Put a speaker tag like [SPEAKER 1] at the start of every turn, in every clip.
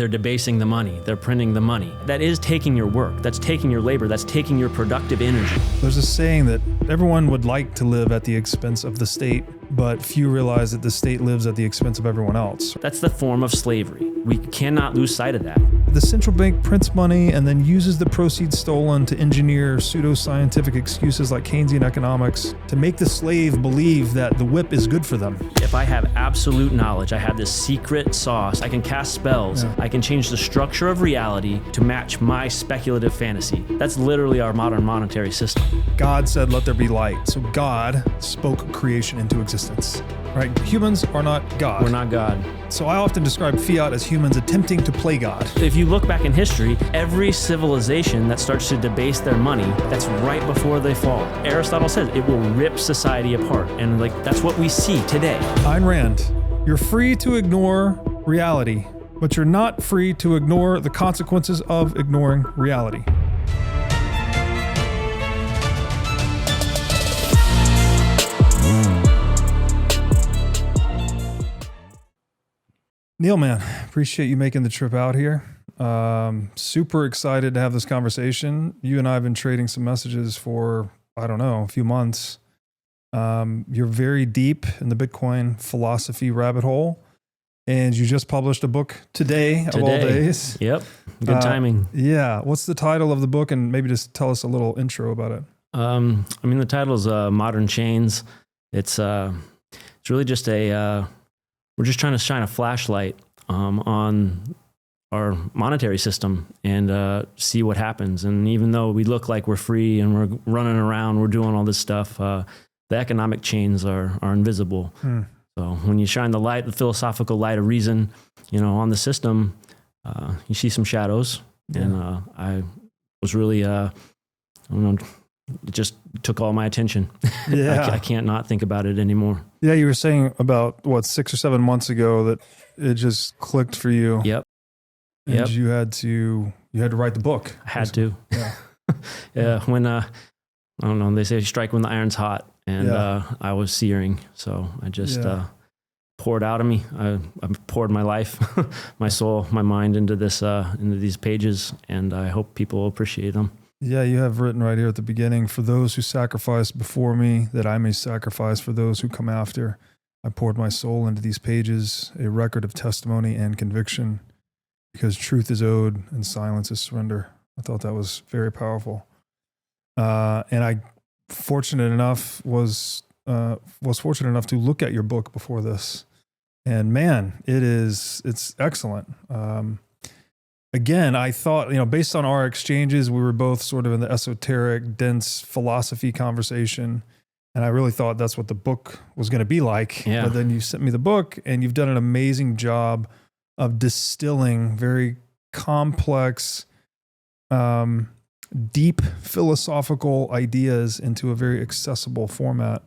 [SPEAKER 1] They're debasing the money. They're printing the money. That is taking your work. That's taking your labor. That's taking your productive energy.
[SPEAKER 2] There's a saying that everyone would like to live at the expense of the state, but few realize that the state lives at the expense of everyone else.
[SPEAKER 1] That's the form of slavery. We cannot lose sight of that.
[SPEAKER 2] The central bank prints money and then uses the proceeds stolen to engineer pseudoscientific excuses like Keynesian economics to make the slave believe that the whip is good for them.
[SPEAKER 1] If I have absolute knowledge, I have this secret sauce, I can cast spells, I can change the structure of reality to match my speculative fantasy. That's literally our modern monetary system.
[SPEAKER 2] God said, let there be light. So God spoke creation into existence, right? Humans are not God.
[SPEAKER 1] We're not God.
[SPEAKER 2] So I often describe Fiat as humans attempting to play God.
[SPEAKER 1] If you look back in history, every civilization that starts to debase their money, that's right before they fall. Aristotle says it will rip society apart. And that's what we see today.
[SPEAKER 2] Ayn Rand, you're free to ignore reality, but you're not free to ignore the consequences of ignoring reality. Neal, man, appreciate you making the trip out here. Super excited to have this conversation. You and I have been trading some messages for, I don't know, a few months. You're very deep in the Bitcoin philosophy rabbit hole, and you just published a book today of all days.
[SPEAKER 1] Yep, good timing.
[SPEAKER 2] Yeah, what's the title of the book, and maybe just tell us a little intro about it.
[SPEAKER 1] The title is Modern Chains. It's really just we're just trying to shine a flashlight on our monetary system and see what happens. And even though we look like we're free and we're running around, we're doing all this stuff, the economic chains are invisible. So when you shine the light, the philosophical light of reason, on the system, you see some shadows. Yeah. And I was really, it just took all my attention. Yeah. I can't not think about it anymore.
[SPEAKER 2] Yeah, you were saying about, 6 or 7 months ago that it just clicked for you.
[SPEAKER 1] Yep.
[SPEAKER 2] And you had to write the book.
[SPEAKER 1] I had to.
[SPEAKER 2] Yeah.
[SPEAKER 1] Yeah. When, I don't know, they say strike when the iron's hot. And I was searing. So I just poured out of me. I poured my life, my soul, my mind into these pages. And I hope people will appreciate them.
[SPEAKER 2] Yeah, you have written right here at the beginning, for those who sacrificed before me, that I may sacrifice for those who come after. I poured my soul into these pages, a record of testimony and conviction, because truth is owed and silence is surrender. I thought that was very powerful. And I was fortunate enough to look at your book before this. And man, it's excellent. Again, I thought, based on our exchanges, we were both sort of in the esoteric, dense philosophy conversation. And I really thought that's what the book was going to be like. Yeah. But then you sent me the book, and you've done an amazing job of distilling very complex, deep philosophical ideas into a very accessible format.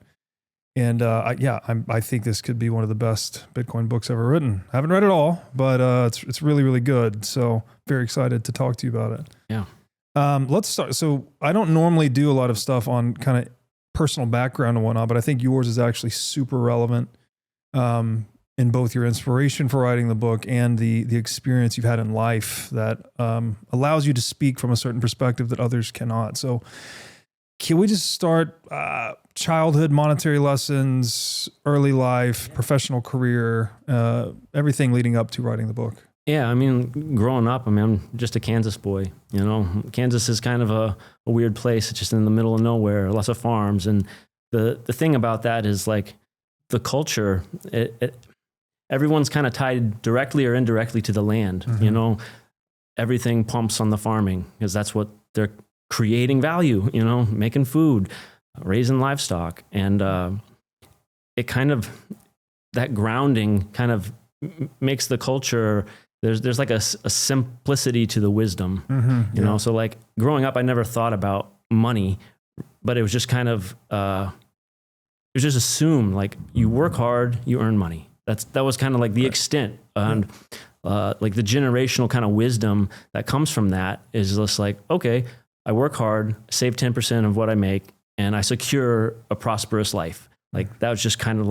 [SPEAKER 2] And I think this could be one of the best Bitcoin books ever written. I haven't read it all, but it's really, really good. So very excited to talk to you about it.
[SPEAKER 1] Yeah.
[SPEAKER 2] Let's start. So I don't normally do a lot of stuff on kind of personal background and whatnot, but I think yours is actually super relevant in both your inspiration for writing the book and the experience you've had in life that allows you to speak from a certain perspective that others cannot. So can we just start childhood monetary lessons, early life, professional career, everything leading up to writing the book?
[SPEAKER 1] Yeah, growing up, I'm just a Kansas boy. Kansas is kind of a weird place. It's just in the middle of nowhere, lots of farms. And the thing about that is the culture, everyone's kind of tied directly or indirectly to the land. Mm-hmm. Everything pumps on the farming because that's what they're creating value, making food, raising livestock. And it kind of, that grounding kind of makes the culture, there's like a simplicity to the wisdom, you know? So growing up, I never thought about money, but it was just kind of, it was just assumed you work hard, you earn money. That was kind of the extent. And the generational kind of wisdom that comes from that is just okay, I work hard, save 10% of what I make, and I secure a prosperous life. That was just kind of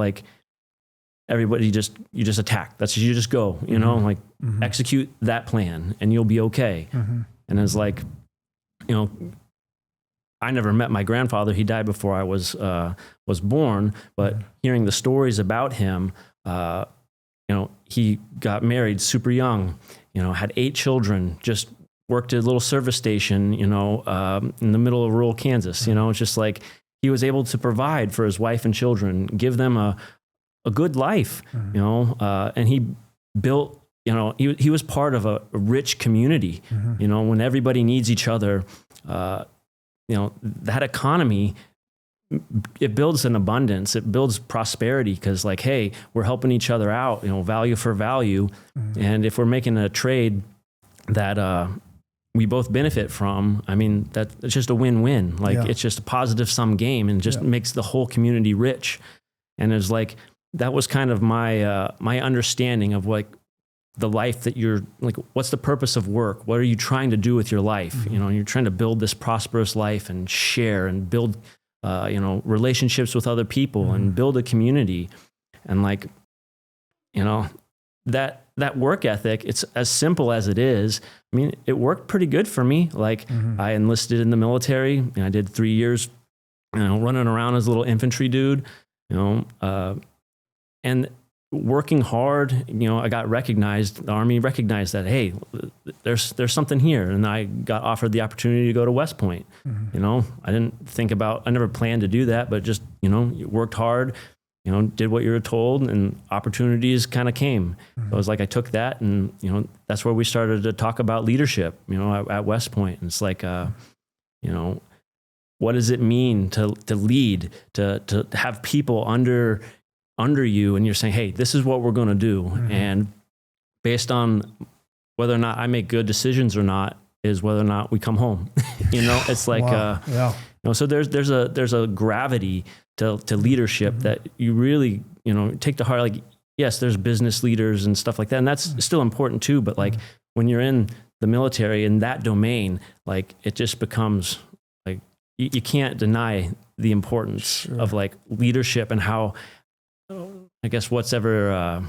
[SPEAKER 1] everybody you just attack. You just go, you know, like execute that plan and you'll be okay. And it's like, you know, I never met my grandfather. He died before I was born, but hearing the stories about him, you know, he got married super young, you know, had 8 children, just worked at a little service station, you know, in the middle of rural Kansas. You know, it's just like he was able to provide for his wife and children, give them a good life, you know, and he built, you know, he was part of a rich community, you know, when everybody needs each other, you know, that economy, it builds an abundance, it builds prosperity, because like, hey, we're helping each other out, you know, value for value. And if we're making a trade that we both benefit from, I mean, it's just a win-win. Like it's just a positive sum game, and just makes the whole community rich. And it's like, that was kind of my my understanding of like the life that you're like, what's the purpose of work? What are you trying to do with your life? You know, you're trying to build this prosperous life and share and build, you know, relationships with other people and build a community. And like, you know, that work ethic, it's as simple as it is. I mean, it worked pretty good for me. Like I enlisted in the military and I did 3 years, you know, running around as a little infantry dude, you know, and working hard, you know, I got recognized, the Army recognized that, hey, there's something here. And I got offered the opportunity to go to West Point. You know, I never planned to do that, but just, you know, you worked hard, you know, did what you were told, and opportunities kind of came. So it was like, I took that, and, you know, that's where we started to talk about leadership, you know, at West Point. And it's like, you know, what does it mean to lead, to have people under you, and you're saying, hey, this is what we're going to do. And based on whether or not I make good decisions or not is whether or not we come home. You know, it's like, you know, so there's a gravity to leadership that you really, you know, take to heart. Like, yes, there's business leaders and stuff like that, and that's still important too. But like when you're in the military in that domain, like it just becomes like, you can't deny the importance of like leadership and how, I guess, the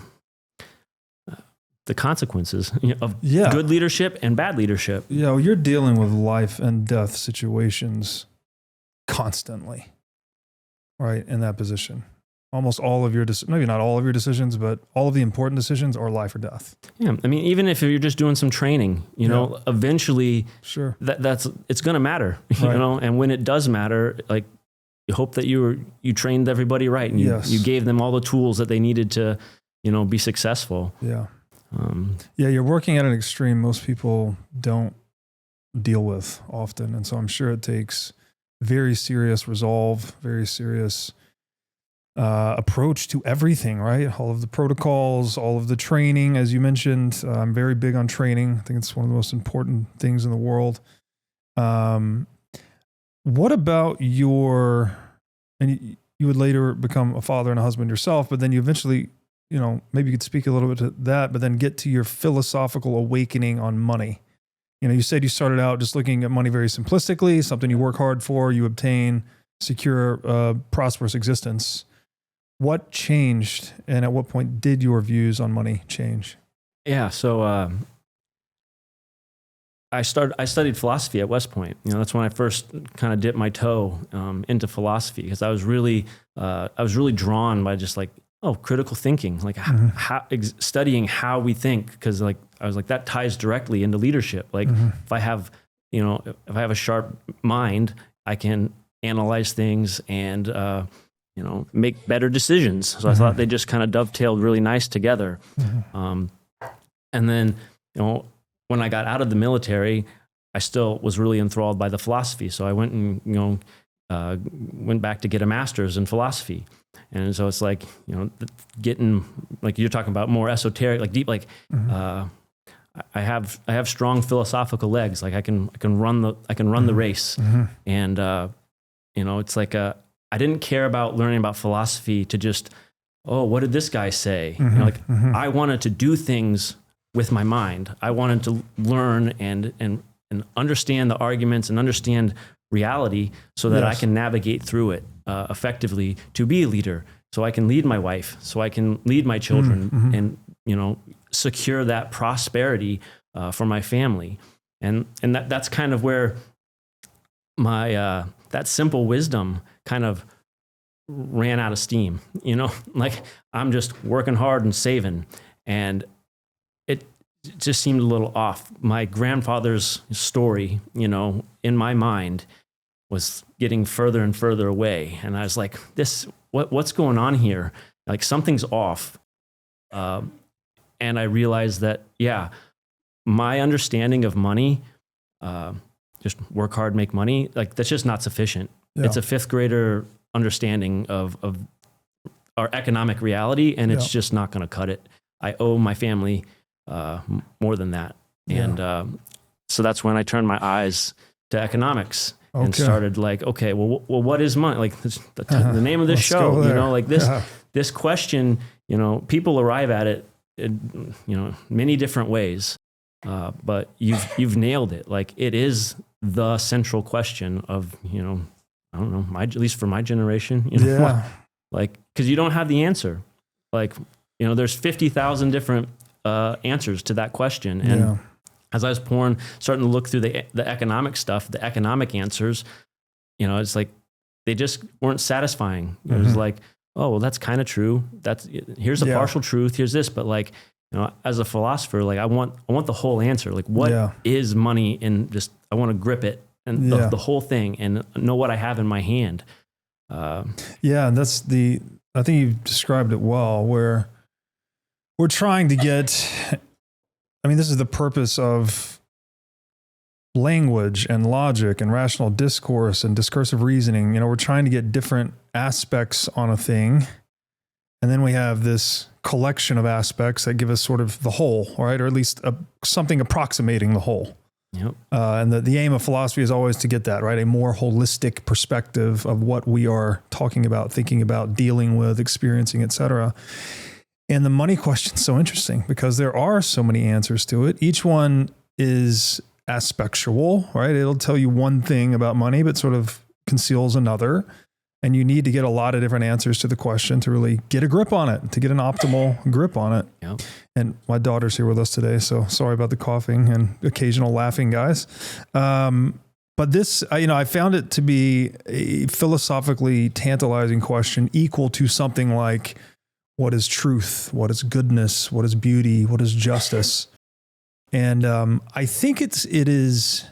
[SPEAKER 1] consequences, you know, of good leadership and bad leadership.
[SPEAKER 2] Yeah, well, you're dealing with life and death situations constantly, right? In that position, almost all of your maybe not all of your decisions, but all of the important decisions are life or death. Yeah,
[SPEAKER 1] I mean, even if you're just doing some training, you know, eventually, it's going to matter, you know. And when it does matter, like, you hope that you trained everybody right, and you gave them all the tools that they needed to, you know, be successful.
[SPEAKER 2] Yeah. You're working at an extreme most people don't deal with often. And so I'm sure it takes very serious resolve, very serious approach to everything, right? All of the protocols, all of the training, as you mentioned. I'm very big on training. I think it's one of the most important things in the world. What about and you would later become a father and a husband yourself, but then you eventually, you know, maybe you could speak a little bit to that, but then get to your philosophical awakening on money. You know, you said you started out just looking at money very simplistically, something you work hard for, you obtain, secure, prosperous existence. What changed, and at what point did your views on money change?
[SPEAKER 1] Yeah, so I studied philosophy at West Point. You know, that's when I first kind of dipped my toe into philosophy, because I was really drawn by just like, critical thinking, like studying how we think, because like I was like, that ties directly into leadership. Like if I have a sharp mind, I can analyze things and you know, make better decisions. So I thought they just kind of dovetailed really nice together. And then, you know, when I got out of the military, I still was really enthralled by the philosophy. So I went and, you know, went back to get a master's in philosophy. And so it's like, you know, getting, like you're talking about, more esoteric, like deep, like, I have strong philosophical legs. Like I can run the race. And, you know, it's like, I didn't care about learning about philosophy to just, what did this guy say? You know, like I wanted to do things with my mind. I wanted to learn and understand the arguments and understand reality so that I can navigate through it effectively to be a leader. so I can lead my wife, so I can lead my children, and secure that prosperity for my family. And that's kind of where my that simple wisdom kind of ran out of steam. Like I'm just working hard and saving, and it just seemed a little off. My grandfather's story, in my mind, was getting further and further away, and I was like, what's going on here? Like something's off. And I realized that, my understanding of money, just work hard, make money, like that's just not sufficient. Yeah. It's a fifth grader understanding of our economic reality, and it's just not going to cut it. I owe my family more than that. And so that's when I turned my eyes to economics and started like, okay, well, what is money? Like the name of this show, like this question, people arrive at it in, many different ways. But you've nailed it. Like it is the central question of, I don't know, at least for my generation, like, cause you don't have the answer. Like, there's 50,000 different, answers to that question. And as I was starting to look through the economic stuff, the economic answers, it's like, they just weren't satisfying. It was like, oh, well, that's kind of true. Here's a partial truth. Here's this, but like, as a philosopher, like I want the whole answer. Like what is money? And just, I want to grip it and the whole thing and know what I have in my hand.
[SPEAKER 2] And that's I think you've described it well, where we're trying to get, this is the purpose of language and logic and rational discourse and discursive reasoning. We're trying to get different aspects on a thing. And then we have this collection of aspects that give us sort of the whole, right? Or at least something approximating the whole. Yep. And the aim of philosophy is always to get that, right? A more holistic perspective of what we are talking about, thinking about, dealing with, experiencing, etc. And the money question is so interesting because there are so many answers to it. Each one is aspectual, right? It'll tell you one thing about money, but sort of conceals another. And you need to get a lot of different answers to the question to really get a grip on it, to get an optimal grip on it. Yep. And my daughter's here with us today, so sorry about the coughing and occasional laughing, guys. But this, I found it to be a philosophically tantalizing question equal to something like, what is truth? What is goodness? What is beauty? What is justice? And I think it is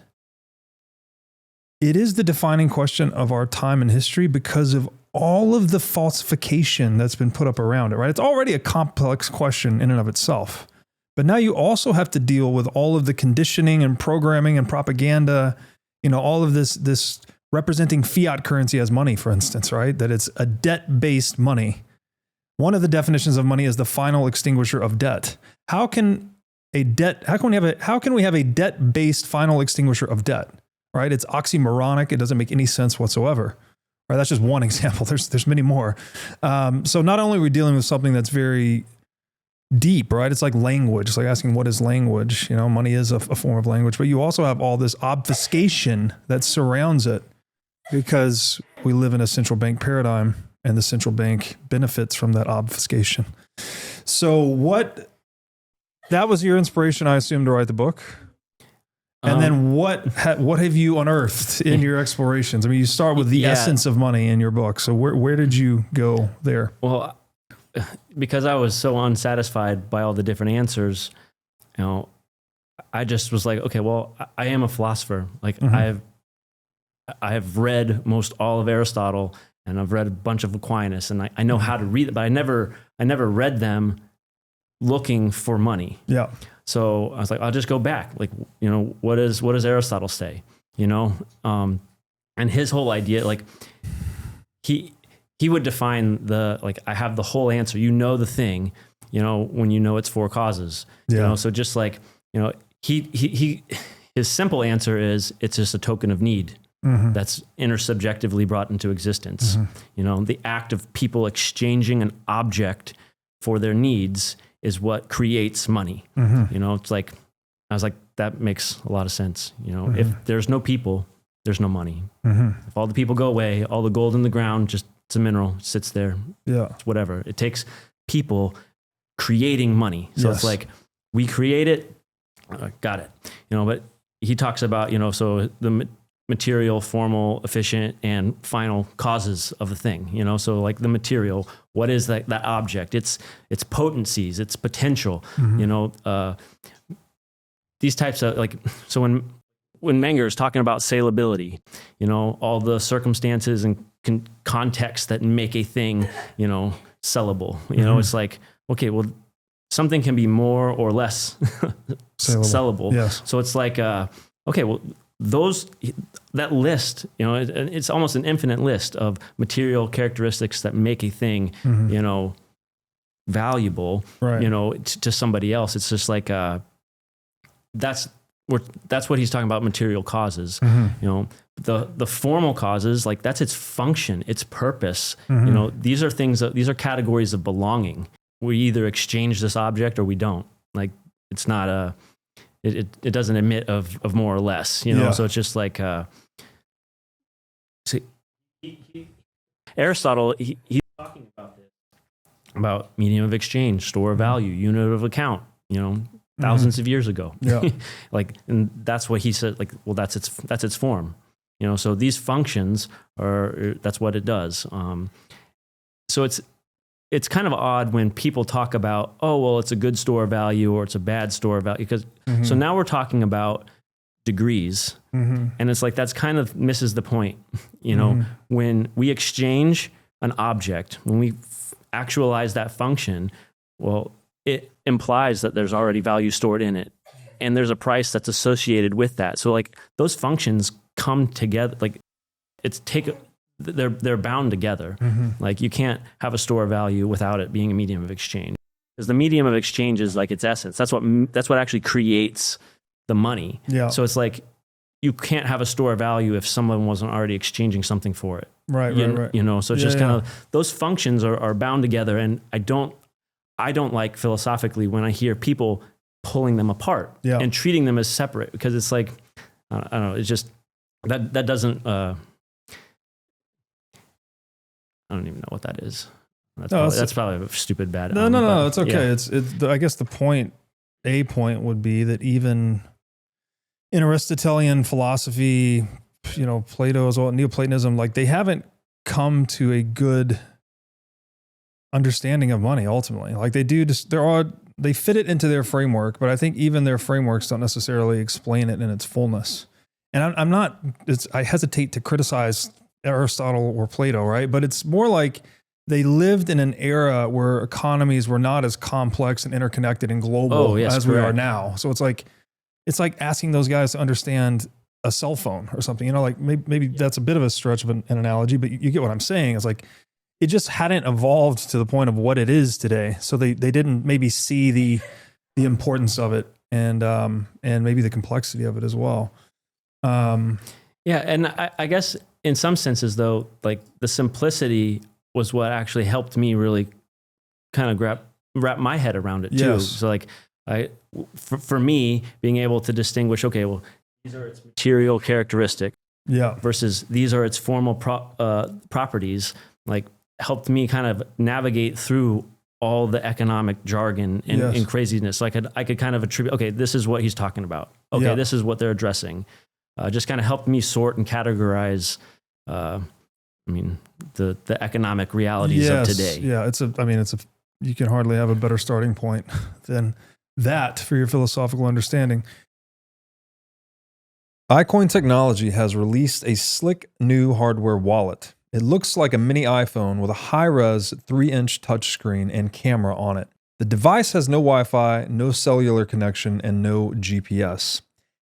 [SPEAKER 2] the defining question of our time and history because of all of the falsification that's been put up around it, right? It's already a complex question in and of itself. But now you also have to deal with all of the conditioning and programming and propaganda, all of this representing fiat currency as money, for instance, right? That it's a debt-based money. One of the definitions of money is the final extinguisher of debt. How can we have a debt-based final extinguisher of debt? Right? It's oxymoronic. It doesn't make any sense whatsoever. Right? That's just one example. There's many more. So not only are we dealing with something that's very deep, right? It's like language. It's like asking, what is language? Money is a form of language, but you also have all this obfuscation that surrounds it because we live in a central bank paradigm and the central bank benefits from that obfuscation. So that was your inspiration, I assume, to write the book? And then what have you unearthed in your explorations? You start with the essence of money in your book. So where did you go there? Well,
[SPEAKER 1] because I was so unsatisfied by all the different answers, I just was like, okay, well, I am a philosopher. Like I have read most all of Aristotle and I've read a bunch of Aquinas and I know how to read it, but I never read them looking for money. Yeah. So I was like, I'll just go back. Like, what does Aristotle say? And his whole idea, like he would define I have the whole answer, the thing, when it's four causes, so just like, his simple answer is it's just a token of need. That's intersubjectively brought into existence. The act of people exchanging an object for their needs is what creates money. It's like, I was like, that makes a lot of sense. If there's no people, there's no money. If all the people go away, all the gold in the ground just It's a mineral. It sits there.
[SPEAKER 2] Yeah.
[SPEAKER 1] It's whatever. It takes people creating money. So
[SPEAKER 2] Yes.
[SPEAKER 1] it's like we create it. Got it. But he talks about, so the material, formal, efficient, and final causes of the thing, so like the material, what is that object? It's potencies, it's potential, these types of so when Menger is talking about saleability, all the circumstances and context that make a thing, sellable, it's like, okay, well, something can be more or less sellable.
[SPEAKER 2] Yes.
[SPEAKER 1] So it's like, okay, well, that list, it's almost an infinite list of material characteristics that make a thing, valuable,
[SPEAKER 2] Right.
[SPEAKER 1] to somebody else. It's just like, that's what he's talking about, material causes. The formal causes, like that's its function, its purpose. These are categories of belonging. We either exchange this object or we don't. Like it's not it doesn't admit of more or less, so it's just like, Aristotle, he's talking about this, about medium of exchange, store of value, unit of account, thousands of years ago.
[SPEAKER 2] Yeah.
[SPEAKER 1] And that's what he said, like, well, that's its form, so these functions that's what it does. So it's kind of odd when people talk about, oh, well, it's a good store of value or it's a bad store of value, because so now we're talking about degrees, and it's like that's kind of misses the point. When we exchange an object, when we actualize that function, well, it implies that there's already value stored in it, and there's a price that's associated with that. So like those functions come together, like they're bound together. Like you can't have a store of value without it being a medium of exchange, because the medium of exchange is like its essence. That's what actually creates the money.
[SPEAKER 2] Yeah.
[SPEAKER 1] So it's like you can't have a store of value if someone wasn't already exchanging something for it.
[SPEAKER 2] Right.
[SPEAKER 1] So it's just kind of those functions are bound together, and I don't like philosophically when I hear people pulling them apart and treating them as separate, because it's like I don't know. It's just that doesn't. I don't even know what that is. That's probably a stupid bad.
[SPEAKER 2] No, it's okay. Yeah. I guess a point would be that even in Aristotelian philosophy, Plato as well, Neoplatonism, like they haven't come to a good understanding of money ultimately. Like they fit it into their framework, but I think even their frameworks don't necessarily explain it in its fullness. And I hesitate to criticize Aristotle or Plato, right? But it's more like they lived in an era where economies were not as complex and interconnected and global as we are now. So it's like asking those guys to understand a cell phone or something, like maybe that's a bit of a stretch of an analogy, but you get what I'm saying. It's like, it just hadn't evolved to the point of what it is today. So they didn't maybe see the importance of it and maybe the complexity of it as well.
[SPEAKER 1] And I guess in some senses though, like the simplicity was what actually helped me really kind of wrap my head around it too.
[SPEAKER 2] Yes.
[SPEAKER 1] So like for me, being able to distinguish, okay, well, these are its material characteristics versus these are its formal properties, like helped me kind of navigate through all the economic jargon and craziness. Like I could kind of attribute, okay, this is what he's talking about. Okay, this is what they're addressing. Just kind of helped me sort and categorize, the economic realities of today.
[SPEAKER 2] Yeah, you can hardly have a better starting point than that for your philosophical understanding. iCoin Technology has released a slick new hardware wallet. It looks like a mini iPhone with a high-res 3-inch touchscreen and camera on it. The device has no Wi-Fi, no cellular connection, and no GPS.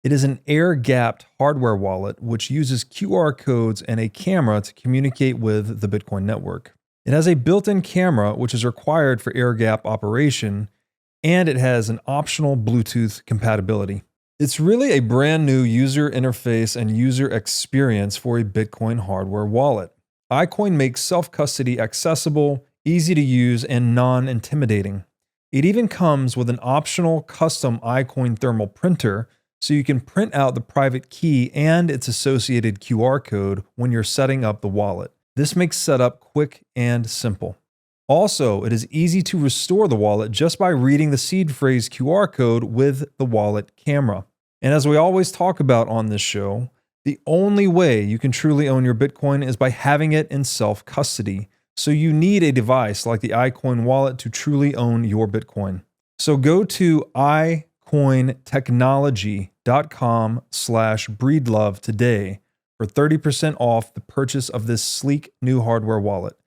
[SPEAKER 2] It is an air-gapped hardware wallet which uses QR codes and a camera to communicate with the Bitcoin network. It has a built-in camera which is required for air-gap operation, and it has an optional Bluetooth compatibility. It's really a brand new user interface and user experience for a Bitcoin hardware wallet. iCoin makes self-custody accessible, easy to use, and non-intimidating. It even comes with an optional custom iCoin thermal printer, so you can print out the private key and its associated QR code when you're setting up the wallet. This makes setup quick and simple. Also, it is easy to restore the wallet just by reading the seed phrase QR code with the wallet camera. And as we always talk about on this show, the only way you can truly own your Bitcoin is by having it in self-custody. So you need a device like the iCoin wallet to truly own your Bitcoin. So go to iCointechnology.com/breedlove today for 30% off the purchase of this sleek new hardware wallet.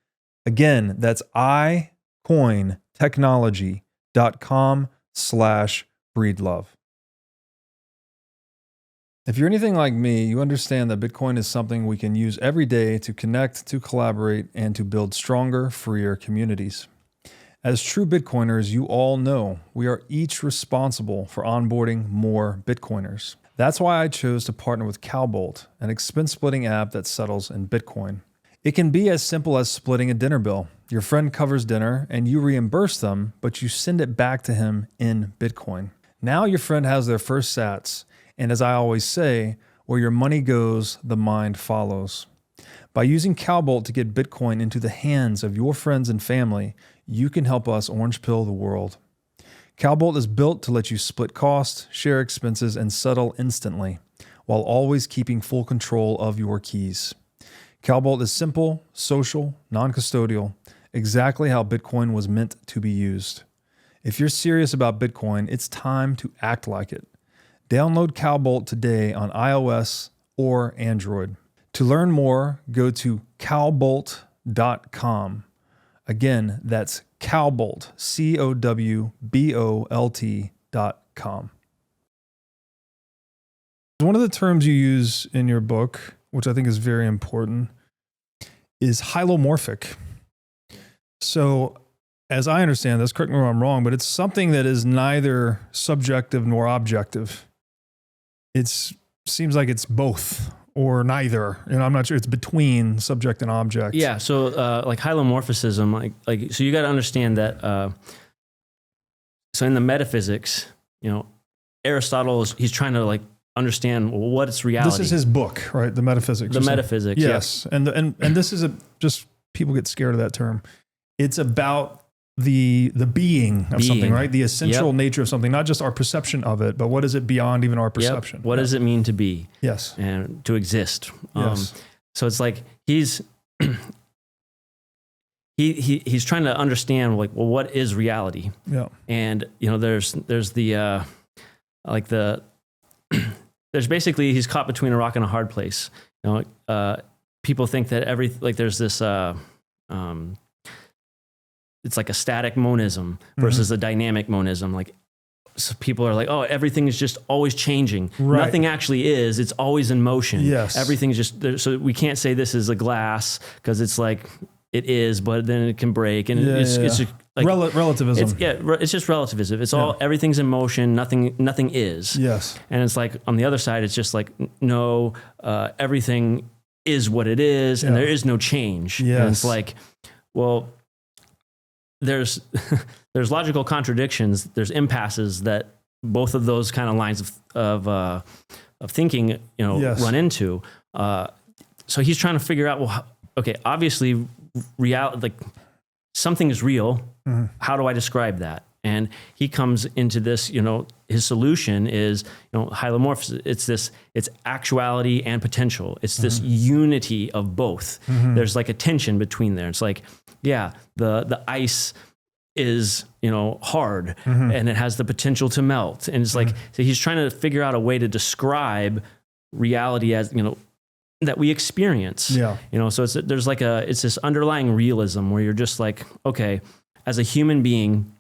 [SPEAKER 2] Again, that's iCointechnology.com/breedlove. If you're anything like me, you understand that Bitcoin is something we can use every day to connect, to collaborate, and to build stronger, freer communities. As true Bitcoiners, you all know we are each responsible for onboarding more Bitcoiners. That's why I chose to partner with Cowbolt, an expense splitting app that settles in Bitcoin. It can be as simple as splitting a dinner bill. Your friend covers dinner and you reimburse them, but you send it back to him in Bitcoin. Now your friend has their first sats, and as I always say, where your money goes, the mind follows. By using Cowbolt to get Bitcoin into the hands of your friends and family, you can help us orange pill the world. Cowbolt is built to let you split costs, share expenses, and settle instantly, while always keeping full control of your keys. Cowbolt is simple, social, non-custodial, exactly how Bitcoin was meant to be used. If you're serious about Bitcoin, it's time to act like it. Download Cowbolt today on iOS or Android. To learn more, go to cowbolt.com. Again, that's Cowbolt, COWBOLT.com. One of the terms you use in your book, which I think is very important, is hylomorphic. So, as I understand this, correct me if I'm wrong, but it's something that is neither subjective nor objective. It seems like it's both or neither, and I'm not sure. It's between subject and object.
[SPEAKER 1] Yeah. So, like hylomorphism, so you got to understand that. So in the metaphysics, Aristotle he's trying to understand what is reality.
[SPEAKER 2] This is his book, right? The Metaphysics.
[SPEAKER 1] The Metaphysics.
[SPEAKER 2] Yes, and this is just people get scared of that term. It's about the being of something, right? The essential nature of something, not just our perception of it, but what is it beyond even our perception?
[SPEAKER 1] What does it mean to be?
[SPEAKER 2] Yes.
[SPEAKER 1] And to exist.
[SPEAKER 2] Yes.
[SPEAKER 1] So it's like he's he's trying to understand what is reality?
[SPEAKER 2] Yeah.
[SPEAKER 1] And there's the there's basically he's caught between a rock and a hard place. People think that there's this it's like a static monism versus a dynamic monism. So people are like, oh, everything is just always changing.
[SPEAKER 2] Right.
[SPEAKER 1] Nothing actually is. It's always in motion.
[SPEAKER 2] Yes.
[SPEAKER 1] Everything's just there. So we can't say this is a glass because it's like it is, but then it can break. And it's
[SPEAKER 2] relativism.
[SPEAKER 1] It's just relativism. It's all everything's in motion. Nothing is.
[SPEAKER 2] Yes.
[SPEAKER 1] And it's like on the other side, it's just like no, everything is what it is, and there is no change.
[SPEAKER 2] Yes.
[SPEAKER 1] And it's like, well, there's logical contradictions. There's impasses that both of those kind of lines of thinking, run into. So he's trying to figure out, well, okay, obviously, reality, something is real. Mm-hmm. How do I describe that? And he comes into this, his solution is, hylomorphism. It's actuality and potential. It's this unity of both. Mm-hmm. There's like a tension between there. It's like, the ice is, hard and it has the potential to melt. And it's like, so he's trying to figure out a way to describe reality as, that we experience. Yeah. So it's this underlying realism where you're just like, okay, as a human being,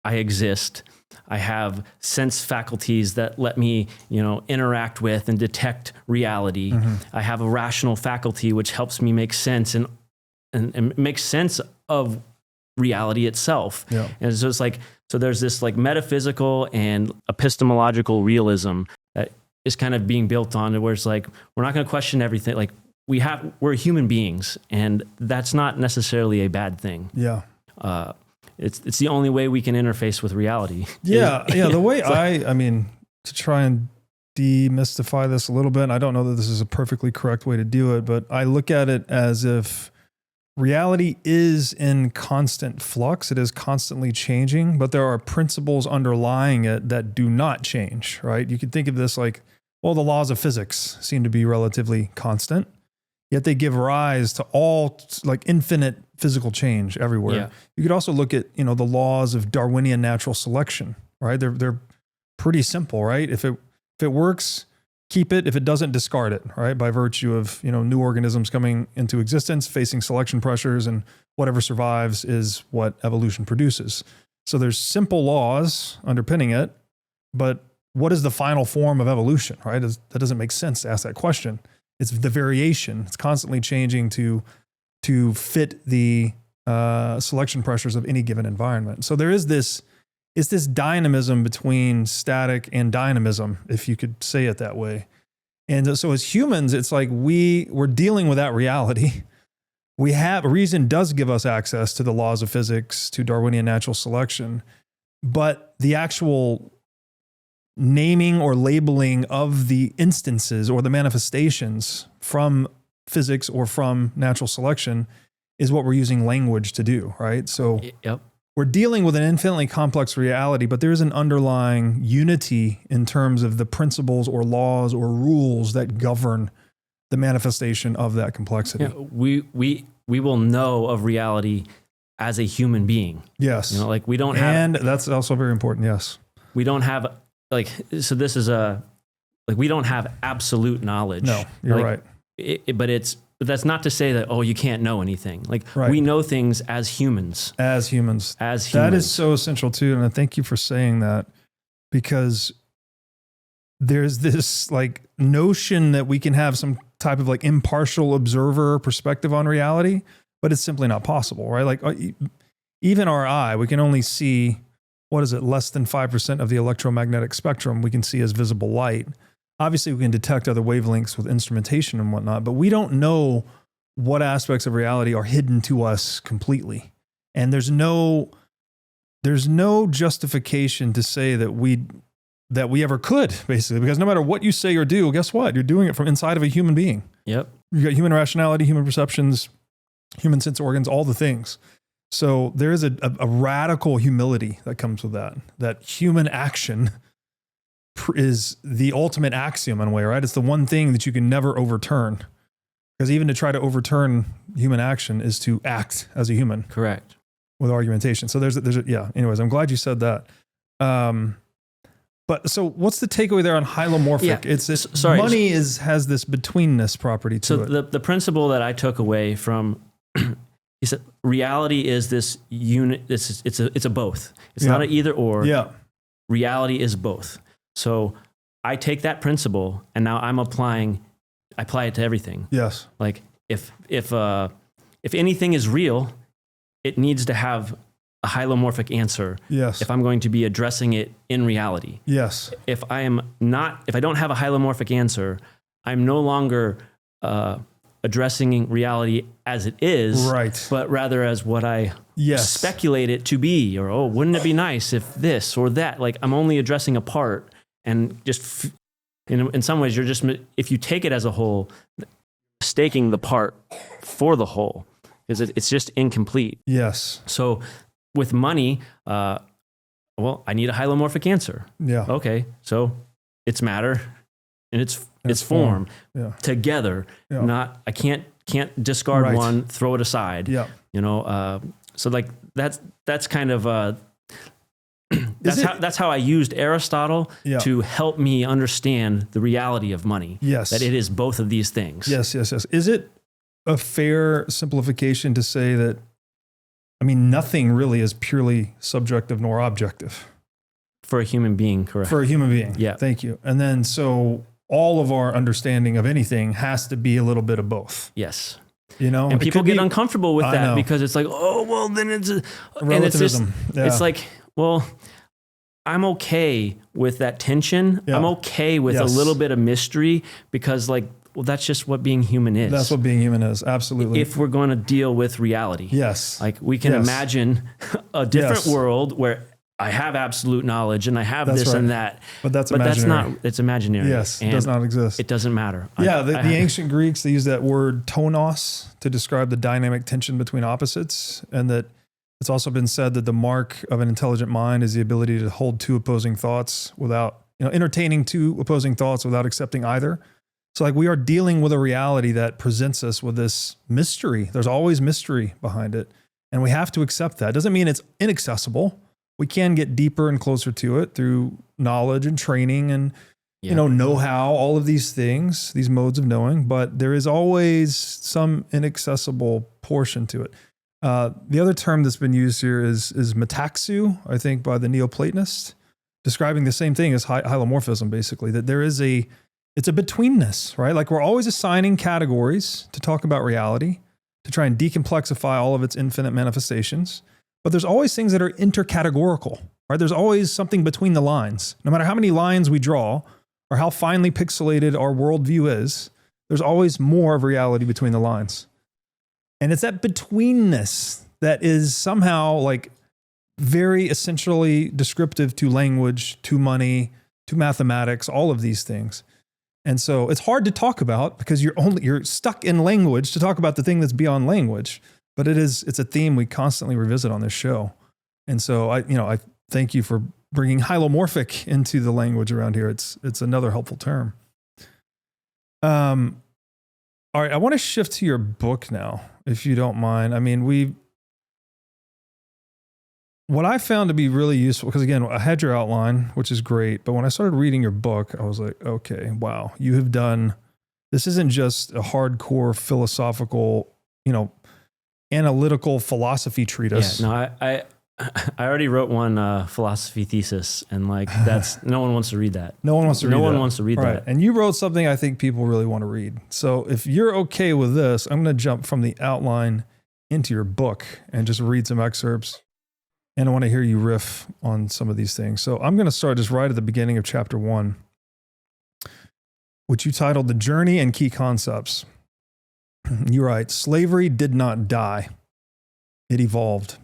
[SPEAKER 1] I exist. I have sense faculties that let me, interact with and detect reality. Mm-hmm. I have a rational faculty which helps me make sense and make sense of reality itself. Yeah. And so it's like, so there's this metaphysical and epistemological realism that is kind of being built on it, where it's like, we're not going to question everything. We're human beings, and that's not necessarily a bad thing. Yeah. It's the only way we can interface with reality.
[SPEAKER 2] Yeah. The way to try and demystify this a little bit. I don't know that this is a perfectly correct way to do it, but I look at it as if reality is in constant flux. It is constantly changing, but there are principles underlying it that do not change, right? You could think of this like, well, the laws of physics seem to be relatively constant, yet they give rise to all like infinite physical change everywhere.
[SPEAKER 1] Yeah.
[SPEAKER 2] You could also look at, the laws of Darwinian natural selection, right? They're pretty simple, right? If it works, keep it. If it doesn't, discard it, right? By virtue of, new organisms coming into existence, facing selection pressures, and whatever survives is what evolution produces. So there's simple laws underpinning it, but what is the final form of evolution, right? That doesn't make sense to ask that question. It's the variation. It's constantly changing to fit the selection pressures of any given environment. So there is this dynamism between static and dynamism, if you could say it that way. And so as humans, it's like we're dealing with that reality. Reason does give us access to the laws of physics, to Darwinian natural selection, but the actual naming or labeling of the instances or the manifestations from physics or from natural selection is what we're using language to do, right? So
[SPEAKER 1] Yep.
[SPEAKER 2] We're dealing with an infinitely complex reality, but there's an underlying unity in terms of the principles or laws or rules that govern the manifestation of that complexity.
[SPEAKER 1] Yeah, we will know of reality as a human being.
[SPEAKER 2] Yes.
[SPEAKER 1] Like we don't have,
[SPEAKER 2] and that's also very important. Yes.
[SPEAKER 1] we don't have so this is we don't have absolute knowledge.
[SPEAKER 2] No, you're right.
[SPEAKER 1] But that's not to say that, you can't know anything. Like
[SPEAKER 2] Right.
[SPEAKER 1] we know things as humans.
[SPEAKER 2] As humans.
[SPEAKER 1] As
[SPEAKER 2] That
[SPEAKER 1] humans.
[SPEAKER 2] is so essential too. And I thank you for saying that, because there's this like notion that we can have some type of like impartial observer perspective on reality, but it's simply not possible, right? Like even our eye, we can only see, less than 5% of the electromagnetic spectrum we can see as visible light. Obviously, we can detect other wavelengths with instrumentation and whatnot, but we don't know what aspects of reality are hidden to us completely. And there's no justification to say that we ever could, basically, because no matter what you say or do, guess what? You're doing it from inside of a human being.
[SPEAKER 1] Yep.
[SPEAKER 2] You got human rationality, human perceptions, human sense organs, all the things. So there is a radical humility that comes with that human action is the ultimate axiom in a way, right? It's the one thing that you can never overturn, because even to try to overturn human action is to act as a human.
[SPEAKER 1] Correct.
[SPEAKER 2] With argumentation. So anyways, I'm glad you said that. But so what's the takeaway there on hylomorphic?
[SPEAKER 1] Yeah.
[SPEAKER 2] It's this
[SPEAKER 1] Sorry.
[SPEAKER 2] has this betweenness property to it.
[SPEAKER 1] The principle that I took away from he said reality is this unit. It's a both. It's not an either or.
[SPEAKER 2] Yeah.
[SPEAKER 1] Reality is both. So I take that principle and now I apply it to everything.
[SPEAKER 2] Yes.
[SPEAKER 1] Like if anything is real, it needs to have a hylomorphic answer.
[SPEAKER 2] Yes.
[SPEAKER 1] If I'm going to be addressing it in reality.
[SPEAKER 2] Yes.
[SPEAKER 1] If I don't have a hylomorphic answer, I'm no longer addressing reality as it is,
[SPEAKER 2] right,
[SPEAKER 1] but rather as what I speculate it to be, or wouldn't it be nice if this or that? Like I'm only addressing a part, and just in some ways, you're just, if you take it as a whole, mistaking the part for the whole, because it's just incomplete.
[SPEAKER 2] Yes.
[SPEAKER 1] So with money, I need a hylomorphic answer.
[SPEAKER 2] Yeah.
[SPEAKER 1] Okay, so it's matter and it's form.
[SPEAKER 2] Yeah.
[SPEAKER 1] Together.
[SPEAKER 2] Yeah.
[SPEAKER 1] Not I can't discard one, throw it aside.
[SPEAKER 2] Yeah.
[SPEAKER 1] So like that's kind of that's how I used Aristotle to help me understand the reality of money.
[SPEAKER 2] Yes.
[SPEAKER 1] That it is both of these things.
[SPEAKER 2] Yes. Is it a fair simplification to say that, nothing really is purely subjective nor objective?
[SPEAKER 1] For a human being, correct.
[SPEAKER 2] For a human being.
[SPEAKER 1] Yeah.
[SPEAKER 2] Thank you. And then so all of our understanding of anything has to be a little bit of both.
[SPEAKER 1] Yes.
[SPEAKER 2] And
[SPEAKER 1] people get uncomfortable with that because it's like, then it's
[SPEAKER 2] relativism.
[SPEAKER 1] It's like, I'm okay with that tension. Yeah. I'm okay with a little bit of mystery because that's just what being human is.
[SPEAKER 2] That's what being human is. Absolutely.
[SPEAKER 1] If we're going to deal with reality.
[SPEAKER 2] Yes.
[SPEAKER 1] Like we can imagine a different world where I have absolute knowledge and I have
[SPEAKER 2] That's
[SPEAKER 1] this
[SPEAKER 2] right.
[SPEAKER 1] and that.
[SPEAKER 2] But that's
[SPEAKER 1] But
[SPEAKER 2] imaginary.
[SPEAKER 1] that's not, it's imaginary.
[SPEAKER 2] Yes, it
[SPEAKER 1] And
[SPEAKER 2] does not exist.
[SPEAKER 1] It doesn't matter.
[SPEAKER 2] Yeah, the ancient Greeks, they used that word tonos to describe the dynamic tension between opposites, and that it's also been said that the mark of an intelligent mind is the ability to hold two opposing thoughts without, entertaining two opposing thoughts without accepting either. So like we are dealing with a reality that presents us with this mystery. There's always mystery behind it, and we have to accept that. It doesn't mean it's inaccessible. We can get deeper and closer to it through knowledge and training and know-how, all of these things, these modes of knowing, but there is always some inaccessible portion to it. The other term that's been used here is metaxu, I think, by the Neoplatonists, describing the same thing as hylomorphism, basically, that it's a betweenness, right? Like we're always assigning categories to talk about reality, to try and decomplexify all of its infinite manifestations. But there's always things that are intercategorical, right? There's always something between the lines. No matter how many lines we draw or how finely pixelated our worldview is, there's always more of reality between the lines. And it's that betweenness that is somehow like very essentially descriptive to language, to money, to mathematics, all of these things. And so it's hard to talk about because you're stuck in language to talk about the thing that's beyond language. But it's a theme we constantly revisit on this show. And so I thank you for bringing hylomorphic into the language around here. It's another helpful term. All right, I want to shift to your book now, if you don't mind. I mean, what I found to be really useful, because again, I had your outline, which is great, but when I started reading your book, I was like, okay, wow, this isn't just a hardcore philosophical, analytical philosophy treatise.
[SPEAKER 1] Yeah, no, I already wrote one philosophy thesis, and like no one wants to read that.
[SPEAKER 2] No one wants to read that.
[SPEAKER 1] That.
[SPEAKER 2] And you wrote something I think people really want to read. So if you're okay with this, I'm going to jump from the outline into your book and just read some excerpts. And I want to hear you riff on some of these things. So I'm going to start just right at the beginning of chapter 1, which you titled The Journey and Key Concepts. You write, slavery did not die. It evolved.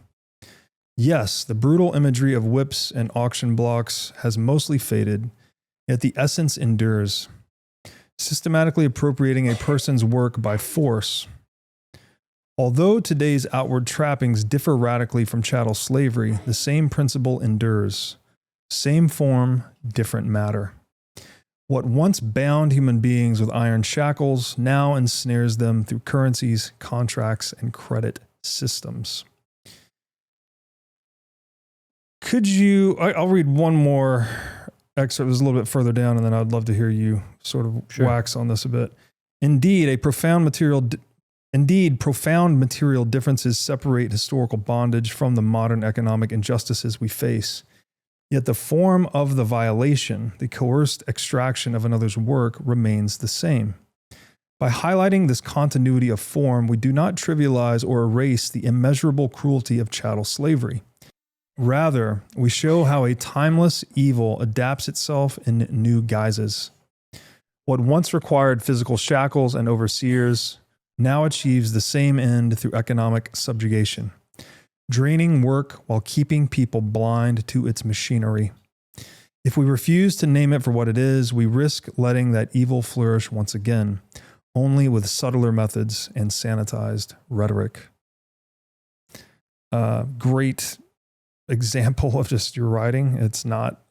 [SPEAKER 2] Yes, the brutal imagery of whips and auction blocks has mostly faded, yet the essence endures. Systematically appropriating a person's work by force. Although today's outward trappings differ radically from chattel slavery, the same principle endures. Same form, different matter. What once bound human beings with iron shackles now ensnares them through currencies, contracts, and credit systems. I'll read one more excerpt. It's a little bit further down, and then I'd love to hear you sort of wax on this a bit. Indeed, profound material differences separate historical bondage from the modern economic injustices we face. Yet the form of the violation, the coerced extraction of another's work, remains the same. By highlighting this continuity of form, we do not trivialize or erase the immeasurable cruelty of chattel slavery. Rather, we show how a timeless evil adapts itself in new guises. What once required physical shackles and overseers now achieves the same end through economic subjugation, draining work while keeping people blind to its machinery. If we refuse to name it for what it is, we risk letting that evil flourish once again, only with subtler methods and sanitized rhetoric. Great example of just your writing. It's not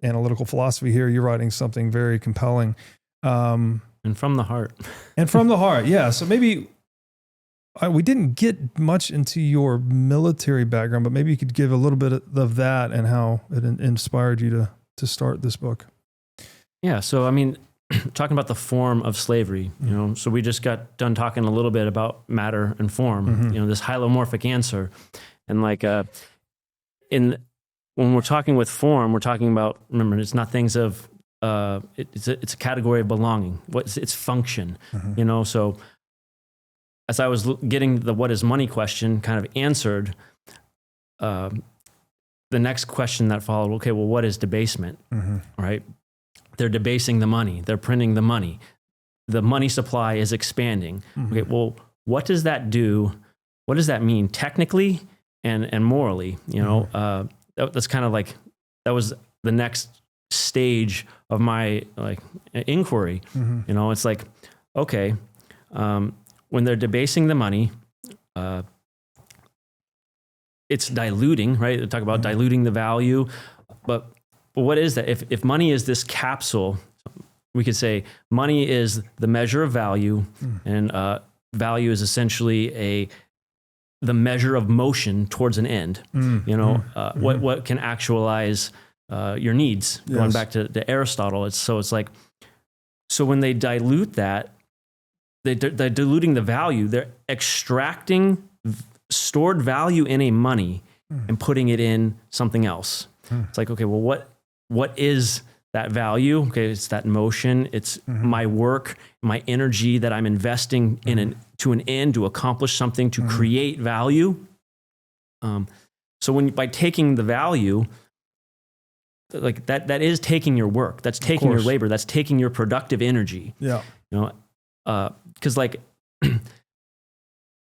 [SPEAKER 2] analytical philosophy here. You're writing something very compelling.
[SPEAKER 1] And from the heart.
[SPEAKER 2] And from the heart, yeah. So maybe we didn't get much into your military background, but maybe you could give a little bit of that and how it inspired you to start this book.
[SPEAKER 1] Yeah. So, I mean, talking about the form of slavery, so we just got done talking a little bit about matter and form, this hylomorphic answer. And like, when we're talking with form, we're talking about, remember, it's not things of, it's a category of belonging. What's its function, so as I was getting the what is money question kind of answered, the next question that followed, okay, well, what is debasement, right? They're debasing the money. They're printing the money. The money supply is expanding. Okay, well, what does that do? What does that mean technically and morally? that's kind of like, that was the next stage of my like inquiry. You know, it's like, okay, when they're debasing the money, it's diluting, right? They talk about diluting the value, but what is that? If money is this capsule, we could say money is the measure of value, and value is essentially the measure of motion towards an end. You know, what can actualize your needs? Yes. Going back to Aristotle, it's like, so when they dilute that, they're diluting the value. They're extracting stored value in a money and putting it in something else. It's like, okay, well, what is that value? Okay, it's that motion. It's my work, my energy that I'm investing in to an end, to accomplish something, to create value. So by taking the value, like that is taking your work. That's taking your labor. That's taking your productive energy. Yeah. You know, because like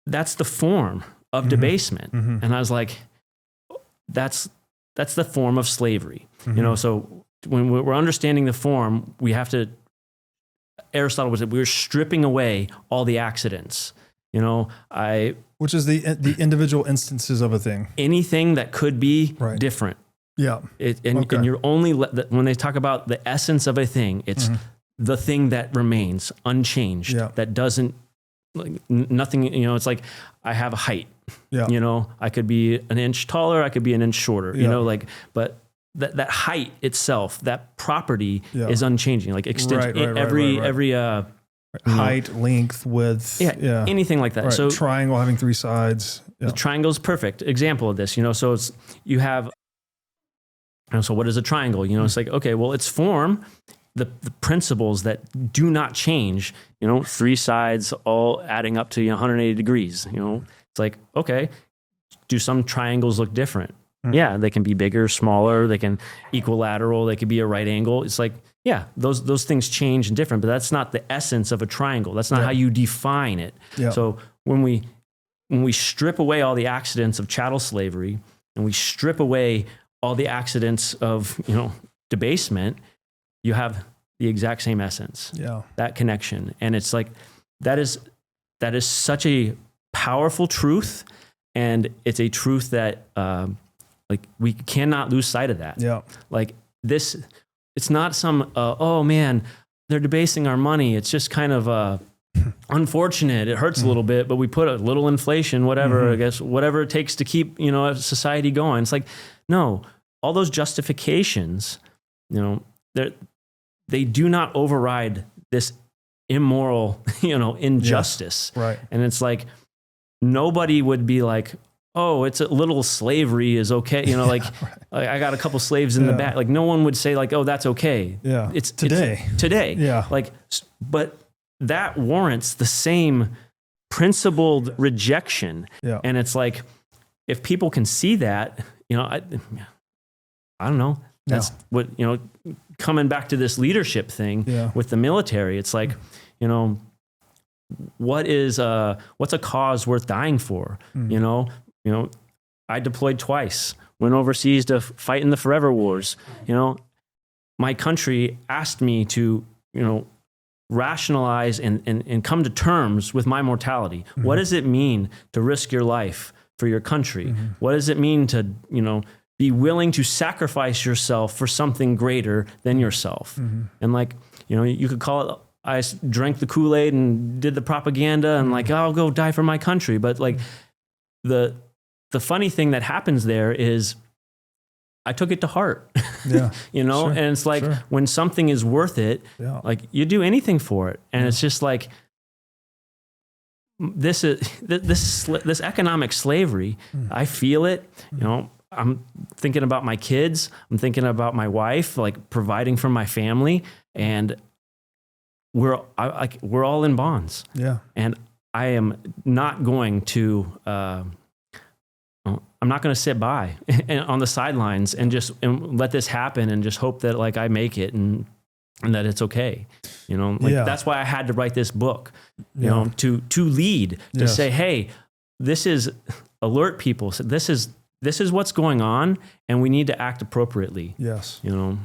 [SPEAKER 1] that's the form of debasement. And I was like, that's the form of slavery. You know, so when we're understanding the form, we have to, Aristotle was that we were stripping away all the accidents. You know,
[SPEAKER 2] which is the individual instances of a thing.
[SPEAKER 1] Anything that could be different.
[SPEAKER 2] Yeah.
[SPEAKER 1] And you're only, when they talk about the essence of a thing, it's the thing that remains unchanged, that doesn't, like nothing, you know, it's like I have a height, you know, I could be an inch taller, I could be an inch shorter, you know, like, but that height itself, that property is unchanging, like extension, every
[SPEAKER 2] height, length, width,
[SPEAKER 1] anything like that. Right. So
[SPEAKER 2] triangle having three sides.
[SPEAKER 1] The triangle's perfect example of this, you know, so it's, you have, so what is a triangle? You know, it's like, okay, well, its form, the principles that do not change, you know, three sides all adding up to 180 degrees, you know, it's like, okay, do some triangles look different? Yeah, they can be bigger, smaller, they can equilateral, they could be a right angle. It's like, yeah, those things change and different, but that's not the essence of a triangle. That's not how you define it. So when we strip away all the accidents of chattel slavery, and we strip away all the accidents of, you know, debasement, you have the exact same essence, that connection. And it's like, that is such a powerful truth. And it's a truth that, like, we cannot lose sight of that. Like this, it's not some, oh man, they're debasing our money. It's just kind of, unfortunate. It hurts a little bit, but we put a little inflation, whatever, I guess, whatever it takes to keep, you know, society going. It's like, no, all those justifications, you know, they do not override this immoral, you know, injustice. Right. And it's like, nobody would be like, oh, it's a little slavery is okay. You know, like, like I got a couple slaves in the back. Like no one would say like, oh, that's okay. Yeah. It's today. Yeah. Like, but that warrants the same principled rejection. Yeah. And it's like, if people can see that, you know, I don't know. That's what, you know, coming back to this leadership thing with the military, it's like, you know, what's a cause worth dying for? You know, I deployed twice, went overseas to fight in the forever wars. You know, my country asked me to, you know, rationalize and come to terms with my mortality. What does it mean to risk your life for your country? What does it mean to, you know, be willing to sacrifice yourself for something greater than yourself? And like, you know, you could call it, I drank the Kool-Aid and did the propaganda and like, oh, I'll go die for my country. But like the funny thing that happens there is I took it to heart, you know, and it's like when something is worth it, like you do anything for it. And it's just like, this economic slavery, I feel it, you know, I'm thinking about my kids. I'm thinking about my wife, like providing for my family, and we're all in bonds. Yeah. And I am not going to, I'm not going to sit by on the sidelines and just let this happen and just hope that like I make it and that it's okay. You know, like that's why I had to write this book, you know, to lead, to say, hey, this is alert people. So this is this is what's going on, and we need to act appropriately.
[SPEAKER 2] Yes.
[SPEAKER 1] You know,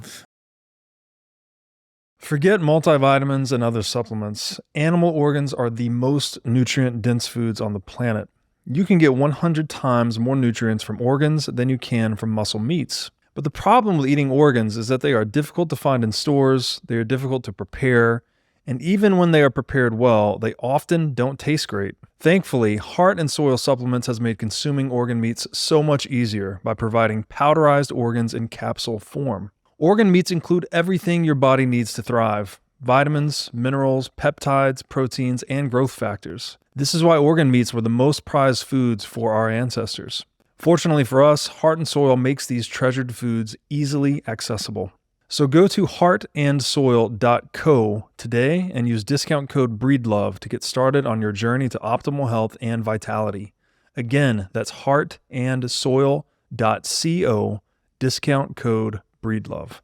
[SPEAKER 2] forget multivitamins and other supplements. Animal organs are the most nutrient-dense foods on the planet. You can get 100 times more nutrients from organs than you can from muscle meats. But the problem with eating organs is that they are difficult to find in stores, they are difficult to prepare, and even when they are prepared well, they often don't taste great. Thankfully, Heart and Soil Supplements has made consuming organ meats so much easier by providing powderized organs in capsule form. Organ meats include everything your body needs to thrive: vitamins, minerals, peptides, proteins, and growth factors. This is why organ meats were the most prized foods for our ancestors. Fortunately for us, Heart and Soil makes these treasured foods easily accessible. So go to heartandsoil.co today and use discount code BREEDLOVE to get started on your journey to optimal health and vitality. Again, that's heartandsoil.co, discount code BREEDLOVE.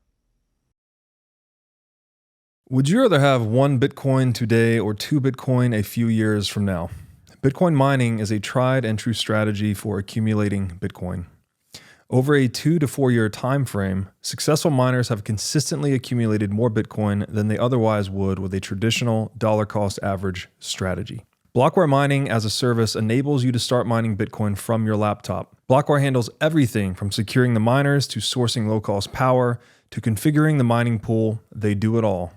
[SPEAKER 2] Would you rather have 1 Bitcoin today or 2 Bitcoin a few years from now? Bitcoin mining is a tried and true strategy for accumulating Bitcoin. Over a 2 to 4 year time frame, successful miners have consistently accumulated more Bitcoin than they otherwise would with a traditional dollar cost average strategy. Blockware mining as a service enables you to start mining Bitcoin from your laptop. Blockware handles everything from securing the miners to sourcing low-cost power to configuring the mining pool. They do it all.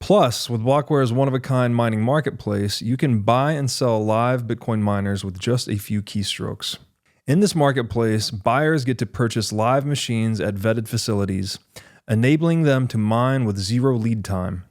[SPEAKER 2] Plus, with Blockware's one-of-a-kind mining marketplace, you can buy and sell live Bitcoin miners with just a few keystrokes. In this marketplace, buyers get to purchase live machines at vetted facilities, enabling them to mine with zero lead time.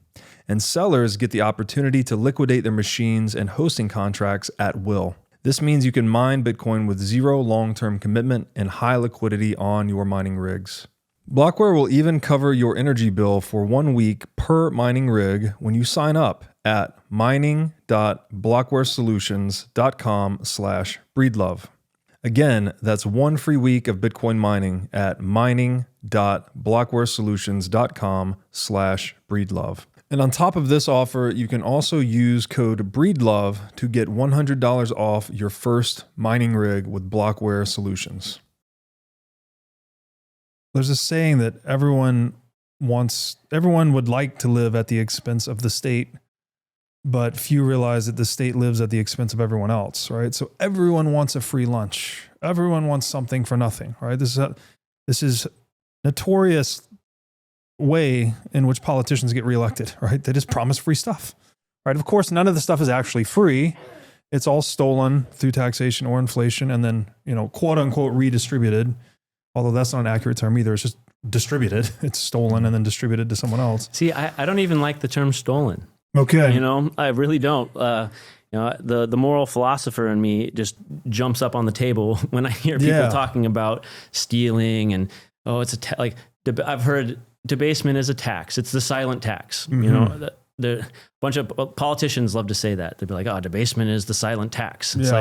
[SPEAKER 2] And sellers get the opportunity to liquidate their machines and hosting contracts at will. This means you can mine Bitcoin with zero long-term commitment and high liquidity on your mining rigs. Blockware will even cover your energy bill for 1 week per mining rig when you sign up at mining.blockwaresolutions.com/breedlove. Again, that's 1 free week of Bitcoin mining at mining.blockwaresolutions.com/breedlove. And on top of this offer, you can also use code BREEDLOVE to get $100 off your first mining rig with Blockware Solutions. There's a saying that everyone would like to live at the expense of the state, but few realize that the state lives at the expense of everyone else, right? So everyone wants a free lunch. Everyone wants something for nothing, right? This is notorious way in which politicians get reelected, right? They just promise free stuff, right? Of course, none of the stuff is actually free. It's all stolen through taxation or inflation and then, quote unquote, redistributed. Although that's not an accurate term either. It's just distributed. It's stolen and then distributed to someone else.
[SPEAKER 1] See, I don't even like the term stolen.
[SPEAKER 2] Okay.
[SPEAKER 1] I really don't. The moral philosopher in me just jumps up on the table when I hear people talking about stealing and, it's I've heard debasement is a tax. It's the silent tax.
[SPEAKER 2] Mm-hmm.
[SPEAKER 1] The bunch of politicians love to say that. They'd be like, debasement is the silent tax. It's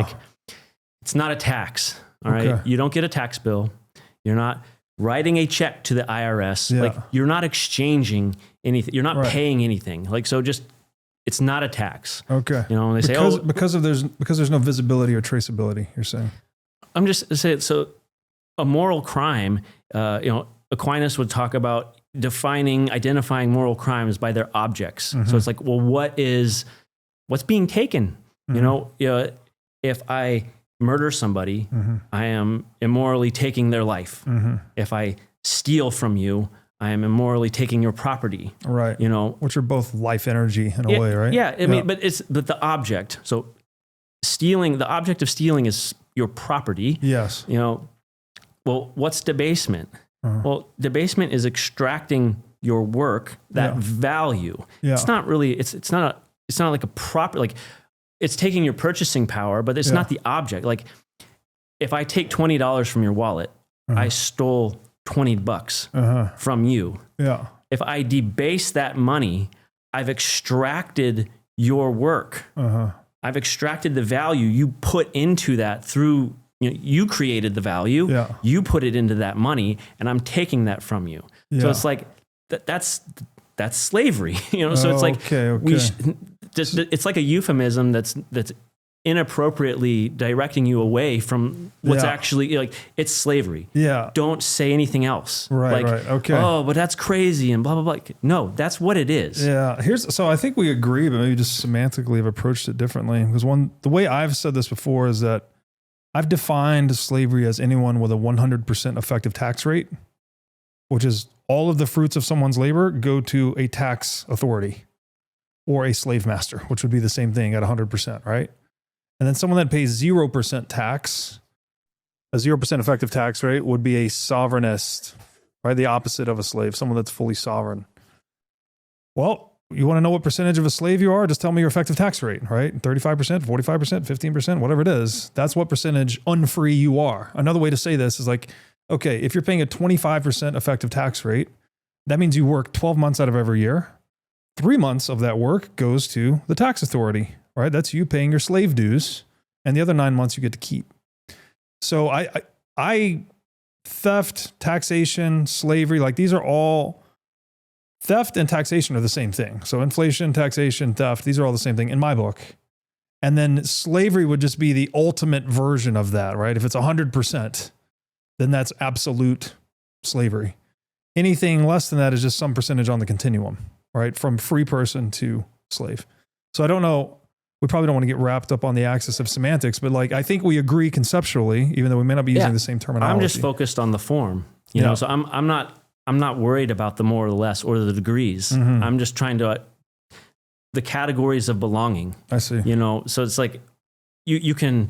[SPEAKER 1] it's not a tax. All right. You don't get a tax bill. You're not writing a check to the IRS.
[SPEAKER 2] Yeah.
[SPEAKER 1] You're not exchanging anything. You're not paying anything. It's not a tax.
[SPEAKER 2] Okay.
[SPEAKER 1] They say,
[SPEAKER 2] because there's no visibility or traceability, you're saying.
[SPEAKER 1] I'm just saying, so a moral crime, Aquinas would talk about identifying moral crimes by their objects.
[SPEAKER 2] Mm-hmm.
[SPEAKER 1] So it's like, well, what's being taken?
[SPEAKER 2] Mm-hmm.
[SPEAKER 1] If I murder somebody,
[SPEAKER 2] mm-hmm.
[SPEAKER 1] I am immorally taking their life.
[SPEAKER 2] Mm-hmm.
[SPEAKER 1] If I steal from you, I am immorally taking your property.
[SPEAKER 2] Right. Which are both life energy in a way, right?
[SPEAKER 1] Yeah. I mean, but the object. So the object of stealing is your property.
[SPEAKER 2] Yes.
[SPEAKER 1] Well, what's debasement?
[SPEAKER 2] Uh-huh.
[SPEAKER 1] Well, debasement is extracting your work, that value.
[SPEAKER 2] Yeah.
[SPEAKER 1] It's not really, it's not like a proper, it's taking your purchasing power, but it's not the object. Like if I take $20 from your wallet, I stole $20 from you.
[SPEAKER 2] Yeah.
[SPEAKER 1] If I debase that money, I've extracted your work. I've extracted the value you put into that through, you created the value, you put it into that money, and I'm taking that from you. So it's like, that's slavery, so it's like,
[SPEAKER 2] okay.
[SPEAKER 1] it's like a euphemism that's inappropriately directing you away from what's actually like, it's slavery.
[SPEAKER 2] Yeah.
[SPEAKER 1] Don't say anything else.
[SPEAKER 2] Right.
[SPEAKER 1] Like,
[SPEAKER 2] right. Okay.
[SPEAKER 1] oh, but that's crazy and blah, blah, blah. No, that's what it is.
[SPEAKER 2] Yeah. So I think we agree, but maybe just semantically have approached it differently. Because the way I've said this before is that I've defined slavery as anyone with a 100% effective tax rate, which is all of the fruits of someone's labor go to a tax authority or a slave master, which would be the same thing at 100%, right? And then someone that pays 0% tax, a 0% effective tax rate would be a sovereignist, right? The opposite of a slave, someone that's fully sovereign. Well, you want to know what percentage of a slave you are? Just tell me your effective tax rate, right? 35%, 45%, 15%, whatever it is. That's what percentage unfree you are. Another way to say this is like, okay, if you're paying a 25% effective tax rate, that means you work 12 months out of every year. 3 months of that work goes to the tax authority, right? That's you paying your slave dues, and the other 9 months you get to keep. So I theft, taxation, slavery, like these are all, theft and taxation are the same thing. So inflation, taxation, theft, these are all the same thing in my book. And then slavery would just be the ultimate version of that, right? If it's 100%, then that's absolute slavery. Anything less than that is just some percentage on the continuum, right? From free person to slave. So I don't know, we probably don't want to get wrapped up on the axis of semantics, but like, I think we agree conceptually, even though we may not be using the same terminology.
[SPEAKER 1] I'm just focused on the form, you know, so I'm not worried about the more or less or the degrees.
[SPEAKER 2] Mm-hmm.
[SPEAKER 1] I'm just trying to, the categories of belonging.
[SPEAKER 2] I see.
[SPEAKER 1] You know, so it's like, you can,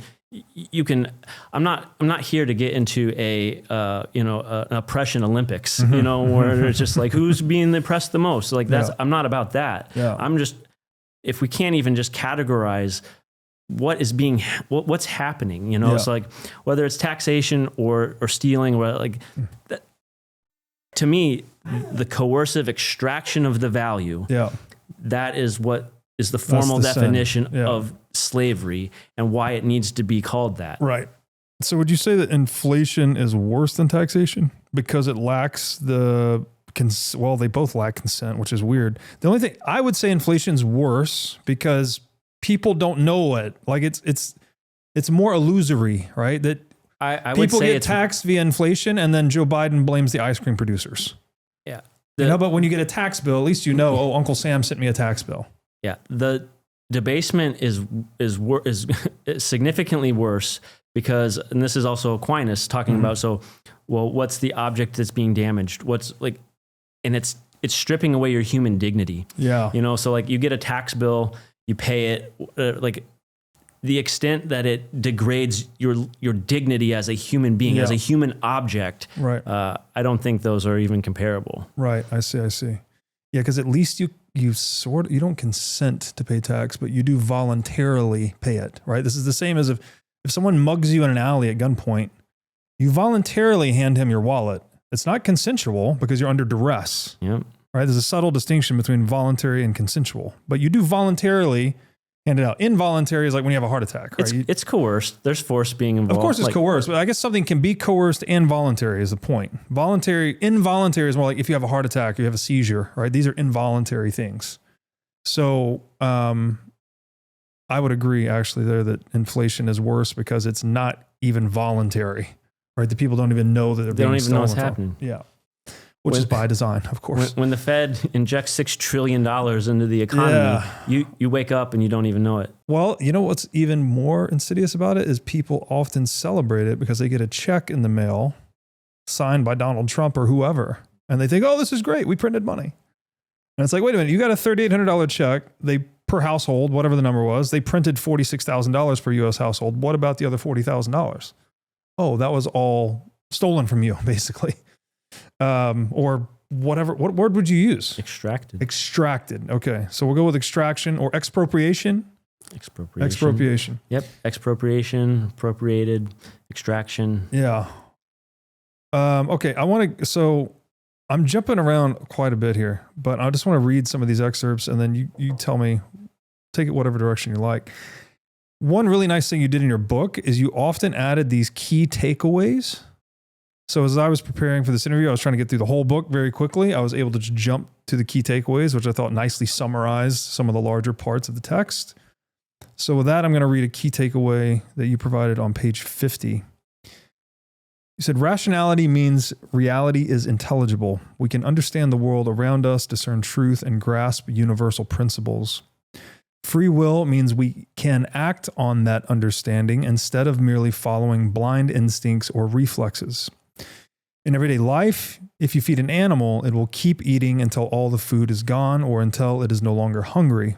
[SPEAKER 1] I'm not here to get into an oppression Olympics, you know, where it's just like, who's being oppressed the most? Like I'm not about that.
[SPEAKER 2] Yeah.
[SPEAKER 1] I'm just, if we can't even just categorize what's happening, you know, so like whether it's taxation or stealing, or like that, to me, the coercive extraction of the value, that is what is the formal definition of slavery and why it needs to be called that.
[SPEAKER 2] Right. So would you say that inflation is worse than taxation because it lacks well, they both lack consent, which is weird. The only thing I would say inflation's worse because people don't know it. Like it's more illusory, right? That
[SPEAKER 1] I
[SPEAKER 2] people
[SPEAKER 1] would say
[SPEAKER 2] get taxed via inflation, and then Joe Biden blames the ice cream producers.
[SPEAKER 1] Yeah.
[SPEAKER 2] But when you get a tax bill, at least you know, oh, Uncle Sam sent me a tax bill.
[SPEAKER 1] Yeah. The debasement is significantly worse because, and this is also Aquinas talking about, so, well, what's the object that's being damaged? What's like, and it's stripping away your human dignity. Yeah. You know, so like you get a tax bill, you pay it, like the extent that it degrades your dignity as a human being, as a human object. Right. I don't think those are even comparable.
[SPEAKER 2] Right. I see. Yeah. Cause at least you don't consent to pay tax, but you do voluntarily pay it. Right. This is the same as if someone mugs you in an alley at gunpoint, you voluntarily hand him your wallet. It's not consensual because you're under duress.
[SPEAKER 1] Yep.
[SPEAKER 2] Right? There's a subtle distinction between voluntary and consensual, but you do voluntarily hand it out. Involuntary is like when you have a heart attack, right?
[SPEAKER 1] It's coerced. There's force being involved.
[SPEAKER 2] Of course it's coerced, but I guess something can be coerced and voluntary is the point. Involuntary is more like if you have a heart attack, you have a seizure, right? These are involuntary things. So, I would agree actually there that inflation is worse because it's not even voluntary. Right, the people don't even know that
[SPEAKER 1] they don't even know what's happening.
[SPEAKER 2] Yeah, which is by design, of course.
[SPEAKER 1] When the Fed injects $6 trillion into the economy, you wake up and you don't even know it.
[SPEAKER 2] Well, you know what's even more insidious about it is people often celebrate it because they get a check in the mail signed by Donald Trump or whoever, and they think, "Oh, this is great. We printed money." And it's like, wait a minute, you got a $3,800 check. Per household, whatever the number was, they printed $46,000 per U.S. household. What about the other $40,000? Oh, that was all stolen from you, basically. Or whatever. What word would you use? Extracted. Okay. So we'll go with extraction or expropriation. Expropriation.
[SPEAKER 1] Yep. Expropriation, appropriated, extraction.
[SPEAKER 2] Yeah. Okay. So I'm jumping around quite a bit here, but I just want to read some of these excerpts and then you tell me, take it whatever direction you like. One really nice thing you did in your book is you often added these key takeaways. So as I was preparing for this interview, I was trying to get through the whole book very quickly. I was able to just jump to the key takeaways, which I thought nicely summarized some of the larger parts of the text. So with that, I'm going to read a key takeaway that you provided on page 50. You said, rationality means reality is intelligible. We can understand the world around us, discern truth, and grasp universal principles. Free will means we can act on that understanding instead of merely following blind instincts or reflexes. In everyday life, if you feed an animal, it will keep eating until all the food is gone or until it is no longer hungry.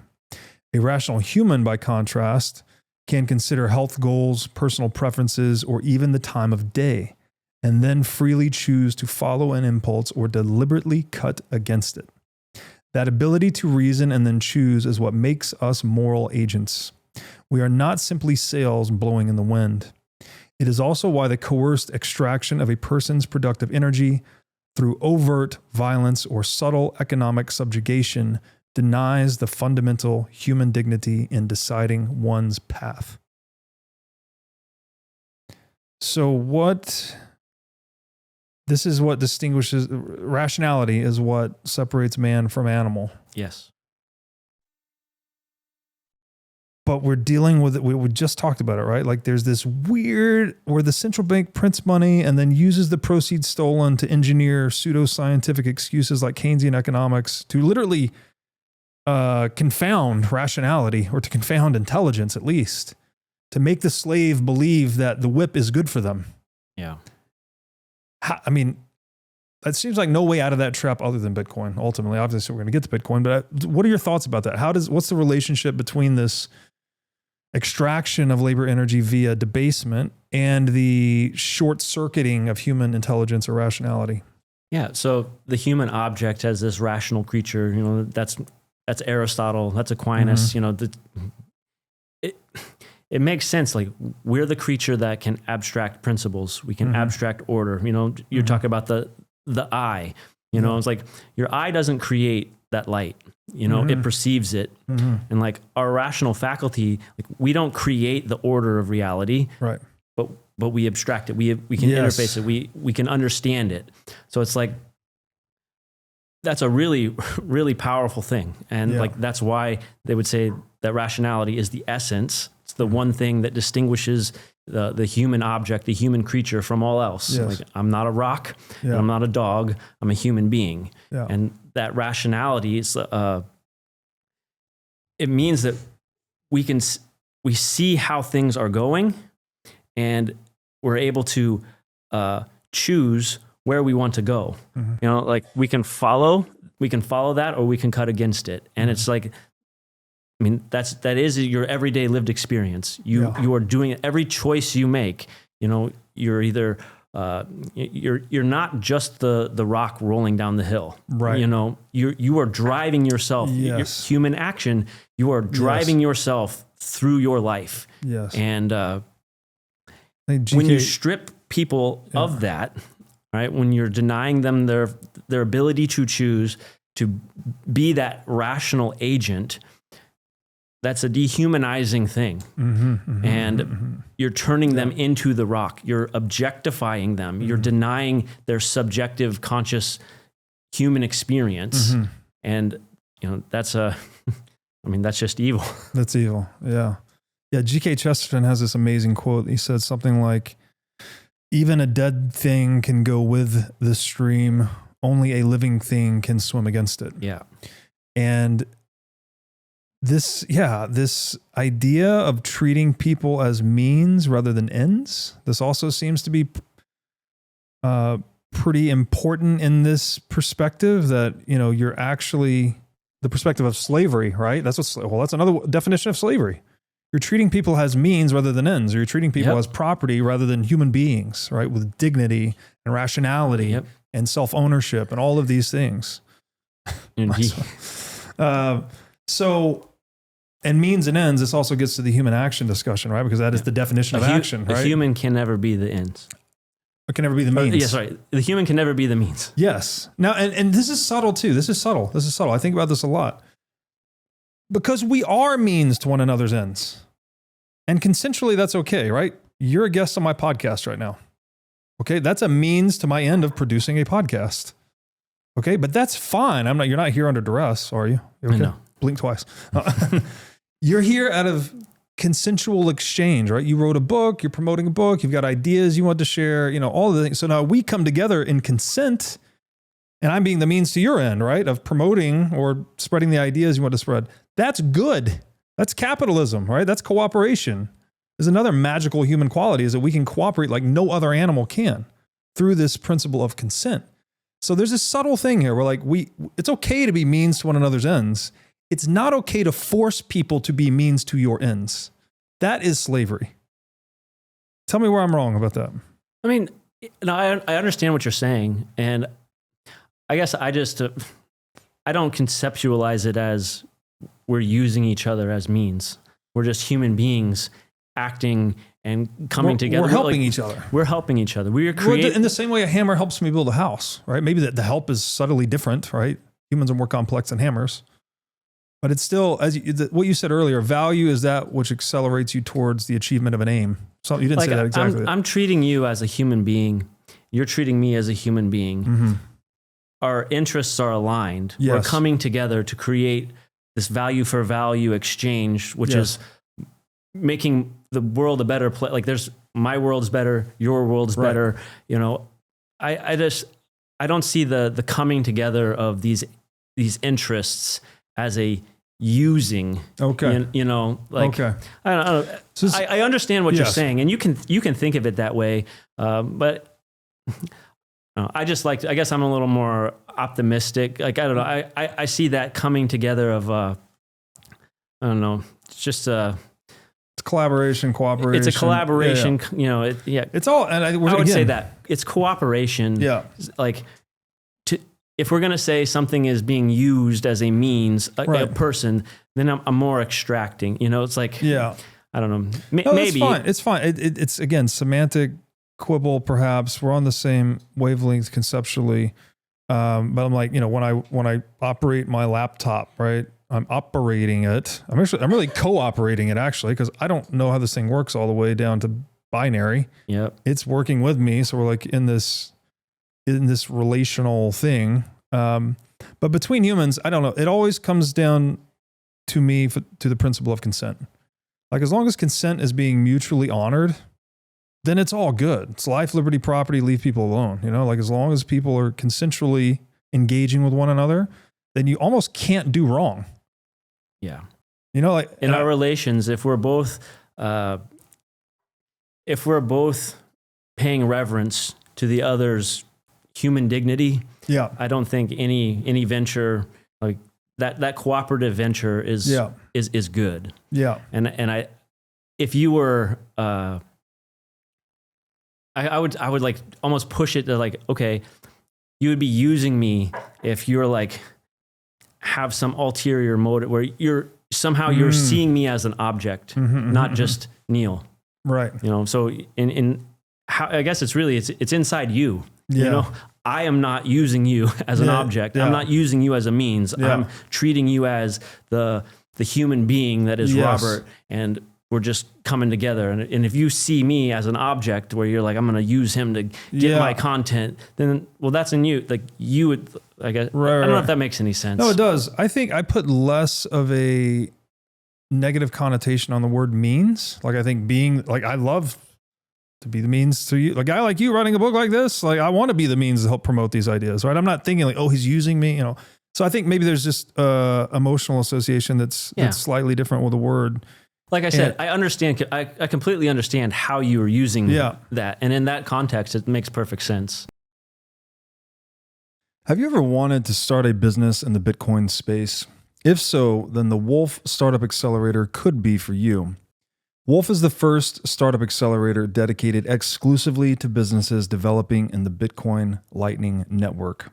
[SPEAKER 2] A rational human, by contrast, can consider health goals, personal preferences, or even the time of day, and then freely choose to follow an impulse or deliberately cut against it. That ability to reason and then choose is what makes us moral agents. We are not simply sails blowing in the wind. It is also why the coerced extraction of a person's productive energy through overt violence or subtle economic subjugation denies the fundamental human dignity in deciding one's path. So this is what distinguishes, rationality is what separates man from animal.
[SPEAKER 1] Yes.
[SPEAKER 2] But we're dealing with it. We just talked about it, right? Like there's this weird where the central bank prints money and then uses the proceeds stolen to engineer pseudoscientific excuses like Keynesian economics to literally confound rationality, or to confound intelligence, at least, to make the slave believe that the whip is good for them.
[SPEAKER 1] Yeah.
[SPEAKER 2] I mean, that seems like no way out of that trap other than Bitcoin. Ultimately, obviously, we're going to get to Bitcoin. But what are your thoughts about that? What's the relationship between this extraction of labor energy via debasement and the short circuiting of human intelligence or rationality?
[SPEAKER 1] Yeah. So the human object as this rational creature, that's Aristotle, that's Aquinas, it makes sense. Like we're the creature that can abstract principles. We can abstract order. You're talking about the eye, it's like your eye doesn't create that light, it perceives it. And like our rational faculty, like we don't create the order of reality,
[SPEAKER 2] right?
[SPEAKER 1] But we abstract it. We can interface it. We can understand it. So it's like, that's a really, really powerful thing. And like, that's why they would say that rationality is the essence. It's the one thing that distinguishes the human object, the human creature from all else.
[SPEAKER 2] Yes.
[SPEAKER 1] Like I'm not a rock, and I'm not a dog, I'm a human being. Yeah. And that rationality is, it means that we see how things are going, and we're able to choose where we want to go. Like we can follow that, or we can cut against it. And it's like, I mean, that is your everyday lived experience. You are doing it. Every choice you make, you're either, you're not just the rock rolling down the hill,
[SPEAKER 2] right?
[SPEAKER 1] You are driving yourself.
[SPEAKER 2] Yes.
[SPEAKER 1] Your human action, you are driving yourself through your life.
[SPEAKER 2] Yes.
[SPEAKER 1] And when you strip people of that, right? When you're denying them their ability to choose, to be that rational agent, that's a dehumanizing thing. You're turning them into the rock. You're objectifying them. You're denying their subjective, conscious human experience. And, that's that's just evil.
[SPEAKER 2] That's evil. Yeah. Yeah. G.K. Chesterton has this amazing quote. He said something like, even a dead thing can go with the stream. Only a living thing can swim against it.
[SPEAKER 1] Yeah.
[SPEAKER 2] And this idea of treating people as means rather than ends, this also seems to be pretty important in this perspective that, you're actually the perspective of slavery, right? That's another definition of slavery. You're treating people as means rather than ends, or you're treating people as property rather than human beings, right? With dignity and rationality and self-ownership and all of these things. So, and means and ends, this also gets to the human action discussion, right? Because that is the definition of action, right?
[SPEAKER 1] A human can never be the ends.
[SPEAKER 2] It can never be the means.
[SPEAKER 1] The human can never be the means.
[SPEAKER 2] Yes. Now, and this is subtle too. This is subtle. I think about this a lot. Because we are means to one another's ends. And consensually, that's okay, right? You're a guest on my podcast right now. Okay, that's a means to my end of producing a podcast. Okay, but that's fine. You're not here under duress, are you? Okay?
[SPEAKER 1] No.
[SPEAKER 2] Blink twice. You're here out of consensual exchange, right? You wrote a book, you're promoting a book, you've got ideas you want to share, all the things. So now we come together in consent, and I'm being the means to your end, right? Of promoting or spreading the ideas you want to spread. That's good. That's capitalism, right? That's cooperation. There's another magical human quality is that we can cooperate like no other animal can through this principle of consent. So there's this subtle thing here where it's okay to be means to one another's ends. It's not okay to force people to be means to your ends. That is slavery. Tell me where I'm wrong about that.
[SPEAKER 1] I mean, I understand what you're saying. And I guess I don't conceptualize it as we're using each other as means. We're just human beings acting and coming together.
[SPEAKER 2] We're helping each other.
[SPEAKER 1] We're helping each other. We are creating.
[SPEAKER 2] In the same way a hammer helps me build a house, right? Maybe the help is subtly different, right? Humans are more complex than hammers. But it's still, what you said earlier, value is that which accelerates you towards the achievement of an aim. So you didn't say that exactly.
[SPEAKER 1] I'm treating you as a human being. You're treating me as a human being.
[SPEAKER 2] Mm-hmm.
[SPEAKER 1] Our interests are aligned.
[SPEAKER 2] Yes.
[SPEAKER 1] We're coming together to create this value for value exchange, which is making the world a better place. Like my world's better, your world's better. I don't see the coming together of these interests as a using.
[SPEAKER 2] Okay.
[SPEAKER 1] Okay. I don't know. So I understand what you're saying, and you can think of it that way. But I guess I'm a little more optimistic. Like, I don't know. I see that coming together of, I don't know. It's just
[SPEAKER 2] it's collaboration, cooperation.
[SPEAKER 1] It's a collaboration.
[SPEAKER 2] Yeah. It's all, and I
[SPEAKER 1] would say that it's cooperation.
[SPEAKER 2] Yeah.
[SPEAKER 1] Like, if we're going to say something is being used as a means, a person, then I'm more extracting. It's like, I don't know. Maybe
[SPEAKER 2] it's fine. It's again semantic quibble. Perhaps we're on the same wavelength conceptually, but I'm like, when I operate my laptop, right? I'm operating it. I'm really cooperating it actually, because I don't know how this thing works all the way down to binary.
[SPEAKER 1] Yep.
[SPEAKER 2] It's working with me, so we're like in this relational thing. But between humans, I don't know. It always comes down to me to the principle of consent. Like, as long as consent is being mutually honored, then it's all good. It's life, liberty, property, leave people alone. Like, as long as people are consensually engaging with one another, then you almost can't do wrong.
[SPEAKER 1] Yeah.
[SPEAKER 2] Like
[SPEAKER 1] in our relations, if we're both paying reverence to the other's human dignity, I don't think any venture like that cooperative venture is good.
[SPEAKER 2] Yeah.
[SPEAKER 1] And if you were I would like almost push it to like, okay, you would be using me if you're like have some ulterior motive where you're seeing me as an object, not just Neal.
[SPEAKER 2] Right.
[SPEAKER 1] So in how, I guess it's inside you. I am not using you as an object. I'm not using you as a means. I'm treating you as the human being that is Robert, and we're just coming together. And if you see me as an object where you're like, I'm going to use him to get my content, then, well, that's in you. Like, you would, I guess, I don't know if that makes any sense.
[SPEAKER 2] No, it does. I think I put less of a negative connotation on the word means. Like, I think being, like, I love to be the means to you. Like, a guy like you writing a book like this, like, I want to be the means to help promote these ideas, right? I'm not thinking like, oh, he's using me, So I think maybe there's just emotional association that's slightly different with the word.
[SPEAKER 1] Like I said, I understand. I completely understand how you are using that. And in that context, it makes perfect sense.
[SPEAKER 2] Have you ever wanted to start a business in the Bitcoin space? If so, then the Wolf Startup Accelerator could be for you. Wolf is the first startup accelerator dedicated exclusively to businesses developing in the Bitcoin Lightning Network.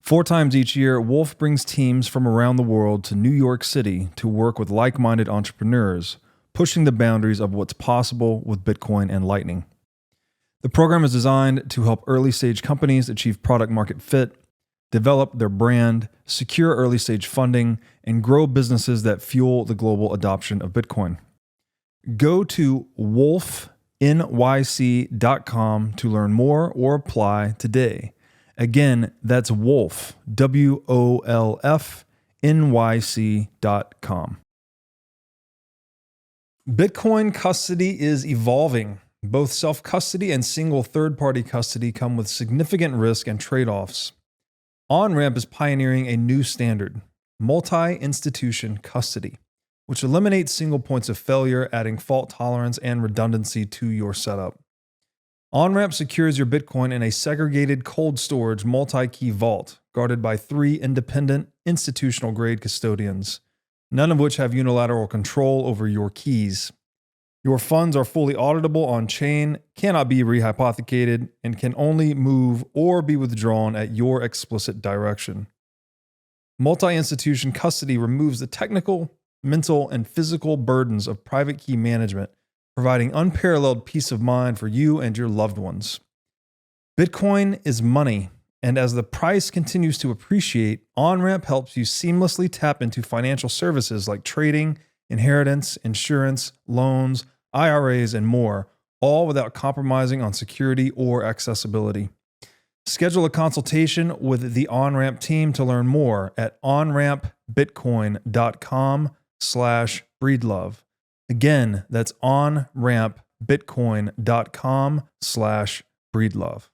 [SPEAKER 2] 4 times each year, Wolf brings teams from around the world to New York City to work with like-minded entrepreneurs, pushing the boundaries of what's possible with Bitcoin and Lightning. The program is designed to help early-stage companies achieve product-market fit, develop their brand, secure early-stage funding, and grow businesses that fuel the global adoption of Bitcoin. Go to wolfnyc.com to learn more or apply today. Again, that's Wolf, WOLF, NYC.com. Bitcoin custody is evolving. Both self-custody and single third-party custody come with significant risk and trade-offs. Onramp is pioneering a new standard, multi-institution custody, which eliminates single points of failure, adding fault tolerance and redundancy to your setup. Onramp secures your Bitcoin in a segregated cold storage multi-key vault, guarded by 3 independent institutional-grade custodians, none of which have unilateral control over your keys. Your funds are fully auditable on-chain, cannot be rehypothecated, and can only move or be withdrawn at your explicit direction. Multi-institution custody removes the technical, mental, and physical burdens of private key management, providing unparalleled peace of mind for you and your loved ones. Bitcoin is money, and as the price continues to appreciate, Onramp helps you seamlessly tap into financial services like trading, inheritance, insurance, loans, IRAs, and more, all without compromising on security or accessibility. Schedule a consultation with the Onramp team to learn more at onrampbitcoin.com/breedlove. Again, that's onrampbitcoin.com/breedlove.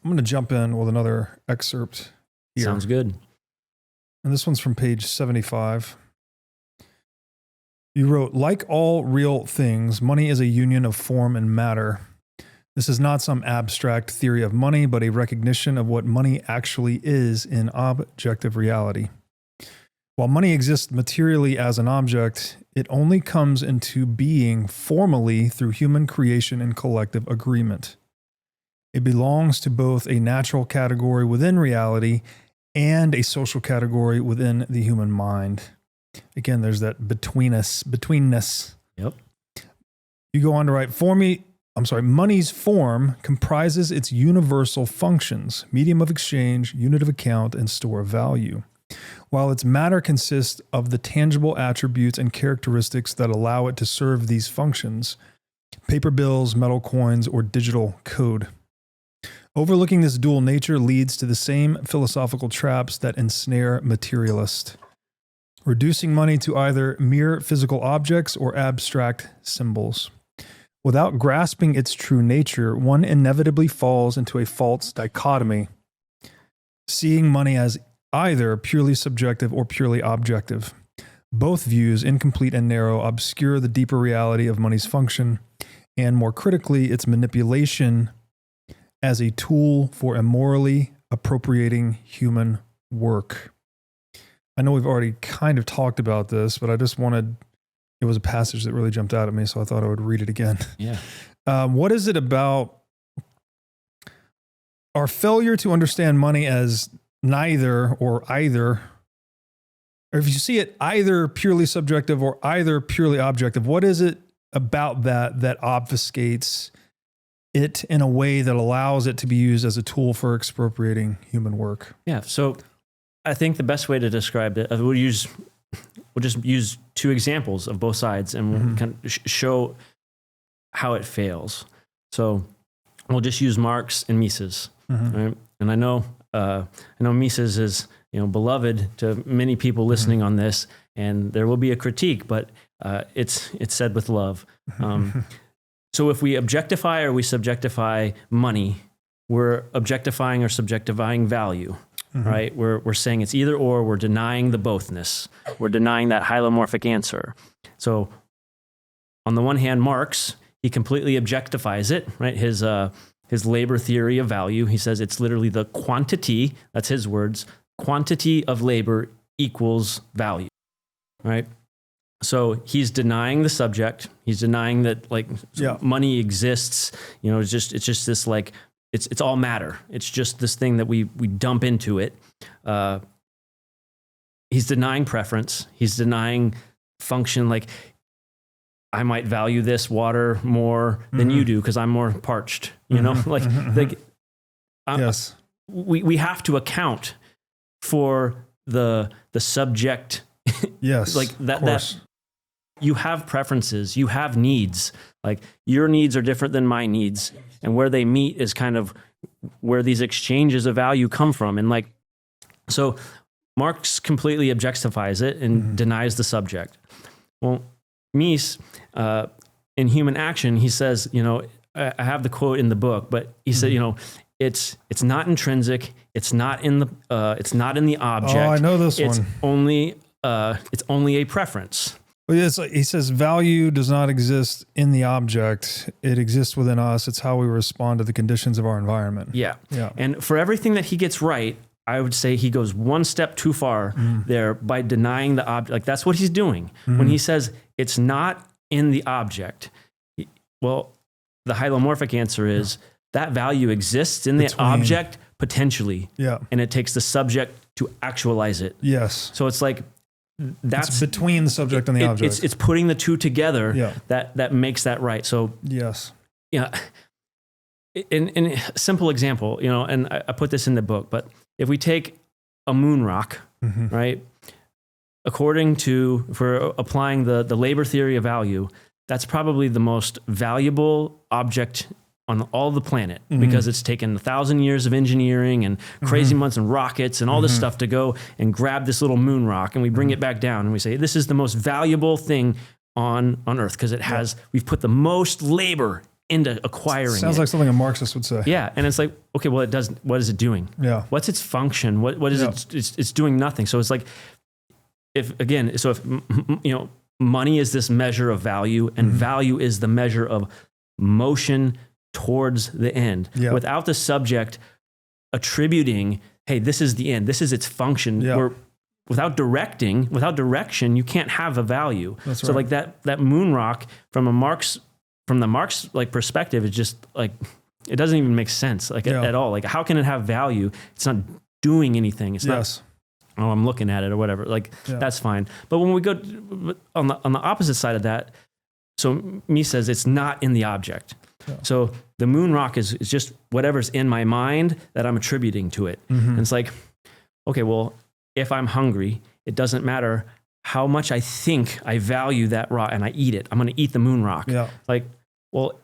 [SPEAKER 2] I'm going to jump in with another excerpt here.
[SPEAKER 1] Sounds good.
[SPEAKER 2] And this one's from page 75. You wrote, like all real things, money is a union of form and matter. This is not some abstract theory of money, but a recognition of what money actually is in objective reality. While money exists materially as an object, it only comes into being formally through human creation and collective agreement. It belongs to both a natural category within reality and a social category within the human mind. Again, there's that betweenness.
[SPEAKER 1] Yep.
[SPEAKER 2] You go on to write, money's form comprises its universal functions, medium of exchange, unit of account, and store of value, while its matter consists of the tangible attributes and characteristics that allow it to serve these functions, paper bills, metal coins, or digital code. Overlooking this dual nature leads to the same philosophical traps that ensnare materialists, reducing money to either mere physical objects or abstract symbols. Without grasping its true nature, one inevitably falls into a false dichotomy, seeing money as either purely subjective or purely objective. Both views, incomplete and narrow, obscure the deeper reality of money's function, and more critically, its manipulation as a tool for immorally appropriating human work. I know we've already kind of talked about this, but it was a passage that really jumped out at me, so I thought I would read it again.
[SPEAKER 1] Yeah.
[SPEAKER 2] What is it about our failure to understand money as neither or either, or if you see it either purely subjective or either purely objective, what is it about that obfuscates it in a way that allows it to be used as a tool for expropriating human work?
[SPEAKER 1] Yeah. So I think the best way to describe it, we'll just use 2 examples of both sides and we'll kind of show how it fails. So we'll just use Marx and Mises, right? And I know Mises is, beloved to many people listening on this, and there will be a critique, but it's said with love. So if we objectify or we subjectify money, we're objectifying or subjectifying value, right? We're saying it's either or, we're denying the bothness. We're denying that hylomorphic answer. So on the one hand, Marx, he completely objectifies it, right? His labor theory of value, he says it's literally the quantity, that's his words, quantity of labor equals value, right? So he's denying the subject. He's denying that money exists. It's just this it's all matter. It's just this thing that we dump into it. He's denying preference. He's denying function. Like, I might value this water more than you do because I'm more parched.
[SPEAKER 2] Yes.
[SPEAKER 1] We have to account for the subject.
[SPEAKER 2] Yes.
[SPEAKER 1] that you have preferences, you have needs. Like, your needs are different than my needs, and where they meet is kind of where these exchanges of value come from. And so Marx completely objectifies it and denies the subject. Well, Mies, in Human Action, he says, I have the quote in the book, but he said, it's not intrinsic. It's not in the object.
[SPEAKER 2] Oh, I know this
[SPEAKER 1] it's
[SPEAKER 2] one.
[SPEAKER 1] It's only a preference.
[SPEAKER 2] Well, yeah, he says value does not exist in the object. It exists within us. It's how we respond to the conditions of our environment.
[SPEAKER 1] Yeah.
[SPEAKER 2] Yeah.
[SPEAKER 1] And for everything that he gets right, I would say he goes one step too far there by denying the object. Like that's what he's doing. When he says it's not in the object. Well, the hylomorphic answer is that value exists in the object potentially.
[SPEAKER 2] Yeah.
[SPEAKER 1] And it takes the subject to actualize it.
[SPEAKER 2] Yes.
[SPEAKER 1] So it's like, it's
[SPEAKER 2] between the subject and the object.
[SPEAKER 1] It's putting the two together that makes that right. So
[SPEAKER 2] yes.
[SPEAKER 1] Yeah. In a simple example, and I put this in the book, but if we take a moon rock, right, according to, if we're applying the labor theory of value, that's probably the most valuable object on all the planet because it's taken 1,000 years of engineering and crazy months and rockets and all this stuff to go and grab this little moon rock, and we bring it back down and we say, this is the most valuable thing on Earth because we've put the most labor into acquiring it.
[SPEAKER 2] Sounds like something a Marxist would say.
[SPEAKER 1] Yeah. And it's like, okay, well, what is it doing?
[SPEAKER 2] Yeah.
[SPEAKER 1] What's its function? What is it? It's doing nothing. So it's like, if money is this measure of value and value is the measure of motion towards the end.
[SPEAKER 2] Yeah.
[SPEAKER 1] Without the subject attributing, hey, this is the end, this is its function. Or without direction, you can't have a value.
[SPEAKER 2] That's
[SPEAKER 1] so
[SPEAKER 2] right.
[SPEAKER 1] like that moon rock from the Marx like perspective, it's just like, it doesn't even make sense at all. Like, how can it have value? It's not doing anything. It's not, oh, I'm looking at it or whatever. Like that's fine. But when we go on the opposite side of that, so me says it's not in the object. Yeah. So the moon rock is just whatever's in my mind that I'm attributing to it. And it's like, okay, well, if I'm hungry, it doesn't matter how much I think I value that rock and I eat it. I'm going to eat the moon rock.
[SPEAKER 2] Yeah.
[SPEAKER 1] Like, well,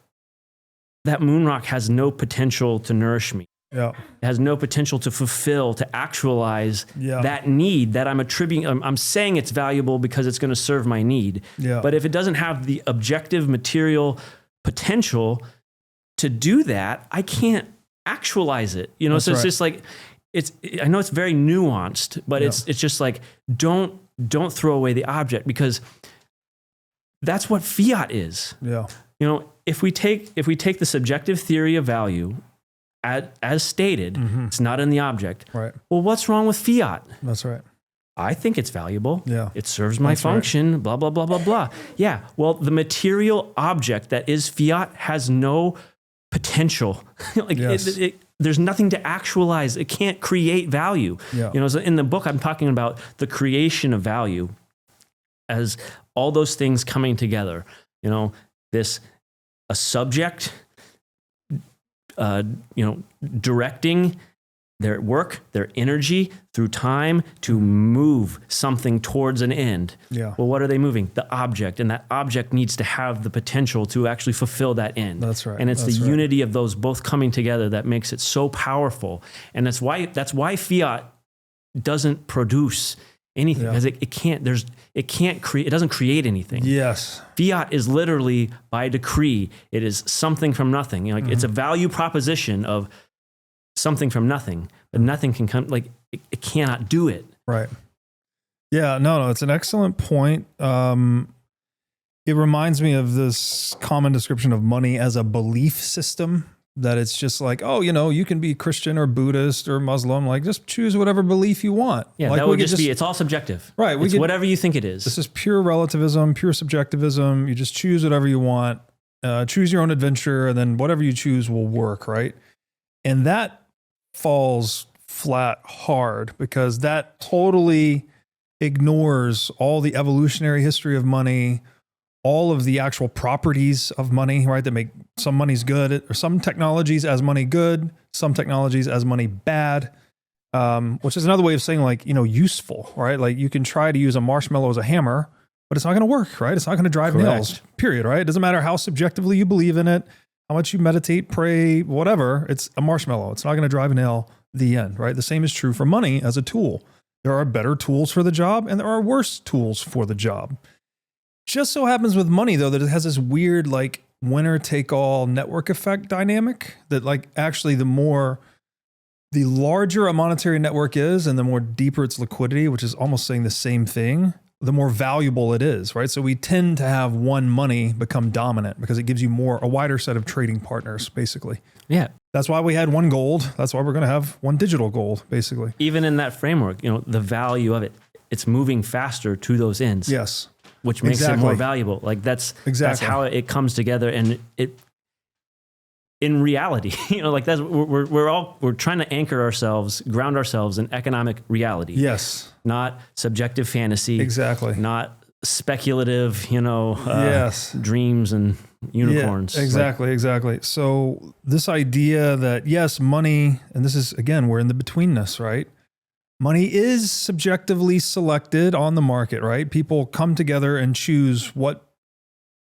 [SPEAKER 1] that moon rock has no potential to nourish me.
[SPEAKER 2] Yeah.
[SPEAKER 1] It has no potential to fulfill, to actualize that need that I'm attributing. I'm saying it's valuable because it's going to serve my need.
[SPEAKER 2] Yeah.
[SPEAKER 1] But if it doesn't have the objective material potential to do that, I can't actualize it.
[SPEAKER 2] That's
[SPEAKER 1] so it's
[SPEAKER 2] right.
[SPEAKER 1] just like, I know it's very nuanced, but it's just like, don't throw away the object because that's what fiat is.
[SPEAKER 2] Yeah.
[SPEAKER 1] If we take the subjective theory of value as stated, it's not in the object.
[SPEAKER 2] Right.
[SPEAKER 1] Well, what's wrong with fiat?
[SPEAKER 2] That's right.
[SPEAKER 1] I think it's valuable.
[SPEAKER 2] Yeah.
[SPEAKER 1] It serves my function, blah, blah, blah, blah, blah. Yeah. Well, the material object that is fiat has no potential. There's nothing to actualize. It can't create value.
[SPEAKER 2] Yeah.
[SPEAKER 1] So in the book, I'm talking about the creation of value as all those things coming together. A subject, directing their work, their energy through time to move something towards an end.
[SPEAKER 2] Yeah.
[SPEAKER 1] Well, what are they moving? The object, and that object needs to have the potential to actually fulfill that end.
[SPEAKER 2] That's right.
[SPEAKER 1] And it's the unity of those both coming together that makes it so powerful. And that's why fiat doesn't produce anything because it doesn't create anything.
[SPEAKER 2] Yes.
[SPEAKER 1] Fiat is literally by decree. It is something from nothing. It's a value proposition of something from nothing, but nothing can come, it cannot do it.
[SPEAKER 2] Right. Yeah, no, it's an excellent point. It reminds me of this common description of money as a belief system, that it's just like, oh, you can be Christian or Buddhist or Muslim, like just choose whatever belief you want.
[SPEAKER 1] Yeah,
[SPEAKER 2] like
[SPEAKER 1] that would just be, it's all subjective.
[SPEAKER 2] Right.
[SPEAKER 1] It's whatever you think it is.
[SPEAKER 2] This is pure relativism, pure subjectivism. You just choose whatever you want, choose your own adventure, and then whatever you choose will work, right? And that falls flat hard because that totally ignores all the evolutionary history of money, all of the actual properties of money, right? That make some money's good, or some technologies as money good, some technologies as money bad, which is another way of saying useful, right? Like you can try to use a marshmallow as a hammer, but it's not going to work, right? It's not going to drive nails, period, right? It doesn't matter how subjectively you believe in it, how much you meditate, pray, whatever, it's a marshmallow. It's not going to drive a nail, the end, right? The same is true for money as a tool. There are better tools for the job and there are worse tools for the job. Just so happens with money, though, that it has this weird, like, winner take all network effect dynamic that, like, actually the larger a monetary network is and the more deeper its liquidity, which is almost saying the same thing, the more valuable it is, right? So we tend to have one money become dominant because it gives you a wider set of trading partners, basically.
[SPEAKER 1] Yeah.
[SPEAKER 2] That's why we had one gold. That's why we're going to have one digital gold, basically.
[SPEAKER 1] Even in that framework, the value of it, it's moving faster to those ends.
[SPEAKER 2] Yes.
[SPEAKER 1] Which makes it more valuable. Like that's how it comes together. And in reality, like that's, we're trying to anchor ourselves, ground ourselves in economic reality.
[SPEAKER 2] Yes.
[SPEAKER 1] Not subjective fantasy.
[SPEAKER 2] Exactly.
[SPEAKER 1] Not speculative,
[SPEAKER 2] yes,
[SPEAKER 1] dreams and unicorns.
[SPEAKER 2] Yeah, exactly. So this idea that, yes, money, and this is, again, we're in the betweenness, right? Money is subjectively selected on the market, right? People come together and choose what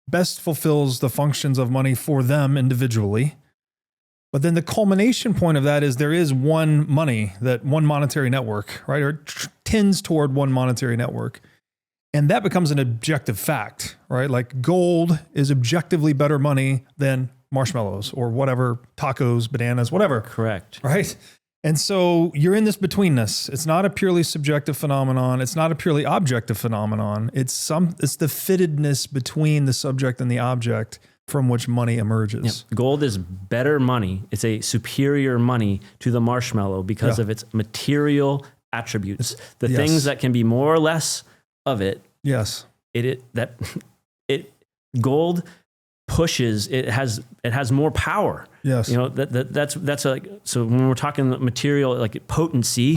[SPEAKER 2] best fulfills the functions of money for them individually. But then the culmination point of that is there is one money, that one monetary network, right? Or tends toward one monetary network. And that becomes an objective fact, right? Like gold is objectively better money than marshmallows or whatever, tacos, bananas, whatever.
[SPEAKER 1] Correct.
[SPEAKER 2] Right? And so you're in this betweenness. It's not a purely subjective phenomenon. It's not a purely objective phenomenon. It's the fittedness between the subject and the object from which money emerges.
[SPEAKER 1] Yep. Gold is better money. It's a superior money to the marshmallow because of its material attributes. The things that can be more or less of it.
[SPEAKER 2] Yes.
[SPEAKER 1] Gold pushes, it has more power.
[SPEAKER 2] Yes.
[SPEAKER 1] That's like, so when we're talking material, like potency,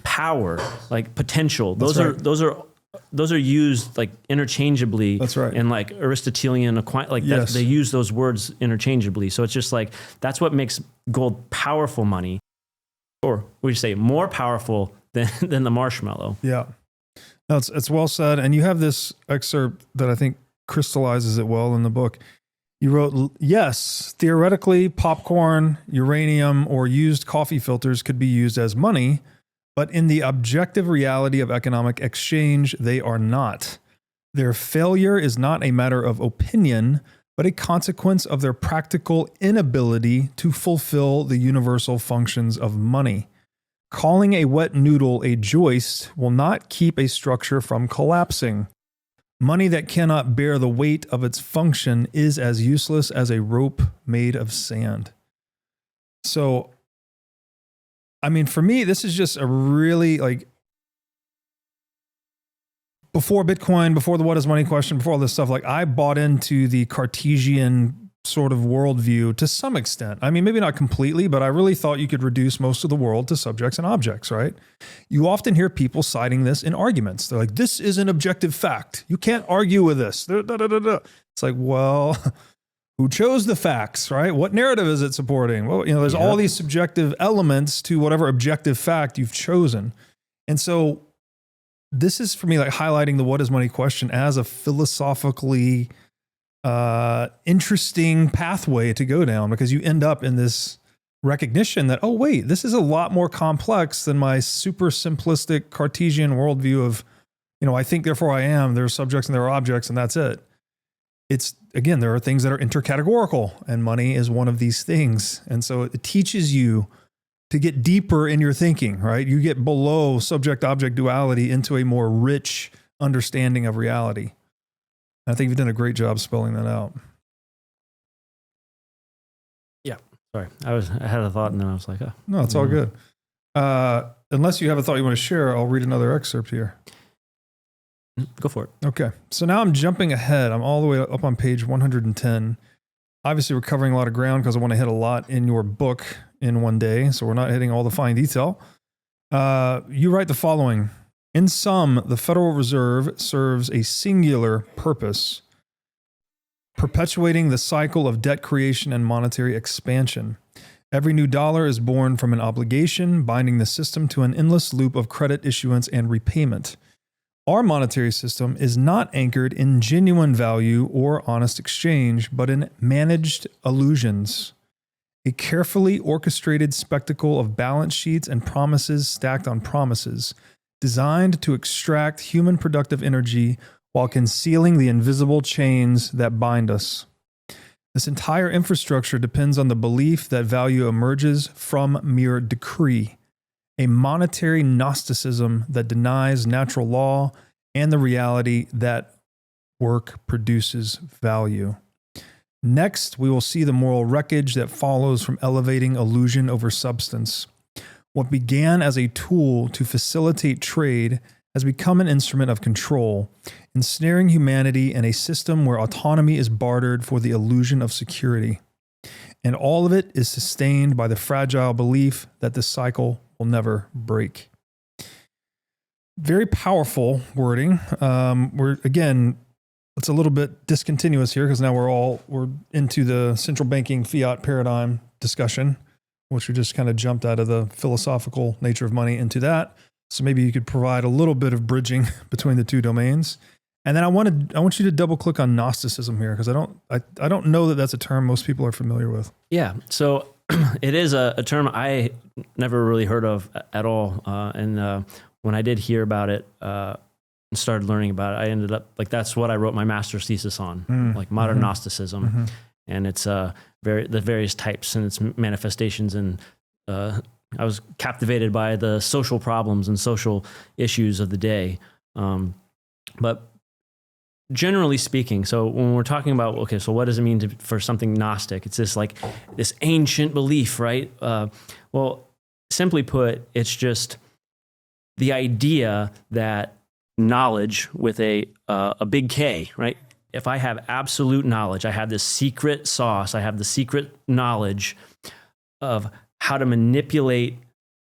[SPEAKER 1] power, like potential, those are used like interchangeably.
[SPEAKER 2] That's right.
[SPEAKER 1] And like Aristotelian, they use those words interchangeably. So it's just like, that's what makes gold powerful money, or we say more powerful than the marshmallow.
[SPEAKER 2] Yeah. No, it's well said. And you have this excerpt that I think crystallizes it well in the book. You wrote, yes, theoretically, popcorn, uranium, or used coffee filters could be used as money, but in the objective reality of economic exchange, they are not. Their failure is not a matter of opinion, but a consequence of their practical inability to fulfill the universal functions of money. Calling a wet noodle a joist will not keep a structure from collapsing. Money that cannot bear the weight of its function is as useless as a rope made of sand. So, I mean, for me, this is just a really, like, before Bitcoin, before the what is money question, before all this stuff, like, I bought into the Cartesian sort of worldview to some extent. I mean, maybe not completely, but I really thought you could reduce most of the world to subjects and objects, right? You often hear people citing this in arguments. They're like, this is an objective fact. You can't argue with this. It's like, well, who chose the facts, right? What narrative is it supporting? Well, there's all these subjective elements to whatever objective fact you've chosen. And so this is, for me, like highlighting the what is money question as a philosophically interesting pathway to go down, because you end up in this recognition that, oh, wait, this is a lot more complex than my super simplistic Cartesian worldview of, I think, therefore I am, there are subjects and there are objects, and that's it. It's, again, there are things that are intercategorical, and money is one of these things. And so it teaches you to get deeper in your thinking, right? You get below subject-object duality into a more rich understanding of reality. I think you've done a great job spelling that out.
[SPEAKER 1] Yeah. Sorry. I had a thought and then I was like, oh.
[SPEAKER 2] No, it's all good. Unless you have a thought you want to share, I'll read another excerpt here.
[SPEAKER 1] Go for it.
[SPEAKER 2] Okay. So now I'm jumping ahead. I'm all the way up on page 110. Obviously, we're covering a lot of ground because I want to hit a lot in your book in one day. So we're not hitting all the fine detail. You write the following. In sum, the Federal Reserve serves a singular purpose, perpetuating the cycle of debt creation and monetary expansion. Every new dollar is born from an obligation, binding the system to an endless loop of credit issuance and repayment. Our monetary system is not anchored in genuine value or honest exchange, but in managed illusions. A carefully orchestrated spectacle of balance sheets and promises stacked on promises, designed to extract human productive energy while concealing the invisible chains that bind us. This entire infrastructure depends on the belief that value emerges from mere decree, a monetary Gnosticism that denies natural law and the reality that work produces value. Next, we will see the moral wreckage that follows from elevating illusion over substance. What began as a tool to facilitate trade has become an instrument of control, ensnaring humanity in a system where autonomy is bartered for the illusion of security. And all of it is sustained by the fragile belief that the cycle will never break. Very powerful wording. It's a little bit discontinuous here because now we're into the central banking fiat paradigm discussion, which we just kind of jumped out of the philosophical nature of money into that. So maybe you could provide a little bit of bridging between the two domains. And then I want you to double click on Gnosticism here because I don't know that that's a term most people are familiar with.
[SPEAKER 1] Yeah. So it is a term I never really heard of at all. And when I did hear about it, and started learning about it, I ended up that's what I wrote my master's thesis on, modern Gnosticism. Mm-hmm. And it's the various types and its manifestations. And I was captivated by the social problems and social issues of the day. But generally speaking, so when we're talking about, okay, so what does it mean for something Gnostic? It's this ancient belief, right? Well, simply put, it's just the idea that knowledge with a big K, right? If I have absolute knowledge, I have this secret sauce, I have the secret knowledge of how to manipulate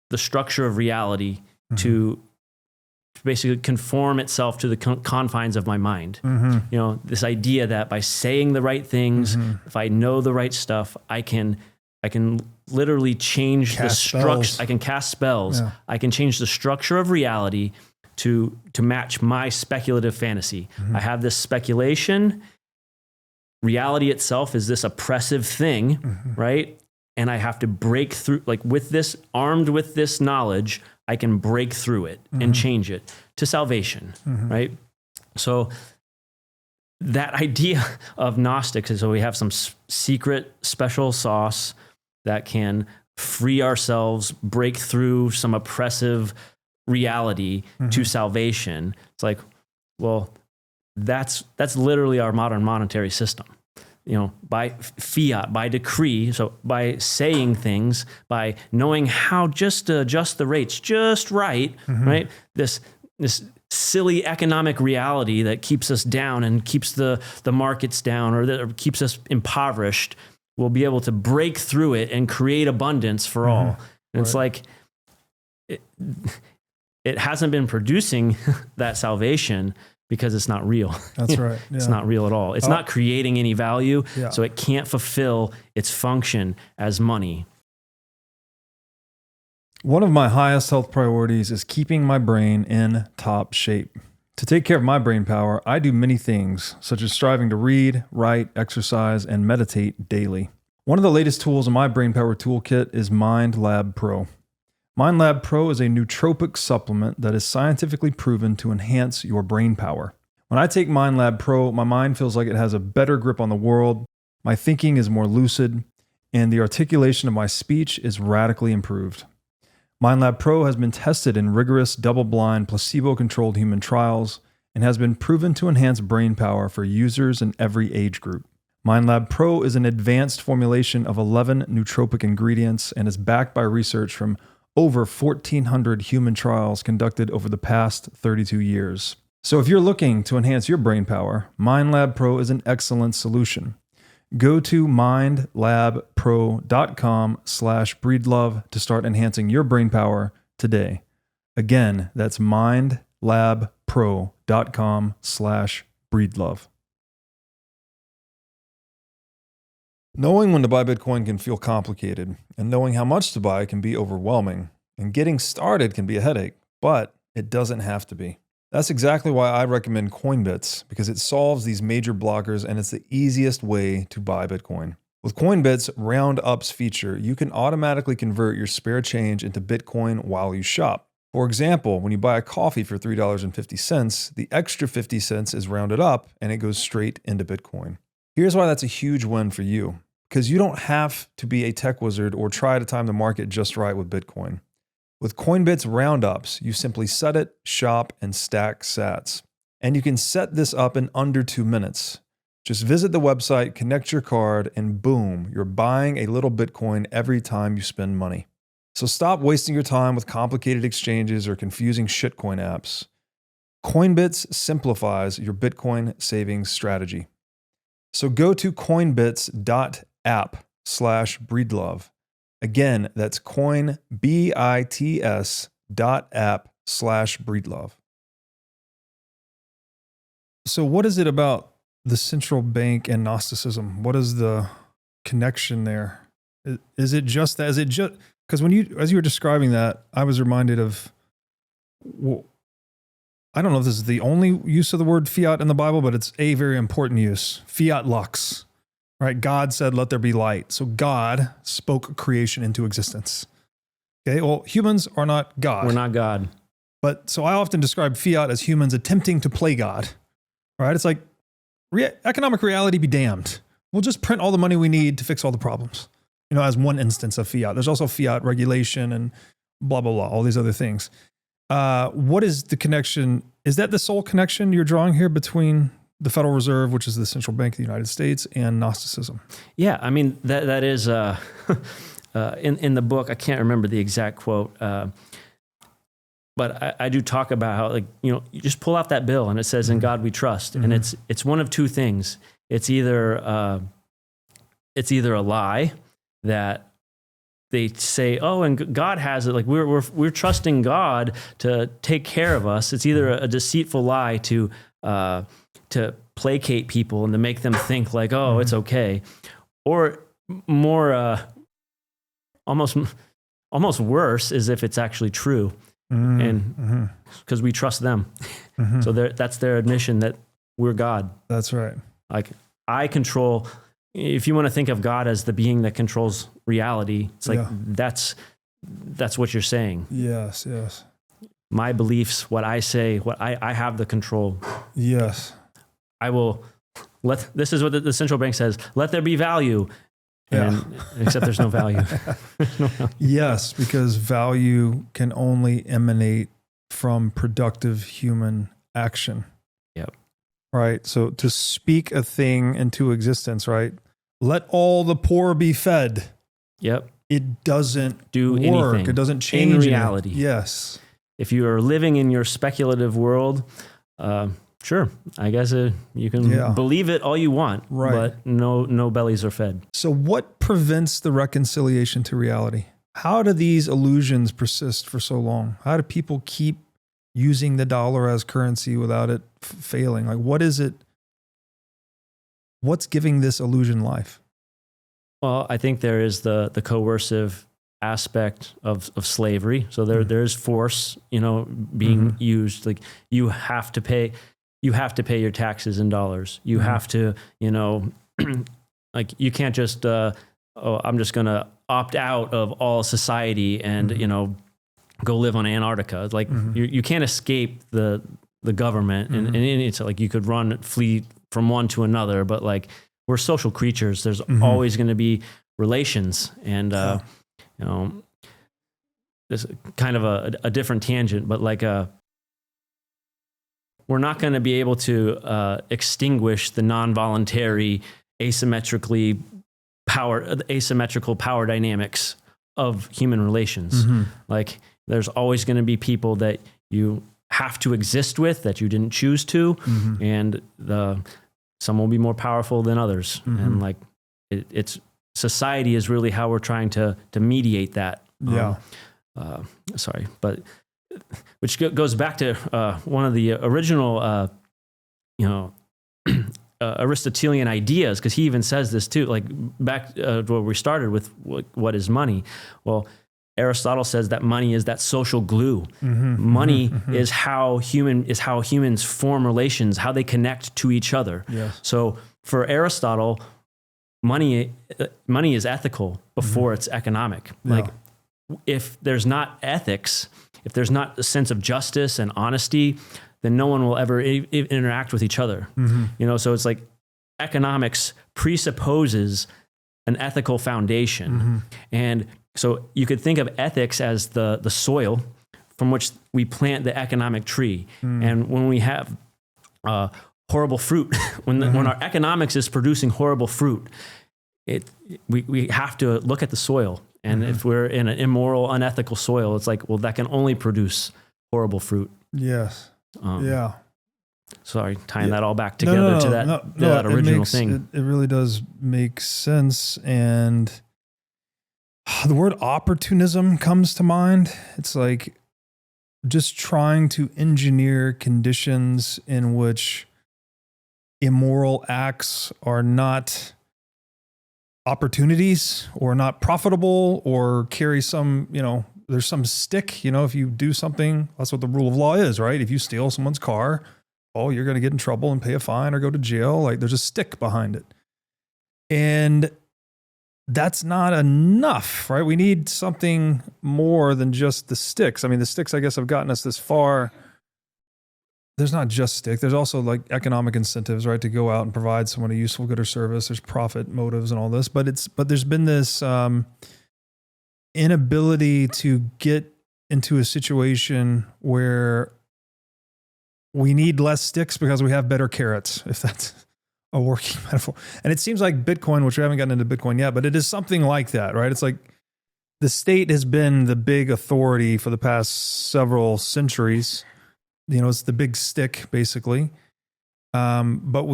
[SPEAKER 1] the structure of reality to basically conform itself to the confines of my mind. This idea that by saying the right things, if I know the right stuff, I can literally change the structure. I can cast spells. Yeah. I can change the structure of reality to match my speculative fantasy. I have this speculation. Reality itself is this oppressive thing, right? And I have to break through, armed with this knowledge, I can break through it and change it to salvation, right? So that idea of Gnostics is so we have some secret special sauce that can free ourselves, break through some oppressive reality to salvation. It's like, well, that's literally our modern monetary system. By fiat, by decree, so by saying things, by knowing how just to adjust the rates just right, right? This silly economic reality that keeps us down and keeps the markets down or keeps us impoverished, we'll be able to break through it and create abundance for all. And it's like, it hasn't been producing that salvation because it's not real.
[SPEAKER 2] That's right. Yeah.
[SPEAKER 1] It's not real at all. It's not creating any value, so it can't fulfill its function as money.
[SPEAKER 2] One of my highest health priorities is keeping my brain in top shape. To take care of my brain power, I do many things, such as striving to read, write, exercise, and meditate daily. One of the latest tools in my brain power toolkit is MindLab Pro. MindLab Pro is a nootropic supplement that is scientifically proven to enhance your brain power. When I take MindLab Pro, my mind feels like it has a better grip on the world, my thinking is more lucid, and the articulation of my speech is radically improved. MindLab Pro has been tested in rigorous, double-blind, placebo-controlled human trials and has been proven to enhance brain power for users in every age group. MindLab Pro is an advanced formulation of 11 nootropic ingredients and is backed by research from over 1,400 human trials conducted over the past 32 years. So if you're looking to enhance your brain power, MindLab Pro is an excellent solution. Go to mindlabpro.com/breedlove to start enhancing your brain power today. Again, that's mindlabpro.com/breedlove. Knowing when to buy Bitcoin can feel complicated, and knowing how much to buy can be overwhelming, and getting started can be a headache, but it doesn't have to be. That's exactly why I recommend Coinbits, because it solves these major blockers and it's the easiest way to buy Bitcoin. With Coinbits' Round Ups feature, you can automatically convert your spare change into Bitcoin while you shop. For example, when you buy a coffee for $3.50, the extra 50 cents is rounded up and it goes straight into Bitcoin. Here's why that's a huge win for you, because you don't have to be a tech wizard or try to time the market just right with Bitcoin. With Coinbits roundups, you simply set it, shop, and stack sats. And you can set this up in under 2 minutes. Just visit the website, connect your card, and boom, you're buying a little Bitcoin every time you spend money. So stop wasting your time with complicated exchanges or confusing shitcoin apps. Coinbits simplifies your Bitcoin savings strategy. So go to coinbits.app/breedlove. Again, that's coinbits.app/breedlove. So what is it about the central bank and Gnosticism? What is the connection there? Is it just that? Is it just because as you were describing that, I was reminded of, well, I don't know if this is the only use of the word fiat in the Bible, but it's a very important use. Fiat lux, right? God said, "Let there be light." So God spoke creation into existence. Okay. Well, humans are not God.
[SPEAKER 1] We're not God.
[SPEAKER 2] But so I often describe fiat as humans attempting to play God, right? It's like economic reality be damned. We'll just print all the money we need to fix all the problems, as one instance of fiat. There's also fiat regulation and blah, blah, blah, all these other things. What is the connection? Is that the sole connection you're drawing here between the Federal Reserve, which is the central bank of the United States, and Gnosticism? Yeah,
[SPEAKER 1] I mean, that is in the book. I can't remember the exact quote, but I do talk about how, you just pull out that bill and it says, "In God we trust," and it's one of two things. It's either a lie that they say, "Oh, and God has it. Like we're trusting God to take care of us." It's either a deceitful lie to placate people and to make them think like, "Oh, it's okay," or more almost worse is if it's actually true, and because we trust them. So that's their admission that we're God.
[SPEAKER 2] That's right.
[SPEAKER 1] Like I control. If you want to think of God as the being that controls reality, it's like that's what you're saying.
[SPEAKER 2] Yes, yes.
[SPEAKER 1] My beliefs, what I say, what I have the control.
[SPEAKER 2] Yes.
[SPEAKER 1] I will this is what the central bank says, "Let there be value." Except there's no value.
[SPEAKER 2] Yes, because value can only emanate from productive human action.
[SPEAKER 1] Yep.
[SPEAKER 2] Right. So to speak a thing into existence, right? Let all the poor be fed.
[SPEAKER 1] Yep.
[SPEAKER 2] It doesn't
[SPEAKER 1] do
[SPEAKER 2] work.
[SPEAKER 1] anything.
[SPEAKER 2] It doesn't change
[SPEAKER 1] in reality.
[SPEAKER 2] Anything. Yes.
[SPEAKER 1] If you are living in your speculative world, sure, I guess you can believe it all you want, but no bellies are fed.
[SPEAKER 2] So what prevents the reconciliation to reality? How do these illusions persist for so long? How do people keep using the dollar as currency without it failing? Like, what is it? What's giving this illusion life?
[SPEAKER 1] Well, I think there is the coercive aspect of slavery. So there is force, being used. Like you have to pay your taxes in dollars. You have to, like you can't just, I'm just going to opt out of all society and, go live on Antarctica. Like you can't escape the government and it's like you could flee from one to another, but like we're social creatures. There's always going to be relations and, this is kind of a different tangent, but like we're not going to be able to extinguish the non-voluntary asymmetrical power dynamics of human relations. Like there's always going to be people that you have to exist with that you didn't choose to, and some will be more powerful than others. And like it's society is really how we're trying to mediate that. But which goes back to one of the original, Aristotelian ideas, because he even says this too. Like back where we started with what is money? Well, Aristotle says that money is that social glue. Money is how humans form relations, how they connect to each other. So for Aristotle, money is ethical before it's economic. Like if there's not ethics, if there's not a sense of justice and honesty, then no one will ever interact with each other. You know, so it's like economics presupposes an ethical foundation. And so you could think of ethics as the soil from which we plant the economic tree. And when we have horrible fruit, when our economics is producing horrible fruit, we have to look at the soil. And if we're in an immoral, unethical soil, it's like, well, that can only produce horrible fruit.
[SPEAKER 2] Yes.
[SPEAKER 1] Sorry, tying that all back together to that original thing.
[SPEAKER 2] It really does make sense. And the word opportunism comes to mind. It's like just trying to engineer conditions in which immoral acts are not opportunities or not profitable or carry some, you know, there's some stick, you know, if you do something, that's what the rule of law is, right? If you steal someone's car, oh, you're going to get in trouble and pay a fine or go to jail. Like there's a stick behind it. And that's not enough, right? We need something more than just the sticks. I mean, the sticks, I guess, have gotten us this far. There's not just stick. There's also like economic incentives, right? To go out and provide someone a useful good or service. There's profit motives and all this, but there's been this inability to get into a situation where we need less sticks because we have better carrots, if that's a working metaphor. And it seems like Bitcoin, which we haven't gotten into Bitcoin yet, but it is something like that, right? It's like the state has been the big authority for the past several centuries. You know, it's the big stick, basically. But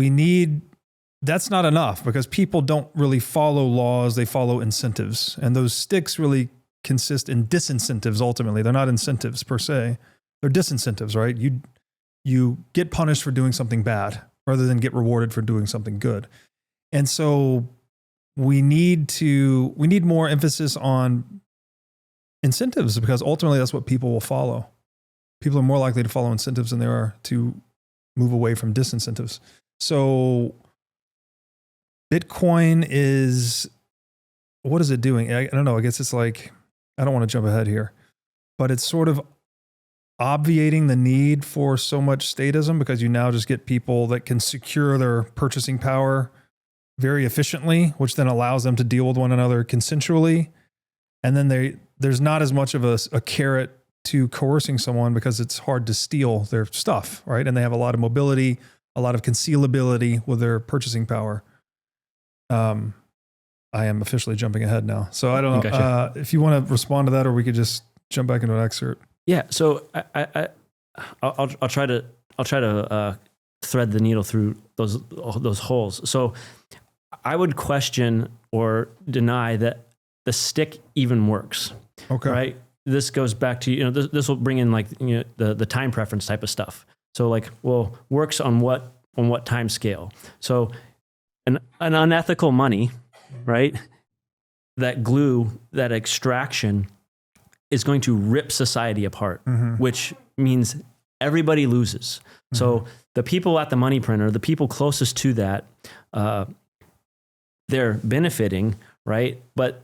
[SPEAKER 2] that's not enough because people don't really follow laws. They follow incentives. And those sticks really consist in disincentives, ultimately. They're not incentives per se. They're disincentives, right? You get punished for doing something bad rather than get rewarded for doing something good. And so we need more emphasis on incentives because ultimately that's what people will follow. People are more likely to follow incentives than they are to move away from disincentives. So Bitcoin what is it doing? I don't know. I guess it's like, I don't want to jump ahead here, but it's sort of obviating the need for so much statism because you now just get people that can secure their purchasing power very efficiently, which then allows them to deal with one another consensually. And then there's not as much of a carrot to coercing someone because it's hard to steal their stuff, right? And they have a lot of mobility, a lot of concealability with their purchasing power. I am officially jumping ahead now. So I don't know
[SPEAKER 1] Gotcha.
[SPEAKER 2] If you want to respond to that, or we could just jump back into an excerpt.
[SPEAKER 1] Yeah. So I'll try to thread the needle through those holes. So I would question or deny that the stick even works.
[SPEAKER 2] Okay.
[SPEAKER 1] Right. This goes back to, you know, this will bring in like, you know, the time preference type of stuff. So like, well, works on what time scale? So an unethical money, right? That glue, that extraction is going to rip society apart, which means everybody loses. So the people at the money printer, the people closest to that, they're benefiting, right? But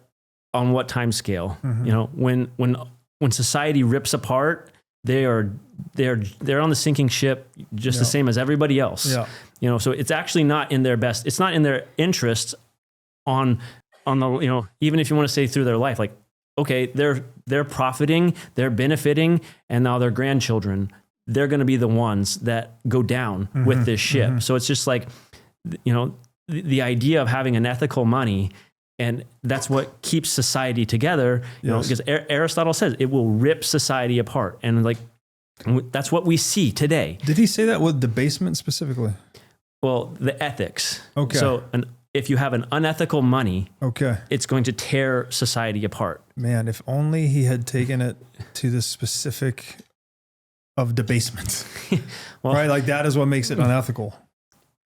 [SPEAKER 1] on what time scale? You know, when society rips apart, they're on the sinking ship just the same as everybody else. Yeah. You know, so it's actually not in their best. It's not in their interests on the, you know, even if you want to say through their life, like, okay, they're profiting, they're benefiting, and now their grandchildren, they're going to be the ones that go down with this ship. So it's just like, you know, the idea of having an ethical money, and that's what keeps society together, you know, because Aristotle says it will rip society apart. And like, that's what we see today.
[SPEAKER 2] Did he say that with debasement specifically?
[SPEAKER 1] Well, the ethics.
[SPEAKER 2] Okay.
[SPEAKER 1] So if you have an unethical money,
[SPEAKER 2] it's
[SPEAKER 1] going to tear society apart.
[SPEAKER 2] Man, if only he had taken it to the specific of debasement. Well, right? Like that is what makes it unethical.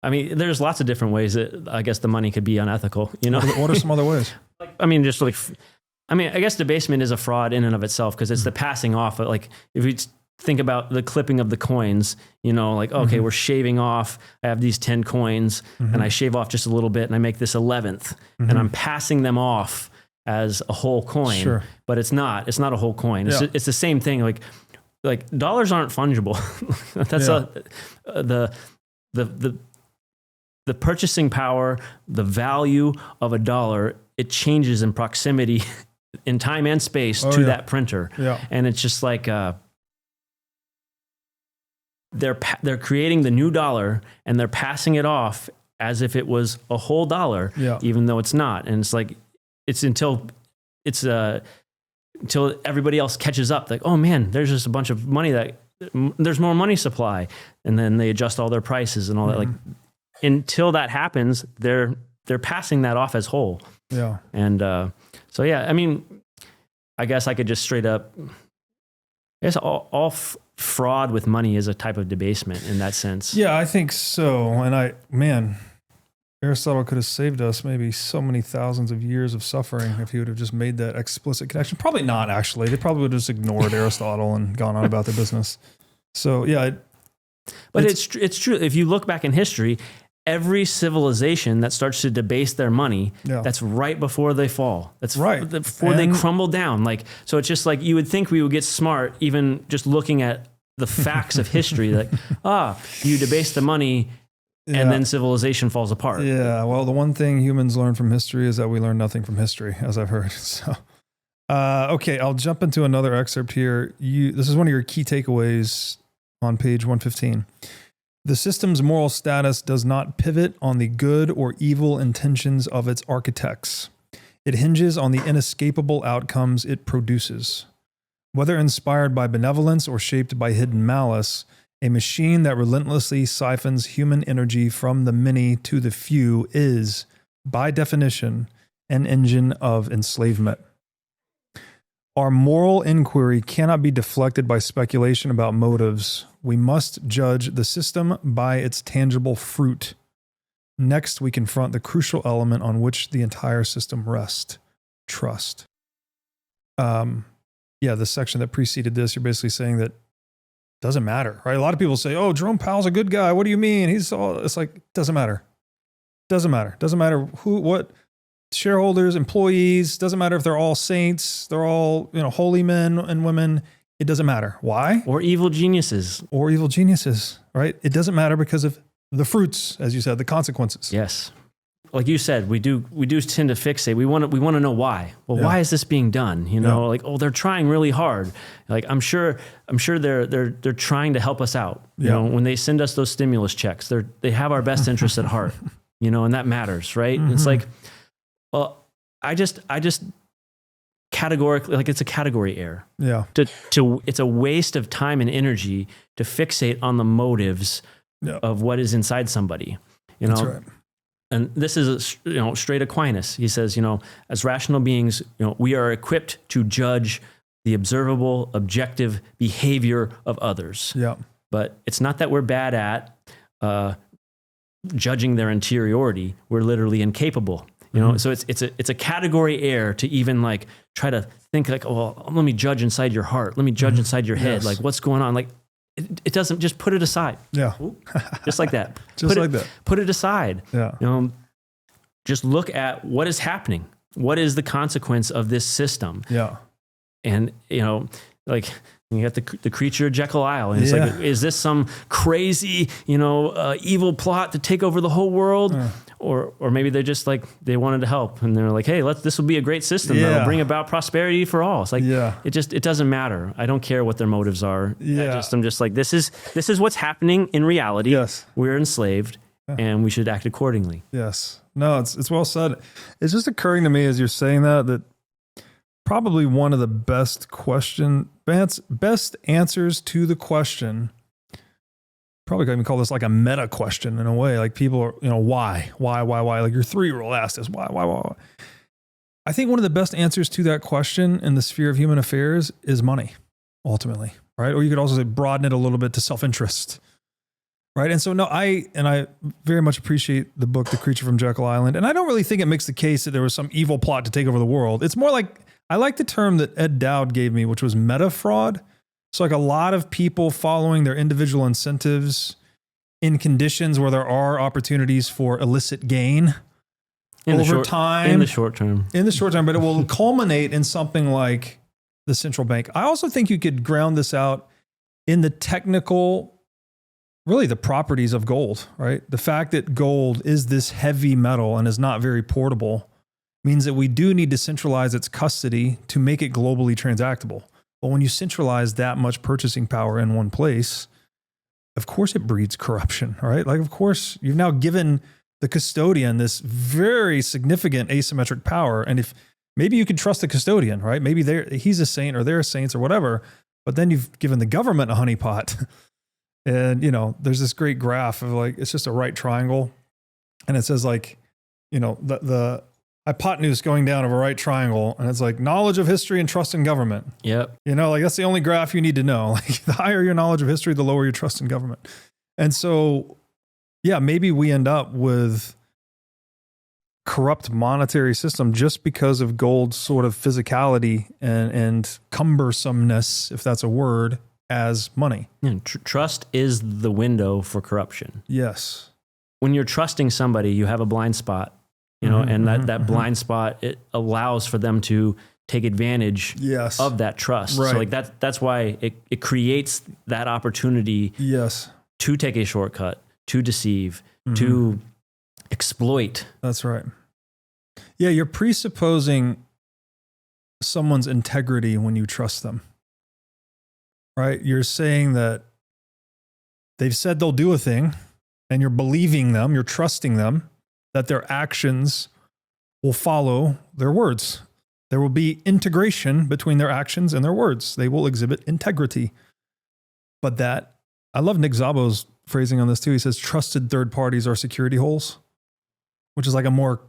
[SPEAKER 1] I mean, there's lots of different ways that I guess the money could be unethical, you know?
[SPEAKER 2] What are some other ways?
[SPEAKER 1] I guess debasement is a fraud in and of itself because it's the passing off. Like if you think about the clipping of the coins, you know, like, okay, we're shaving off, I have these 10 coins and I shave off just a little bit and I make this 11th and I'm passing them off as a whole coin,
[SPEAKER 2] Sure.
[SPEAKER 1] but it's not a whole coin.
[SPEAKER 2] Yeah.
[SPEAKER 1] It's the same thing. Like dollars aren't fungible. That's the purchasing power, the value of a dollar, it changes in proximity in time and space to that printer.
[SPEAKER 2] Yeah.
[SPEAKER 1] And it's just like, they're creating the new dollar and they're passing it off as if it was a whole dollar, even though it's not. And it's like, it's until everybody else catches up. Like, oh man, there's just a bunch of money there's more money supply. And then they adjust all their prices and all that. Like until that happens, they're passing that off as whole.
[SPEAKER 2] Yeah.
[SPEAKER 1] And so, yeah, I mean, I guess I could just straight up, I guess all fraud with money is a type of debasement in that sense.
[SPEAKER 2] Yeah, I think so. And Aristotle could have saved us maybe so many thousands of years of suffering if he would have just made that explicit connection. Probably not, actually. They probably would have just ignored Aristotle and gone on about their business. So, yeah.
[SPEAKER 1] But it's true. If you look back in history, every civilization that starts to debase their money, that's right before they fall. That's right before they crumble down. Like, so it's just like, you would think we would get smart even just looking at the facts of history. Like, you debase the money and then civilization falls apart.
[SPEAKER 2] Yeah. Well, the one thing humans learn from history is that we learn nothing from history, as I've heard. So, okay, I'll jump into another excerpt here. This is one of your key takeaways on page 115. The system's moral status does not pivot on the good or evil intentions of its architects. It hinges on the inescapable outcomes it produces. Whether inspired by benevolence or shaped by hidden malice, a machine that relentlessly siphons human energy from the many to the few is, by definition, an engine of enslavement. Our moral inquiry cannot be deflected by speculation about motives. We must judge the system by its tangible fruit. Next, we confront the crucial element on which the entire system rests: trust. The section that preceded this, you're basically saying that it doesn't matter, right? A lot of people say, oh, Jerome Powell's a good guy. What do you mean? It's like, it doesn't matter. Doesn't matter. Doesn't matter who, what, shareholders, employees, doesn't matter if they're all saints, they're all, holy men and women. It doesn't matter. Why?
[SPEAKER 1] Or evil geniuses.
[SPEAKER 2] Right? It doesn't matter because of the fruits, as you said, the consequences.
[SPEAKER 1] Yes. Like you said, we do tend to fixate. We want to know why. Well, why is this being done? Like, oh, they're trying really hard. Like, I'm sure they're trying to help us out. You know, when they send us those stimulus checks, they have our best interests at heart. And that matters, right? Mm-hmm. It's like, well, I just categorically, like, it's a category error. Yeah. It's a waste of time and energy to fixate on the motives of what is inside somebody. That's right. And this is, straight Aquinas. He says, as rational beings, we are equipped to judge the observable, objective behavior of others. Yeah. But it's not that we're bad at judging their interiority. We're literally incapable. So it's a category error to even like try to think like, oh, well, let me judge inside your heart. Let me judge inside your head. Like, what's going on? Like, it doesn't, just put it aside. Yeah. Just like that. Put it aside. Yeah. Just look at what is happening. What is the consequence of this system? Yeah. And, like, you got the creature of Jekyll Isle. And it's like, is this some crazy, evil plot to take over the whole world? Or maybe they're just like, they wanted to help and they're like, hey, this will be a great system that'll bring about prosperity for all. It's like, it doesn't matter. I don't care what their motives are. I'm just like, this is what's happening in reality. Yes. We're enslaved and we should act accordingly. Yes.
[SPEAKER 2] No, it's well said. It's just occurring to me as you're saying that probably one of the best answers to the question, probably could even call this like a meta question in a way. Like, people are, why? Like your 3-year-old asked us, why? I think one of the best answers to that question in the sphere of human affairs is money, ultimately, right? Or you could also say broaden it a little bit to self-interest, right? And so, no, I very much appreciate the book, The Creature from Jekyll Island. And I don't really think it makes the case that there was some evil plot to take over the world. It's more like, I like the term that Ed Dowd gave me, which was meta fraud. So like a lot of people following their individual incentives in conditions where there are opportunities for illicit gain. over time.
[SPEAKER 1] In the short term.
[SPEAKER 2] But it will culminate in something like the central bank. I also think you could ground this out in the technical, really the properties of gold, right? The fact that gold is this heavy metal and is not very portable means that we do need to centralize its custody to make it globally transactable. But when you centralize that much purchasing power in one place, of course it breeds corruption, right? Like, of course, you've now given the custodian this very significant asymmetric power. And if maybe you could trust the custodian, right? Maybe he's a saint or they're saints or whatever, but then you've given the government a honeypot. And, there's this great graph of like, it's just a right triangle. And it says like, the hypotenuse going down of a right triangle. And it's like knowledge of history and trust in government.
[SPEAKER 1] Yep.
[SPEAKER 2] Like that's the only graph you need to know. Like the higher your knowledge of history, the lower your trust in government. And so, yeah, maybe we end up with corrupt monetary system just because of gold's sort of physicality and cumbersomeness, if that's a word, as money.
[SPEAKER 1] Yeah, trust is the window for corruption.
[SPEAKER 2] Yes.
[SPEAKER 1] When you're trusting somebody, you have a blind spot, and that blind spot, it allows for them to take advantage of that trust.
[SPEAKER 2] Right.
[SPEAKER 1] So like that's why it creates that opportunity to take a shortcut, to deceive, to exploit.
[SPEAKER 2] That's right. Yeah, you're presupposing someone's integrity when you trust them, right? You're saying that they've said they'll do a thing and you're believing them, you're trusting them, that their actions will follow their words. There will be integration between their actions and their words. They will exhibit integrity. But I love Nick Szabo's phrasing on this too. He says, trusted third parties are security holes, which is like a more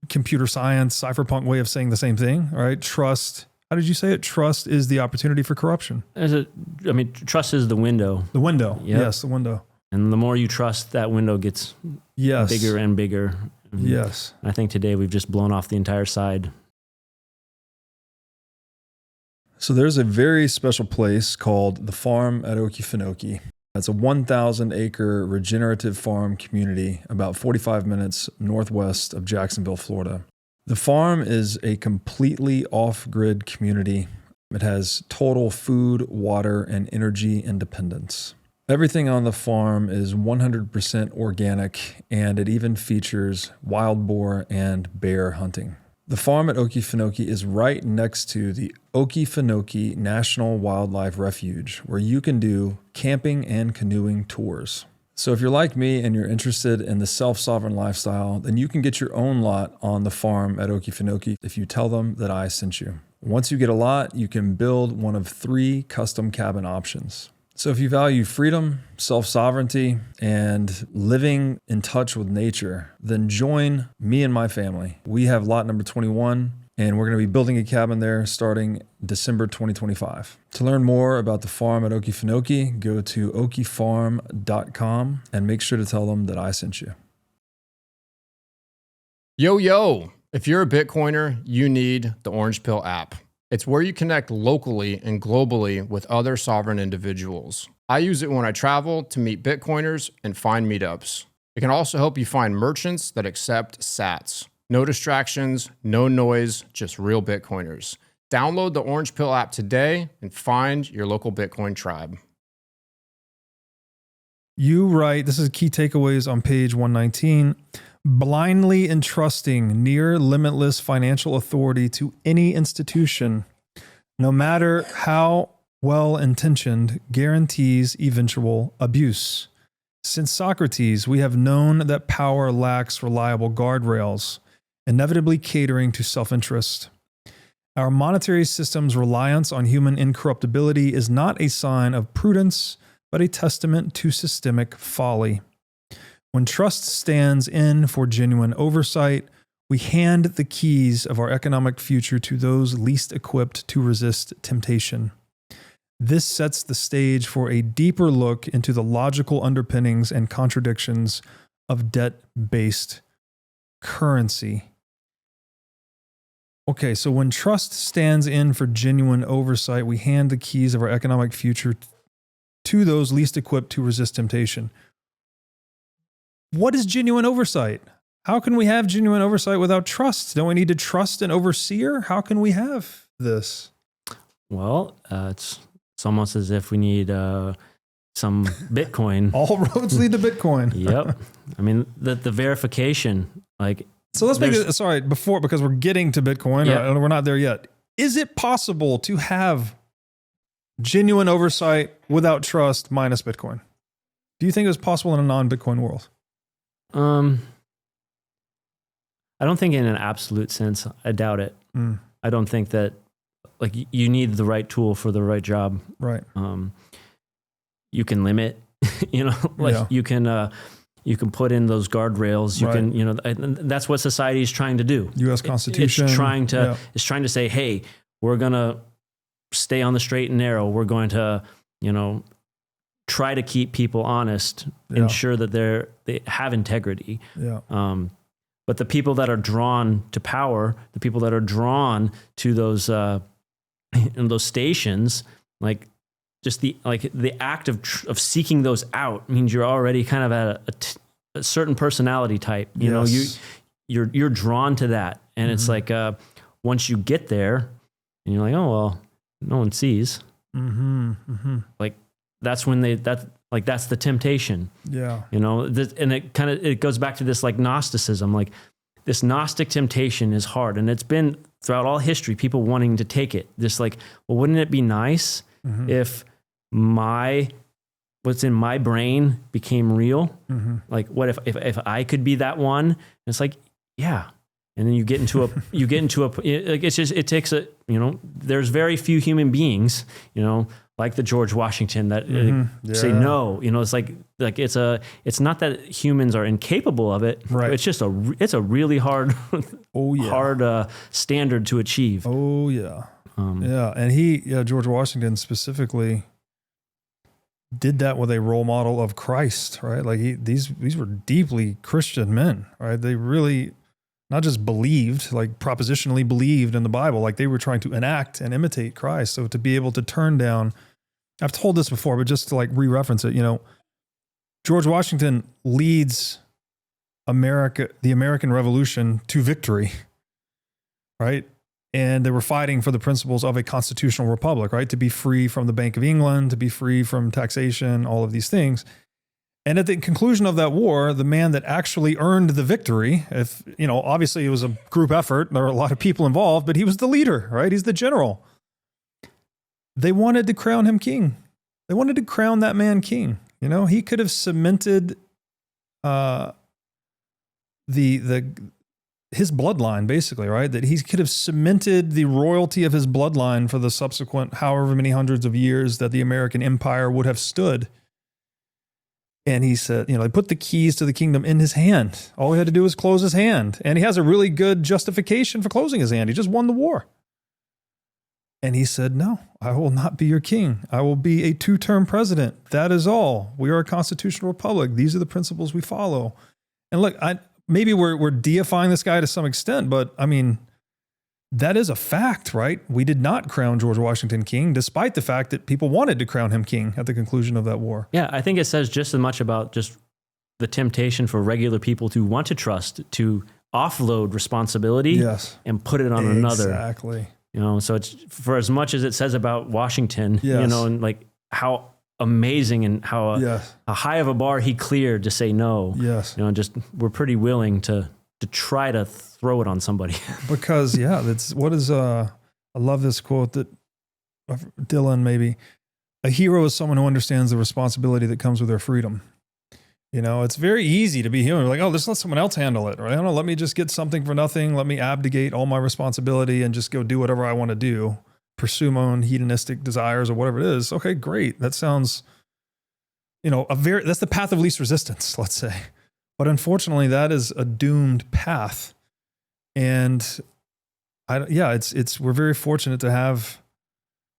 [SPEAKER 2] computer science, cypherpunk way of saying the same thing, right? Trust. How did you say it? Trust is the opportunity for corruption.
[SPEAKER 1] Trust is the window.
[SPEAKER 2] The window.
[SPEAKER 1] Yep.
[SPEAKER 2] Yes, the window.
[SPEAKER 1] And the more you trust, that window gets bigger and bigger.
[SPEAKER 2] Yes.
[SPEAKER 1] I think today we've just blown off the entire side.
[SPEAKER 2] So there's a very special place called the farm at Okefenokee. It's a 1,000-acre regenerative farm community about 45 minutes northwest of Jacksonville, Florida. The farm is a completely off-grid community. It has total food, water, and energy independence. Everything on the farm is 100% organic, and it even features wild boar and bear hunting. The farm at Okefenokee is right next to the Okefenokee National Wildlife Refuge, where you can do camping and canoeing tours. So if you're like me and you're interested in the self-sovereign lifestyle, then you can get your own lot on the farm at Okefenokee if you tell them that I sent you. Once you get a lot, you can build one of 3 custom cabin options. So if you value freedom, self-sovereignty, and living in touch with nature, then join me and my family. We have lot number 21, and we're going to be building a cabin there starting December 2025. To learn more about the farm at Okefenokee, go to okefarm.com and make sure to tell them that I sent you.
[SPEAKER 3] Yo, if you're a Bitcoiner, you need the Orange Pill app. It's where you connect locally and globally with other sovereign individuals. I use it when I travel to meet Bitcoiners and find meetups. It can also help you find merchants that accept sats. No distractions, no noise, just real Bitcoiners. Download the Orange Pill app today and find your local Bitcoin tribe.
[SPEAKER 2] You write, this is key takeaways on page 119, blindly entrusting near limitless financial authority to any institution, no matter how well-intentioned, guarantees eventual abuse. Since Socrates, we have known that power lacks reliable guardrails, inevitably catering to self-interest. Our monetary system's reliance on human incorruptibility is not a sign of prudence, but a testament to systemic folly. When trust stands in for genuine oversight, we hand the keys of our economic future to those least equipped to resist temptation. This sets the stage for a deeper look into the logical underpinnings and contradictions of debt-based currency. Okay, so when trust stands in for genuine oversight, we hand the keys of our economic future to those least equipped to resist temptation. What is genuine oversight? How can we have genuine oversight without trust? Don't we need to trust an overseer? How can we have this?
[SPEAKER 1] Well, it's almost as if we need some Bitcoin.
[SPEAKER 2] All roads lead to Bitcoin.
[SPEAKER 1] Yep. I mean, the verification, like.
[SPEAKER 2] So let's make it, sorry, because we're getting to Bitcoin, or we're not there yet. Is it possible to have genuine oversight without trust minus Bitcoin? Do you think it was possible in a non-Bitcoin world?
[SPEAKER 1] I don't think in an absolute sense. I doubt it. I don't think that, like, you need the right tool for the right job.
[SPEAKER 2] Right.
[SPEAKER 1] You can limit, you can put in those guardrails. You can, that's what society is trying to do.
[SPEAKER 2] U.S. Constitution.
[SPEAKER 1] It's trying to say, hey, we're going to stay on the straight and narrow. We're going to, try to keep people honest, ensure that they have integrity.
[SPEAKER 2] Yeah.
[SPEAKER 1] But the people that are drawn to power, the people that are drawn to those stations, like just the act of seeking those out means you're already kind of at a certain personality type. You're drawn to that, and it's like once you get there, and you're like, oh well, no one sees. Like that's when that's the temptation. Yeah. And it goes back to this like Gnosticism. Like this Gnostic temptation is hard, and it's been throughout all history, people wanting to take it. Just like, well, wouldn't it be nice if what's in my brain became real? Like what if I could be that one? And it's like, yeah. And then you get into it takes there's very few human beings, like the George Washington that say no, it's like it's not that humans are incapable of it. Right. It's just it's a really hard, hard standard to achieve.
[SPEAKER 2] Oh yeah. And George Washington specifically did that with a role model of Christ, right? Like these were deeply Christian men, right? They really not just believed, like propositionally believed in the Bible, like they were trying to enact and imitate Christ. So to be able to turn down, I've told this before, but just to like re-reference it, George Washington leads the American Revolution to victory, right? And they were fighting for the principles of a constitutional republic, right? To be free from the Bank of England, to be free from taxation, all of these things. And at the conclusion of that war, the man that actually earned the victory, obviously it was a group effort, there were a lot of people involved, but he was the leader, right? He's the general. They wanted to crown him king. They wanted to crown that man king. He could have cemented his bloodline, basically, right? That he could have cemented the royalty of his bloodline for the subsequent however many hundreds of years that the American empire would have stood. And he said, he put the keys to the kingdom in his hand. All he had to do was close his hand. And he has a really good justification for closing his hand. He just won the war. And he said, no, I will not be your king. I will be a 2-term president. That is all. We are a constitutional republic. These are the principles we follow. And look, maybe we're deifying this guy to some extent, but I mean, that is a fact, right? We did not crown George Washington king, despite the fact that people wanted to crown him king at the conclusion of that war.
[SPEAKER 1] Yeah, I think it says just as much about just the temptation for regular people to want to trust, to offload responsibility and put it on another.
[SPEAKER 2] Exactly.
[SPEAKER 1] So it's for as much as it says about Washington, and like how amazing and how high of a bar he cleared to say no.
[SPEAKER 2] Yes.
[SPEAKER 1] Just we're pretty willing to try to throw it on somebody.
[SPEAKER 2] Because I love this quote that Dylan maybe, a hero is someone who understands the responsibility that comes with their freedom. It's very easy to be human. We're like, oh, let's let someone else handle it. Right? I don't know, let me just get something for nothing. Let me abdicate all my responsibility and just go do whatever I want to do. Pursue my own hedonistic desires or whatever it is. Okay, great. That sounds, that's the path of least resistance, let's say. But unfortunately, that is a doomed path. And we're very fortunate to have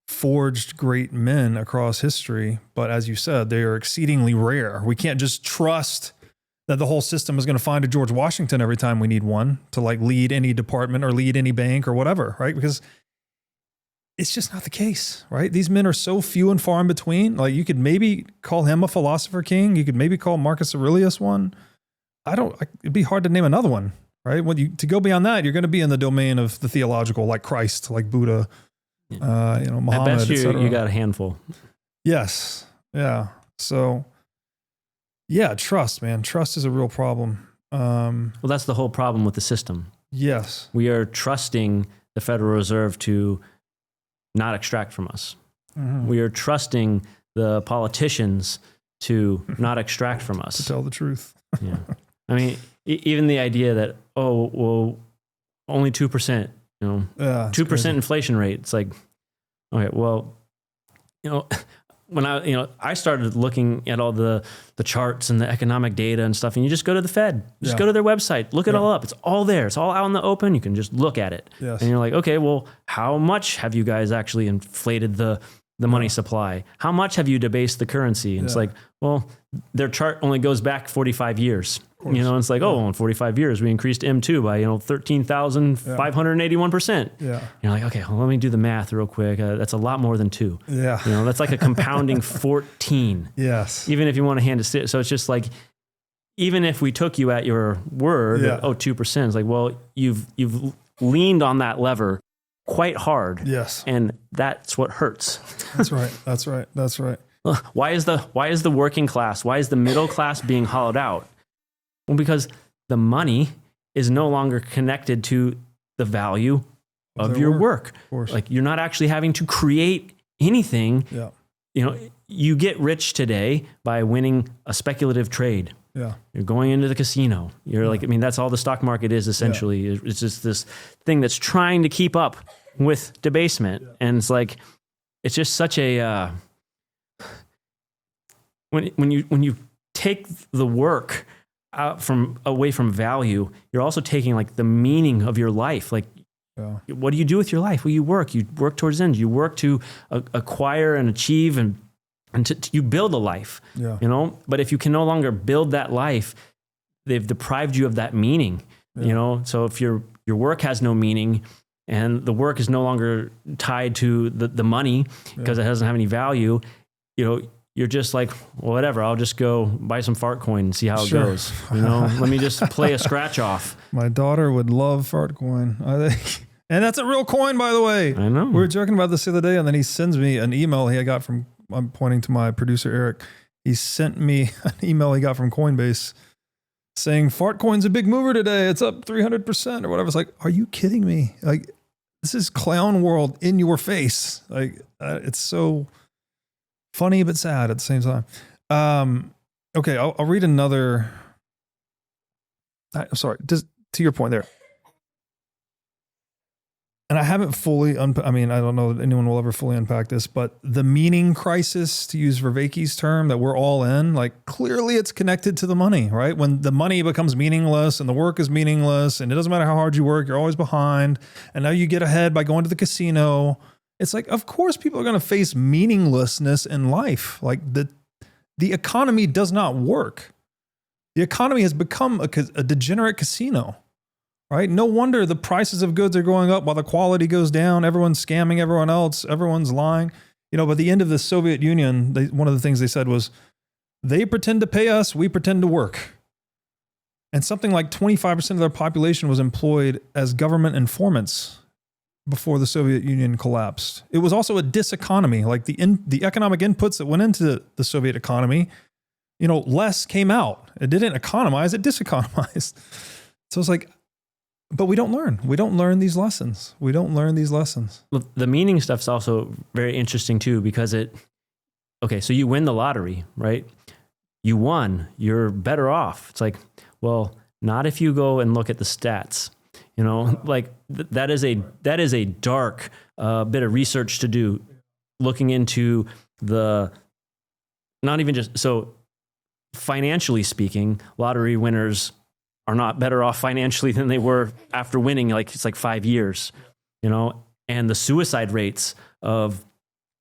[SPEAKER 2] forged great men across history. But as you said, they are exceedingly rare. We can't just trust that the whole system is going to find a George Washington every time we need one to like lead any department or lead any bank or whatever, right? Because it's just not the case, right? These men are so few and far in between. Like you could maybe call him a philosopher king. You could maybe call Marcus Aurelius one. it'd be hard to name another one, right? To go beyond that, you're going to be in the domain of the theological, like Christ, like Buddha, Muhammad,
[SPEAKER 1] At best,
[SPEAKER 2] etc.
[SPEAKER 1] you got a handful.
[SPEAKER 2] Yes. Yeah. So yeah, trust, man. Trust is a real problem.
[SPEAKER 1] Well, that's the whole problem with the system.
[SPEAKER 2] Yes.
[SPEAKER 1] We are trusting the Federal Reserve to not extract from us.
[SPEAKER 2] Mm-hmm.
[SPEAKER 1] We are trusting the politicians to not extract from us.
[SPEAKER 2] To tell the truth.
[SPEAKER 1] Yeah. I mean, even the idea that, oh, well, only 2%, 2% inflation rate. It's like, okay, well, when I started looking at all the charts and the economic data and stuff, and you just go to the Fed, just go to their website, look it all up. It's all there. It's all out in the open. You can just look at it.
[SPEAKER 2] Yes.
[SPEAKER 1] And you're like, okay, well, how much have you guys actually inflated the money supply? How much have you debased the currency? And it's like, well, their chart only goes back 45 years. It's like, in 45 years, we increased M2 by, 13,581%.
[SPEAKER 2] Yeah.
[SPEAKER 1] You're like, okay, well, let me do the math real quick. That's a lot more than 2.
[SPEAKER 2] Yeah.
[SPEAKER 1] That's like a compounding 14.
[SPEAKER 2] Yes.
[SPEAKER 1] Even if you want to hand it. So it's just like, even if we took you at your word, 2%, it's like, well, you've leaned on that lever quite hard.
[SPEAKER 2] Yes.
[SPEAKER 1] And that's what hurts.
[SPEAKER 2] That's right.
[SPEAKER 1] Why is the working class, why is the middle class being hollowed out? Well, because the money is no longer connected to the value of your work.
[SPEAKER 2] Of course.
[SPEAKER 1] Like, you're not actually having to create anything.
[SPEAKER 2] Yeah.
[SPEAKER 1] You get rich today by winning a speculative trade.
[SPEAKER 2] Yeah.
[SPEAKER 1] You're going into the casino. You're like, that's all the stock market is essentially. Yeah. It's just this thing that's trying to keep up with debasement. Yeah. And it's like, it's just such a, when you take the work out away from value, you're also taking like the meaning of your life. Like, what do you do with your life? Well, you work towards ends. You work to acquire and achieve and you build a life, but if you can no longer build that life, they've deprived you of that meaning, so if your work has no meaning and the work is no longer tied to the money because it doesn't have any value, you're just like, well, whatever, I'll just go buy some fart coin and see how it goes. Let me just play a scratch off.
[SPEAKER 2] My daughter would love fart coin, I think. And that's a real coin, by the way.
[SPEAKER 1] I know.
[SPEAKER 2] We were joking about this the other day, and then he sends me an email he got from, I'm pointing to my producer, Eric. He sent me an email he got from Coinbase saying, fart coin's a big mover today. It's up 300% or whatever. It's like, are you kidding me? Like, this is clown world in your face. Like, it's so funny but sad at the same time. Okay, I'll read another. I'm sorry, just to your point there. And I haven't fully, I don't know that anyone will ever fully unpack this, but the meaning crisis, to use Vervaeke's term, that we're all in, like, clearly it's connected to the money, right? When the money becomes meaningless and the work is meaningless and it doesn't matter how hard you work, you're always behind. And now you get ahead by going to the casino. It's like, of course people are going to face meaninglessness in life. Like, the economy does not work. The economy has become a degenerate casino. Right? No wonder the prices of goods are going up while the quality goes down. Everyone's scamming everyone else. Everyone's lying. By the end of the Soviet Union, one of the things they said was, they pretend to pay us, we pretend to work. And something like 25% of their population was employed as government informants before the Soviet Union collapsed. It was also a diseconomy. Like, the economic inputs that went into the Soviet economy, less came out. It didn't economize, it diseconomized. So it's like, but we don't learn. We don't learn these lessons. Well,
[SPEAKER 1] the meaning stuff's also very interesting too, because so you win the lottery, right? You won, you're better off. It's like, well, not if you go and look at the stats, that is a dark bit of research to do, looking into not even just, so financially speaking, lottery winners are not better off financially than they were after winning, it's like 5 years, and the suicide rates of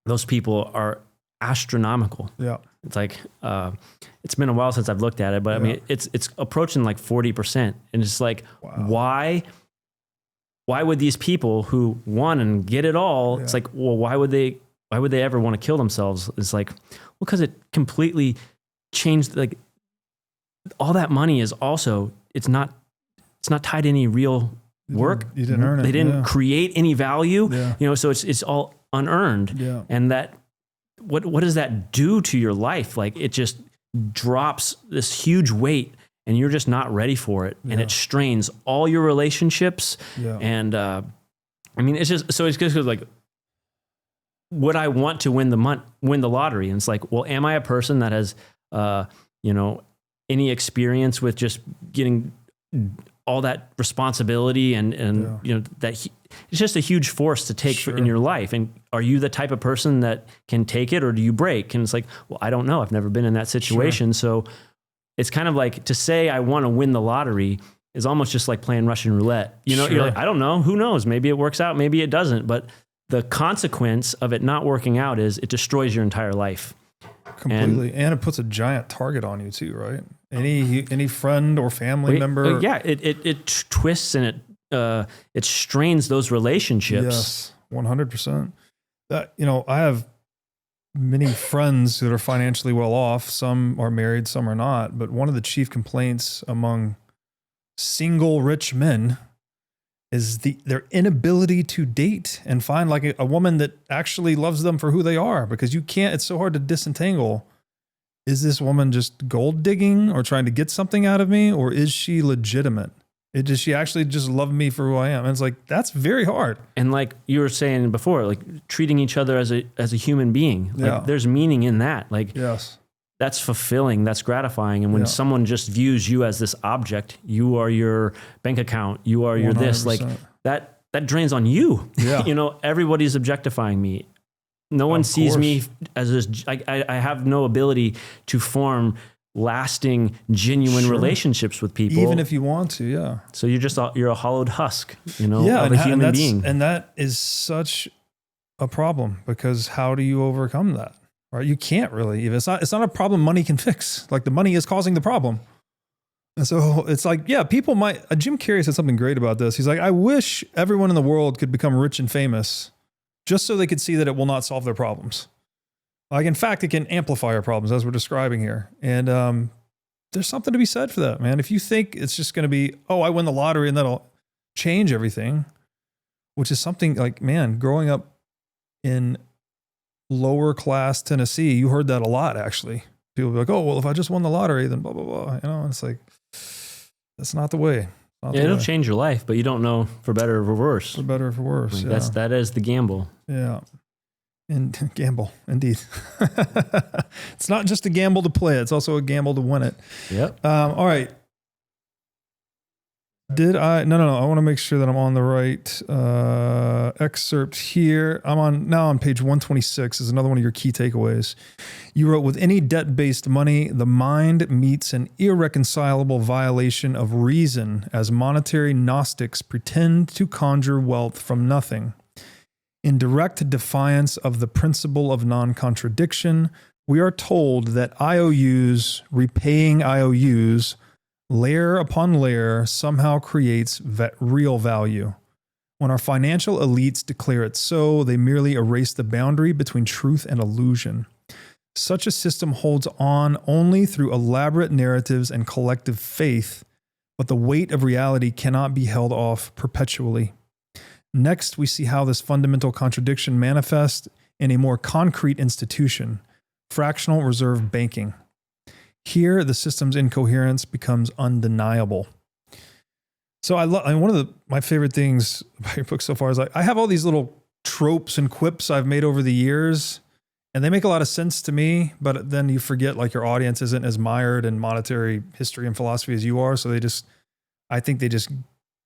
[SPEAKER 1] those people are astronomical.
[SPEAKER 2] Yeah.
[SPEAKER 1] It's like, it's been a while since I've looked at it, but it's approaching like 40%. And it's like, wow. Why would these people who won and get it all, it's like, well, why would they ever want to kill themselves? It's like, well, because it completely changed, like, all that money is also, it's not tied to any real work.
[SPEAKER 2] You didn't earn it.
[SPEAKER 1] They didn't create any value, so it's all unearned.
[SPEAKER 2] Yeah.
[SPEAKER 1] And that, what does that do to your life? Like, it just drops this huge weight and you're just not ready for it. And it strains all your relationships. Yeah. And, it's just like, would I want to win the lottery? And it's like, well, am I a person that has, any experience with just getting all that responsibility and that it's just a huge force to take in your life. And are you the type of person that can take it, or do you break? And it's like, well, I don't know. I've never been in that situation. So it's kind of like, to say I want to win the lottery is almost just like playing Russian roulette. You're like, I don't know. Who knows? Maybe it works out. Maybe it doesn't. But the consequence of it not working out is it destroys your entire life.
[SPEAKER 2] Completely. And it puts a giant target on you too, right? Any friend or family member.
[SPEAKER 1] It twists and it strains those relationships.
[SPEAKER 2] Yes, 100%. I have many friends that are financially well off. Some are married, some are not. But one of the chief complaints among single rich men is their inability to date and find like a woman that actually loves them for who they are, because it's so hard to disentangle. Is this woman just gold digging or trying to get something out of me? Or is she legitimate? Does she actually just love me for who I am? And it's like, that's very hard.
[SPEAKER 1] And like you were saying before, like treating each other as a human being, like there's meaning in that. Like,
[SPEAKER 2] yes,
[SPEAKER 1] that's fulfilling, that's gratifying. And when someone just views you as this object, you are your bank account, you are your 100%. This, like that drains on you. Yeah. Everybody's objectifying me. No one sees me as this. I have no ability to form lasting, genuine relationships with people.
[SPEAKER 2] Even if you want to, yeah.
[SPEAKER 1] So you're a hollowed husk, of a human being.
[SPEAKER 2] And that is such a problem, because how do you overcome that? Right? You can't really. It's not a problem money can fix. Like, the money is causing the problem. And so it's like, people might. Jim Carrey said something great about this. He's like, I wish everyone in the world could become rich and famous, just so they could see that it will not solve their problems. Like, in fact, it can amplify our problems, as we're describing here. And there's something to be said for that, man. If you think it's just going to be, I win the lottery and that'll change everything, which is something like, man, growing up in lower class Tennessee, you heard that a lot, actually. People be like, well, if I just won the lottery, then blah, blah, blah. It's like, that's not the way.
[SPEAKER 1] It'll change your life, but you don't know for better or for worse.
[SPEAKER 2] For better or for worse.
[SPEAKER 1] That is the gamble.
[SPEAKER 2] Yeah. And gamble, indeed. It's not just a gamble to play it. It's also a gamble to win it.
[SPEAKER 1] Yep.
[SPEAKER 2] All right. No. I want to make sure that I'm on the right excerpt here. I'm now on page 126 is another one of your key takeaways. You wrote, with any debt-based money, the mind meets an irreconcilable violation of reason as monetary Gnostics pretend to conjure wealth from nothing. In direct defiance of the principle of non-contradiction, we are told that IOUs repaying IOUs, layer upon layer, somehow creates real value. When our financial elites declare it so, they merely erase the boundary between truth and illusion. Such a system holds on only through elaborate narratives and collective faith, but the weight of reality cannot be held off perpetually. Next, we see how this fundamental contradiction manifests in a more concrete institution, fractional reserve banking. Here, the system's incoherence becomes undeniable. So one of my favorite things about your book so far is I have all these little tropes and quips I've made over the years, and they make a lot of sense to me, but then you forget your audience isn't as mired in monetary history and philosophy as you are. So I think they just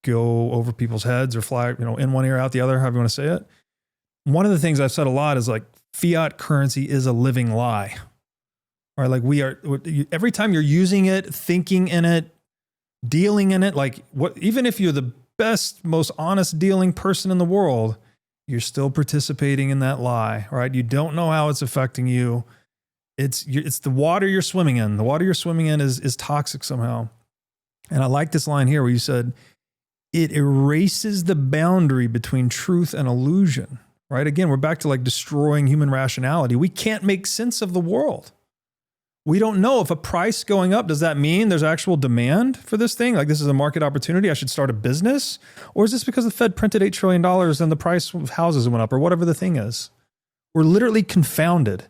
[SPEAKER 2] go over people's heads or fly, in one ear, out the other, however you want to say it. One of the things I've said a lot is fiat currency is a living lie. Right? Every time you're using it, thinking in it, dealing in it, even if you're the best, most honest dealing person in the world, you're still participating in that lie, right? You don't know how it's affecting you. It's the water you're swimming in. The water you're swimming in is toxic somehow. And I like this line here where you said, it erases the boundary between truth and illusion, right? Again, we're back to destroying human rationality. We can't make sense of the world. We don't know if a price going up, does that mean there's actual demand for this thing? Like this is a market opportunity. I should start a business. Or is this because the Fed printed $8 trillion and the price of houses went up or whatever the thing is? We're literally confounded.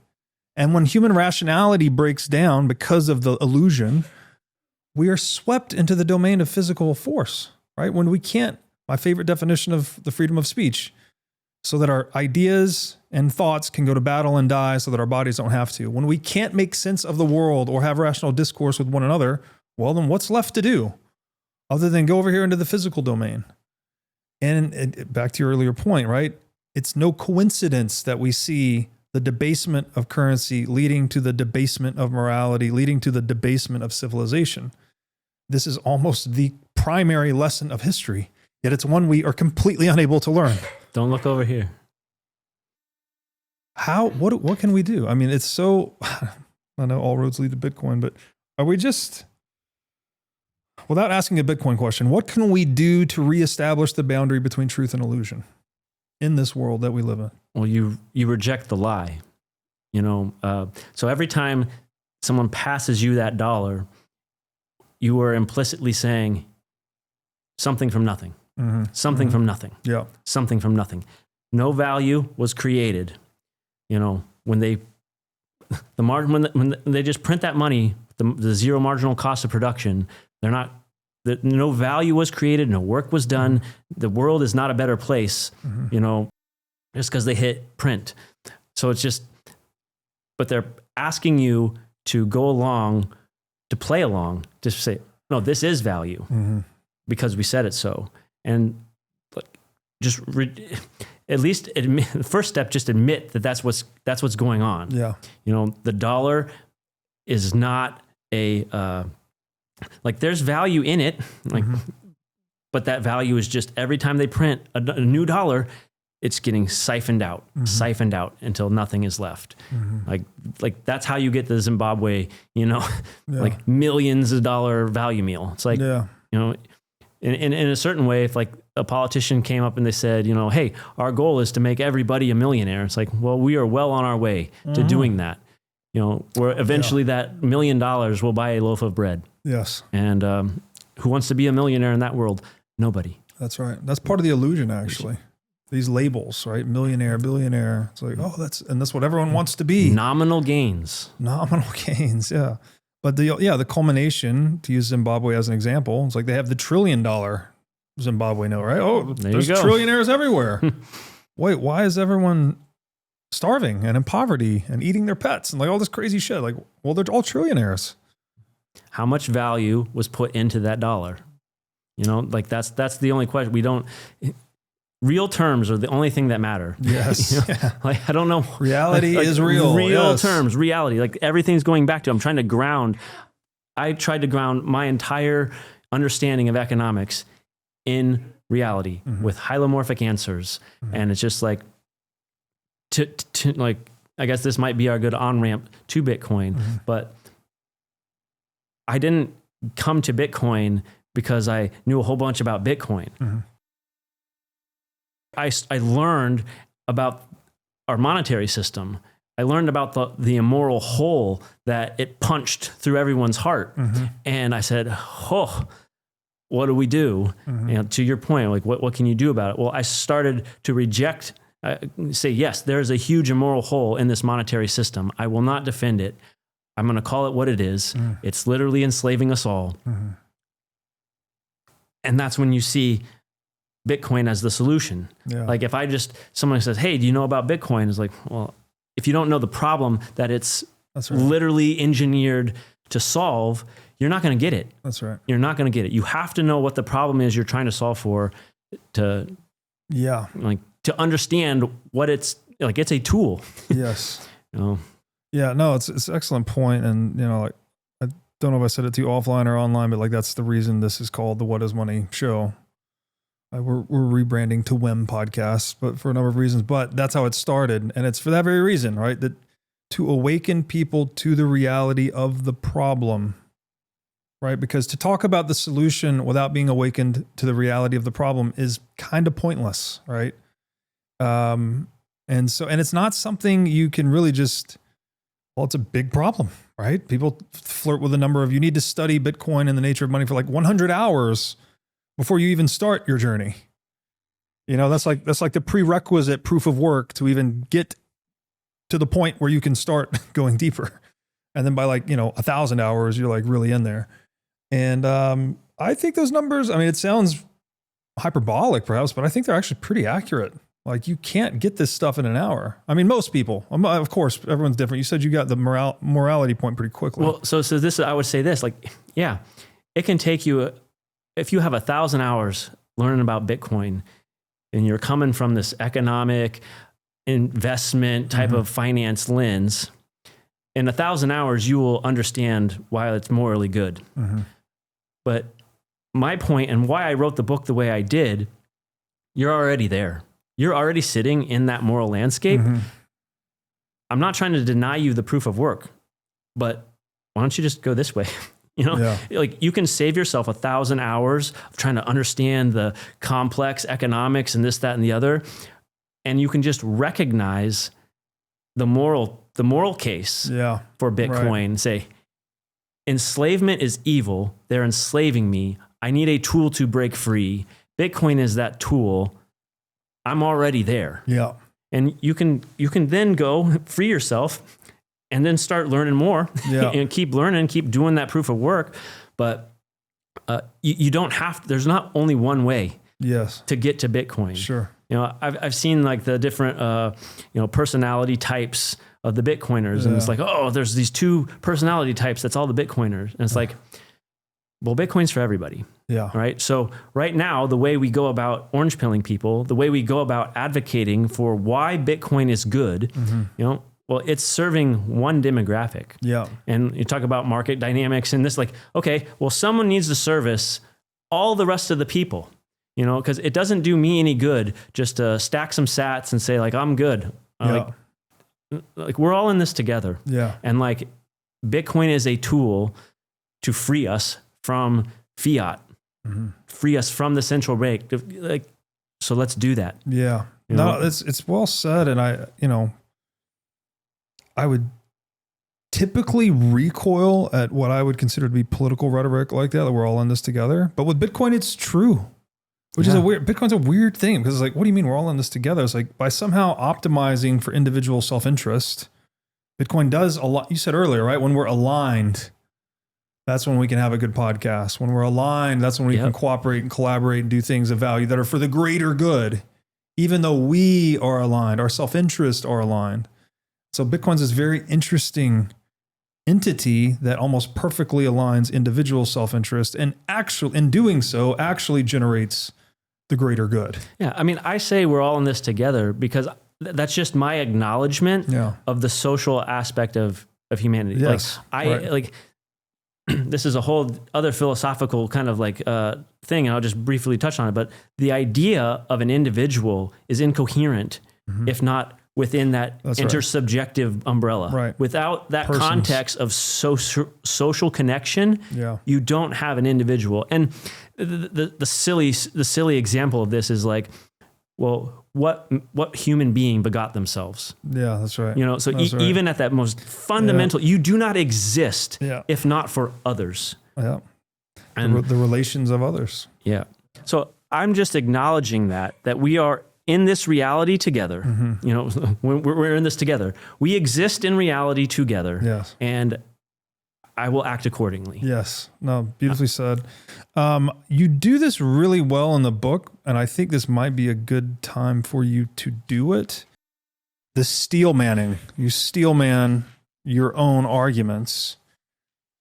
[SPEAKER 2] And when human rationality breaks down because of the illusion, we are swept into the domain of physical force, right? When we can't, my favorite definition of the freedom of speech, so that our ideas and thoughts can go to battle and die so that our bodies don't have to. When we can't make sense of the world or have rational discourse with one another, well, then what's left to do other than go over here into the physical domain? And back to your earlier point, right? It's no coincidence that we see the debasement of currency leading to the debasement of morality, leading to the debasement of civilization. This is almost the primary lesson of history, yet it's one we are completely unable to learn.
[SPEAKER 1] Don't look over here.
[SPEAKER 2] What can we do? I mean, it's so, I know all roads lead to Bitcoin, but are we just, without asking a Bitcoin question, what can we do to reestablish the boundary between truth and illusion in this world that we live in?
[SPEAKER 1] Well, you reject the lie, so every time someone passes you that dollar, you are implicitly saying something from nothing, something from nothing, something from nothing. No value was created. When they just print that money, the zero marginal cost of production, no value was created, no work was done. The world is not a better place, just because they hit print. So it's just, but they're asking you to go along, to play along, to say, no, this is value because we said it so. And just at least admit, the first step, just admit that that's what's going on.
[SPEAKER 2] Yeah.
[SPEAKER 1] The dollar is not there's value in it, but that value is just every time they print a new dollar, it's getting siphoned out until nothing is left. Like that's how you get the Zimbabwe, like millions of dollar value meal. It's like, in a certain way, if like a politician came up and they said, hey, our goal is to make everybody a millionaire. It's like, well, we are well on our way to doing that. Where eventually that $1 million will buy a loaf of bread.
[SPEAKER 2] Yes.
[SPEAKER 1] And who wants to be a millionaire in that world? Nobody.
[SPEAKER 2] That's right. That's part of the illusion, actually. These labels, right? Millionaire, billionaire. It's like, that's what everyone wants to be.
[SPEAKER 1] Nominal gains.
[SPEAKER 2] Yeah. But the culmination, to use Zimbabwe as an example, it's like they have the $1 trillion Zimbabwe note, right? Oh, there's trillionaires everywhere. Wait, why is everyone starving and in poverty and eating their pets and like all this crazy shit? Like, well, they're all trillionaires.
[SPEAKER 1] How much value was put into that dollar? Like that's the only question. Real terms are the only thing that matter.
[SPEAKER 2] Yes.
[SPEAKER 1] Like, I don't know.
[SPEAKER 2] Reality is real.
[SPEAKER 1] Real terms, reality. Like everything's going back to, I tried to ground my entire understanding of economics in reality with hylomorphic answers. And it's just like, I guess this might be our good on-ramp to Bitcoin, but I didn't come to Bitcoin because I knew a whole bunch about Bitcoin. I learned about our monetary system. I learned about the immoral hole that it punched through everyone's heart. And I said, what do we do? To your point, like what can you do about it? Well, I started to reject, say, yes, there's a huge immoral hole in this monetary system. I will not defend it. I'm going to call it what it is. It's literally enslaving us all. And that's when you see Bitcoin as the solution. Like if someone says, hey, do you know about Bitcoin? It's like, well, if you don't know the problem that it's literally engineered to solve, you're not going to get it.
[SPEAKER 2] That's right.
[SPEAKER 1] You're not going to get it. You have to know what the problem is you're trying to solve for to understand what it's like. It's a tool.
[SPEAKER 2] Yes. Yeah, no, it's an excellent point. And, I don't know if I said it to you offline or online, but like, that's the reason this is called the What is Money show. We're rebranding to WEM podcast, but for a number of reasons, but that's how it started. And it's for that very reason, right? That to awaken people to the reality of the problem, right? Because to talk about the solution without being awakened to the reality of the problem is kind of pointless, right? And it's not something you can really just Well, it's a big problem, right? People flirt with the number of, you need to study Bitcoin and the nature of money for like 100 hours before you even start your journey. You know, that's like the prerequisite proof of work to even get to the point where you can start going deeper. And then by like, 1,000 hours, you're like really in there. And I think those numbers, I mean, it sounds hyperbolic perhaps, but I think they're actually pretty accurate. Like you can't get this stuff in an hour. I mean, most people, of course, everyone's different. You said you got the morality point pretty quickly.
[SPEAKER 1] Well, so this, I would say this, like, yeah, it can take you, if you have 1,000 hours learning about Bitcoin and you're coming from this economic investment type of finance lens, in 1,000 hours, you will understand why it's morally good. But my point and why I wrote the book the way I did, you're already there. You're already sitting in that moral landscape. I'm not trying to deny you the proof of work, but why don't you just go this way? Like you can save yourself 1,000 hours of trying to understand the complex economics and this, that, and the other. And you can just recognize the moral case for Bitcoin. Right. Say, enslavement is evil. They're enslaving me. I need a tool to break free. Bitcoin is that tool. I'm already there. Yeah. And you can then go free yourself and then start learning more and keep learning, keep doing that proof of work. But you don't have, there's not only one way to get to Bitcoin. Sure. I've seen like the different, personality types of the Bitcoiners. And it's like, oh, there's these two personality types. That's all the Bitcoiners. And it's like, well, Bitcoin's for everybody. Yeah. Right. So right now, the way we go about orange pilling people, the way we go about advocating for why Bitcoin is good, well, it's serving one demographic. Yeah. And you talk about market dynamics and this, like, okay, well, someone needs to service all the rest of the people, because it doesn't do me any good just to stack some sats and say like, I'm good. Like we're all in this together. Yeah. And like Bitcoin is a tool to free us from fiat, free us from the central bank. Like, so let's do that. Yeah. No, it's well said. And I would typically recoil at what I would consider to be political rhetoric like that we're all in this together. But with Bitcoin, it's true, which is Bitcoin's a weird thing because it's like, what do you mean we're all in this together? It's like by somehow optimizing for individual self-interest, Bitcoin does a lot. You said earlier, right? When we're aligned, that's when we can have a good podcast. When we're aligned, that's when we can cooperate and collaborate and do things of value that are for the greater good, even though we are aligned, our self-interest are aligned. So Bitcoin's this very interesting entity that almost perfectly aligns individual self-interest and actually, in doing so, actually generates the greater good. Yeah. I mean, I say we're all in this together because that's just my acknowledgement of the social aspect of humanity. Yes, this is a whole other philosophical kind of like thing, and I'll just briefly touch on it. But the idea of an individual is incoherent if not within that intersubjective umbrella. Right. Without that context of social connection, you don't have an individual. And the silly example of this is like, well, what human being begot themselves? Yeah, that's right. So even at that most fundamental, you do not exist if not for others. Yeah. And the relations of others. Yeah. So I'm just acknowledging that we are in this reality together. We're in this together. We exist in reality together. Yes. And I will act accordingly. Yes. No, beautifully said. You do this really well in the book, and I think this might be a good time for you to do it. The steel manning. You steel man your own arguments.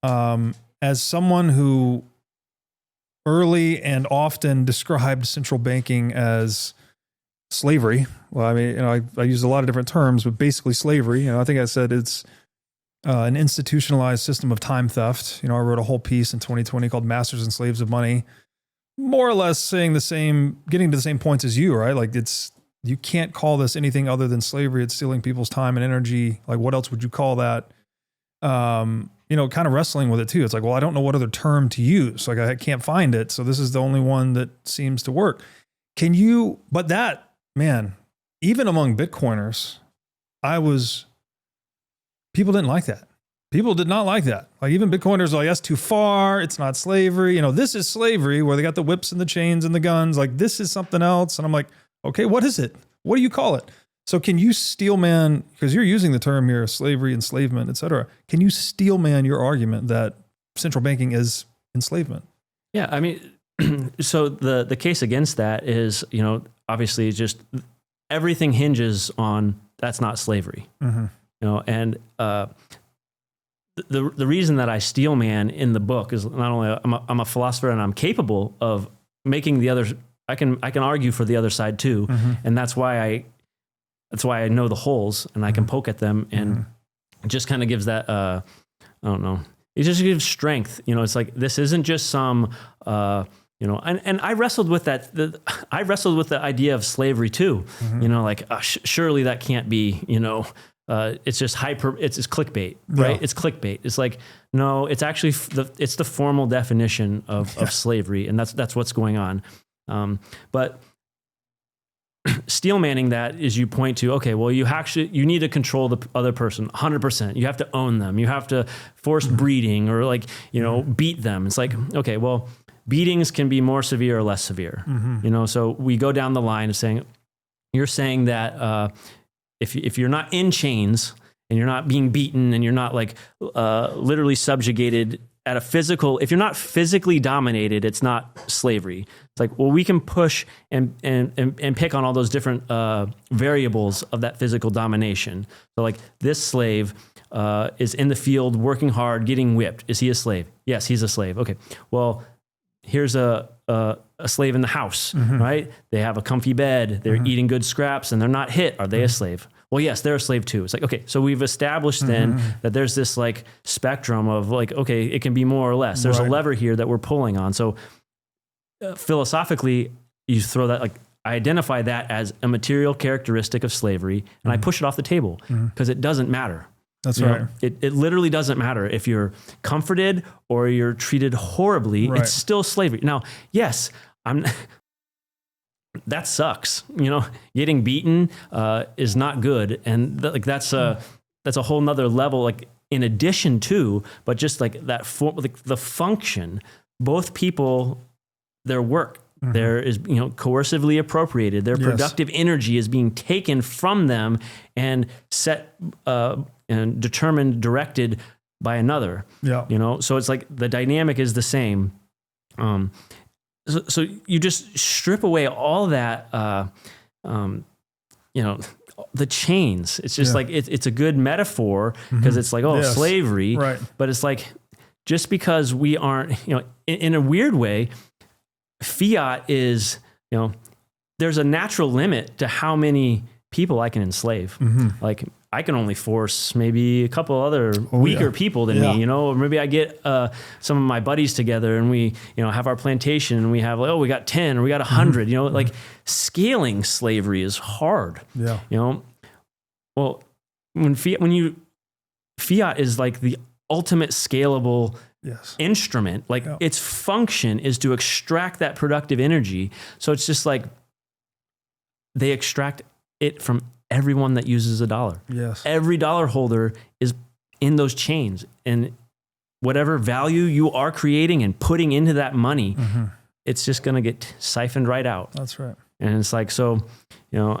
[SPEAKER 1] As someone who early and often described central banking as slavery. Well, I mean, I use a lot of different terms, but basically slavery. I think I said it's an institutionalized system of time theft. I wrote a whole piece in 2020 called Masters and Slaves of Money, more or less saying getting to the same points as you, right? Like you can't call this anything other than slavery. It's stealing people's time and energy. Like what else would you call that? Kind of wrestling with it too. It's like, well, I don't know what other term to use. Like I can't find it. So this is the only one that seems to work. But that, man, even among Bitcoiners,
[SPEAKER 2] people didn't like that. People did not like that. Like even Bitcoiners are like, that's too far. It's not slavery. You know, this is slavery where they got the whips and the chains and the guns. Like this is something else. And I'm like, okay, what is it? What do you call it? So can you steelman, because you're using the term here, slavery, enslavement, et cetera. Can you steelman your argument that central banking is enslavement?
[SPEAKER 1] Yeah. I mean, so the case against that is, you know, obviously just everything hinges on that's not slavery, you know, and, the reason that I steelman in the book is not only I'm a philosopher and I'm capable of making the others. I can argue for the other side too, and that's why I know the holes and I can poke at them, and it just kind of gives that I don't know. It just gives strength. You know, it's like this isn't just some you know, and I wrestled with that. I wrestled with the idea of slavery too. You know, like surely that can't be. You know. It's just it's clickbait, right? Yeah. It's clickbait. It's like, no, it's actually it's the formal definition of slavery. And that's what's going on. But steelmanning that is you point to, okay, well, you need to control the other person 100%. You have to own them. You have to force breeding or like, you know, beat them. It's like, okay, well, beatings can be more severe or less severe, you know? So we go down the line of saying, you're saying that, if you're not in chains and you're not being beaten and you're not like literally subjugated at a physical, if you're not physically dominated, it's not slavery. It's like, well, we can push and pick on all those different variables of that physical domination. So like this slave is in the field working hard, getting whipped. Is he a slave? Yes, he's a slave. Okay, well, here's a slave in the house, right? They have a comfy bed, they're eating good scraps, and they're not hit. Are they a slave? Well, yes, they're a slave too. It's like, okay, so we've established then that there's this like spectrum of like, okay, it can be more or less. There's a lever here that we're pulling on. So philosophically, you throw that, like, I identify that as a material characteristic of slavery, and I push it off the table because it doesn't matter.
[SPEAKER 2] That's right.
[SPEAKER 1] It literally doesn't matter if you're comforted or you're treated horribly. It's still slavery. Now, yes, that sucks. You know, getting beaten is not good, and that's a whole nother level. Like in addition to, but just like that, like the function. Both people, their work. There is, you know, coercively appropriated. Their productive energy is being taken from them and set and determined, directed by another. Yeah, you know, so it's like the dynamic is the same. So you just strip away all that, you know, the chains. It's just like it's a good metaphor because it's like slavery, right? But it's like just because we aren't, you know, in a weird way. Fiat is, you know, there's a natural limit to how many people I can enslave. Like I can only force maybe a couple other weaker people than me, you know, or maybe I get some of my buddies together and we, you know, have our plantation and we have like, we got 10 or we got 100, you know, like scaling slavery is hard, you know. Well, Fiat is like the ultimate scalable instrument, like its function is to extract that productive energy. So it's just like they extract it from everyone that uses a dollar. Every dollar holder is in those chains, and whatever value you are creating and putting into that money, it's just going to get siphoned right out.
[SPEAKER 2] That's right.
[SPEAKER 1] And it's like, so, you know,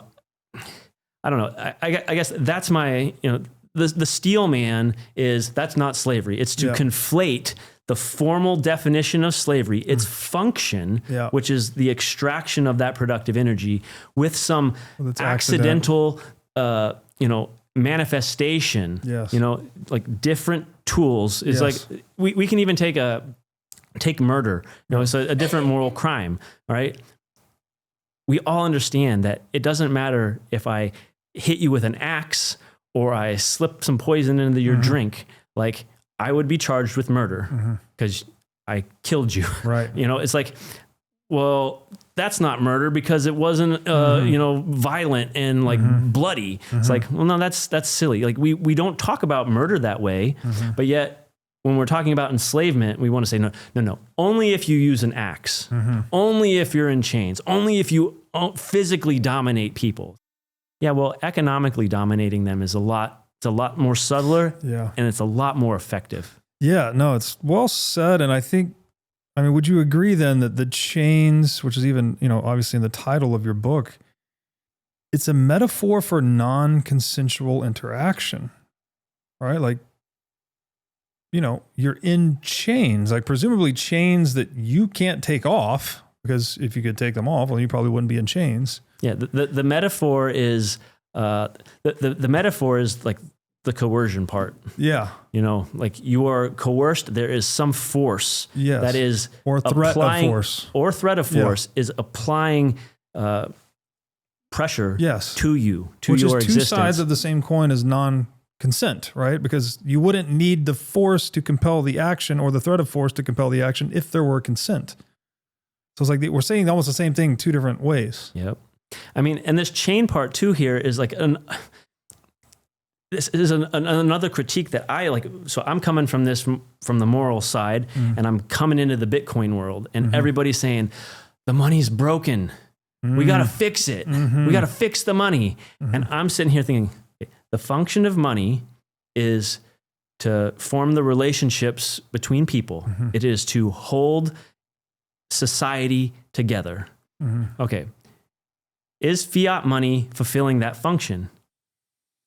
[SPEAKER 1] I don't know. I guess that's my, you know, the steel man is, that's not slavery. It's to conflate the formal definition of slavery, its function, which is the extraction of that productive energy, with some accidental, you know, manifestation, you know, like different tools. Is like, we can even take murder, you know, it's a different moral crime, right? We all understand that it doesn't matter if I hit you with an axe or I slip some poison into your drink, like I would be charged with murder because I killed you. Right. You know, it's like, well, that's not murder because it wasn't, you know, violent and like bloody. It's like, well, no, that's silly. Like we don't talk about murder that way, but yet when we're talking about enslavement, we want to say, no, only if you use an axe, only if you're in chains, only if you physically dominate people. Yeah, well, economically dominating them is a lot It's a lot more subtler,
[SPEAKER 2] Yeah.
[SPEAKER 1] and it's a lot more effective.
[SPEAKER 2] Yeah, no, it's well said. And I mean, would you agree then that the chains, which is even, obviously in the title of your book, it's a metaphor for non-consensual interaction, right? Like, you're in chains, like presumably chains that you can't take off, because if you could take them off, well, you probably wouldn't be in chains.
[SPEAKER 1] Yeah. The metaphor is, the metaphor is like the coercion part.
[SPEAKER 2] Yeah.
[SPEAKER 1] Like you are coerced. There is some force that is
[SPEAKER 2] or threat
[SPEAKER 1] applying,
[SPEAKER 2] of force.
[SPEAKER 1] Or threat of force is applying pressure to you, to
[SPEAKER 2] Which
[SPEAKER 1] your
[SPEAKER 2] is two
[SPEAKER 1] existence.
[SPEAKER 2] sides of the same coin as non-consent, right? Because you wouldn't need the force to compel the action or the threat of force to compel the action if there were consent. So it's like we're saying almost the same thing two different ways.
[SPEAKER 1] Yep. I mean, and this chain part too here is like this is another critique that I like. So I'm coming from this from the moral side, and I'm coming into the Bitcoin world, and everybody's saying the money's broken. We got to fix it. We got to fix the money. And I'm sitting here thinking the function of money is to form the relationships between people. It is to hold society together. Okay. Is fiat money fulfilling that function?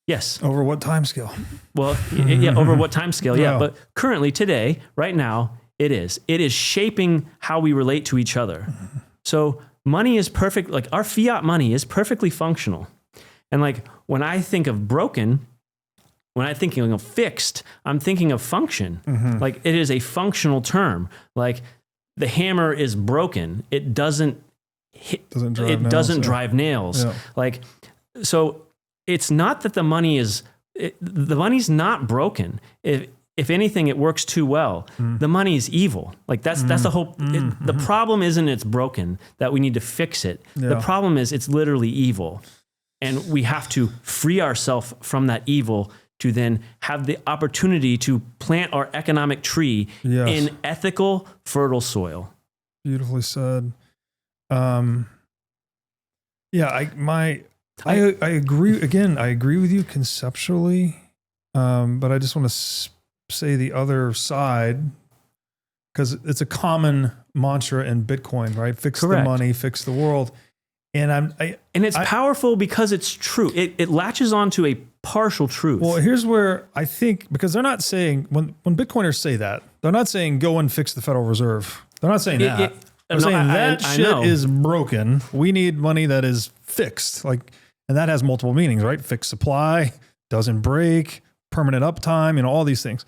[SPEAKER 1] Yes.
[SPEAKER 2] Over what time scale?
[SPEAKER 1] Well, yeah, over what time scale? Yeah. But currently, today, right now, it is. It is shaping how we relate to each other. So money is perfect. Like our fiat money is perfectly functional. And like when I think of broken, when I'm thinking of fixed, I'm thinking of function. Like it is a functional term. Like the hammer is broken. It doesn't drive nails.
[SPEAKER 2] Yeah.
[SPEAKER 1] Like, so it's not that the money's not broken. If anything, it works too well. The money is evil. Like that's the whole, the problem isn't it's broken, that we need to fix it.
[SPEAKER 2] Yeah.
[SPEAKER 1] The problem is it's literally evil. And we have to free ourselves from that evil to then have the opportunity to plant our economic tree in ethical, fertile soil.
[SPEAKER 2] Beautifully said. I agree. Again, I agree with you conceptually, but I just want to say the other side, because it's a common mantra in Bitcoin, right? Fix the money, fix the world. And
[SPEAKER 1] it's powerful because it's true. It latches onto a partial truth.
[SPEAKER 2] Well, here's where I think, because they're not saying, when Bitcoiners say that, they're not saying go and fix the Federal Reserve. They're not saying that. They're saying that shit is broken. We need money that is fixed. And that has multiple meanings, right? Fixed supply, doesn't break, permanent uptime, all these things.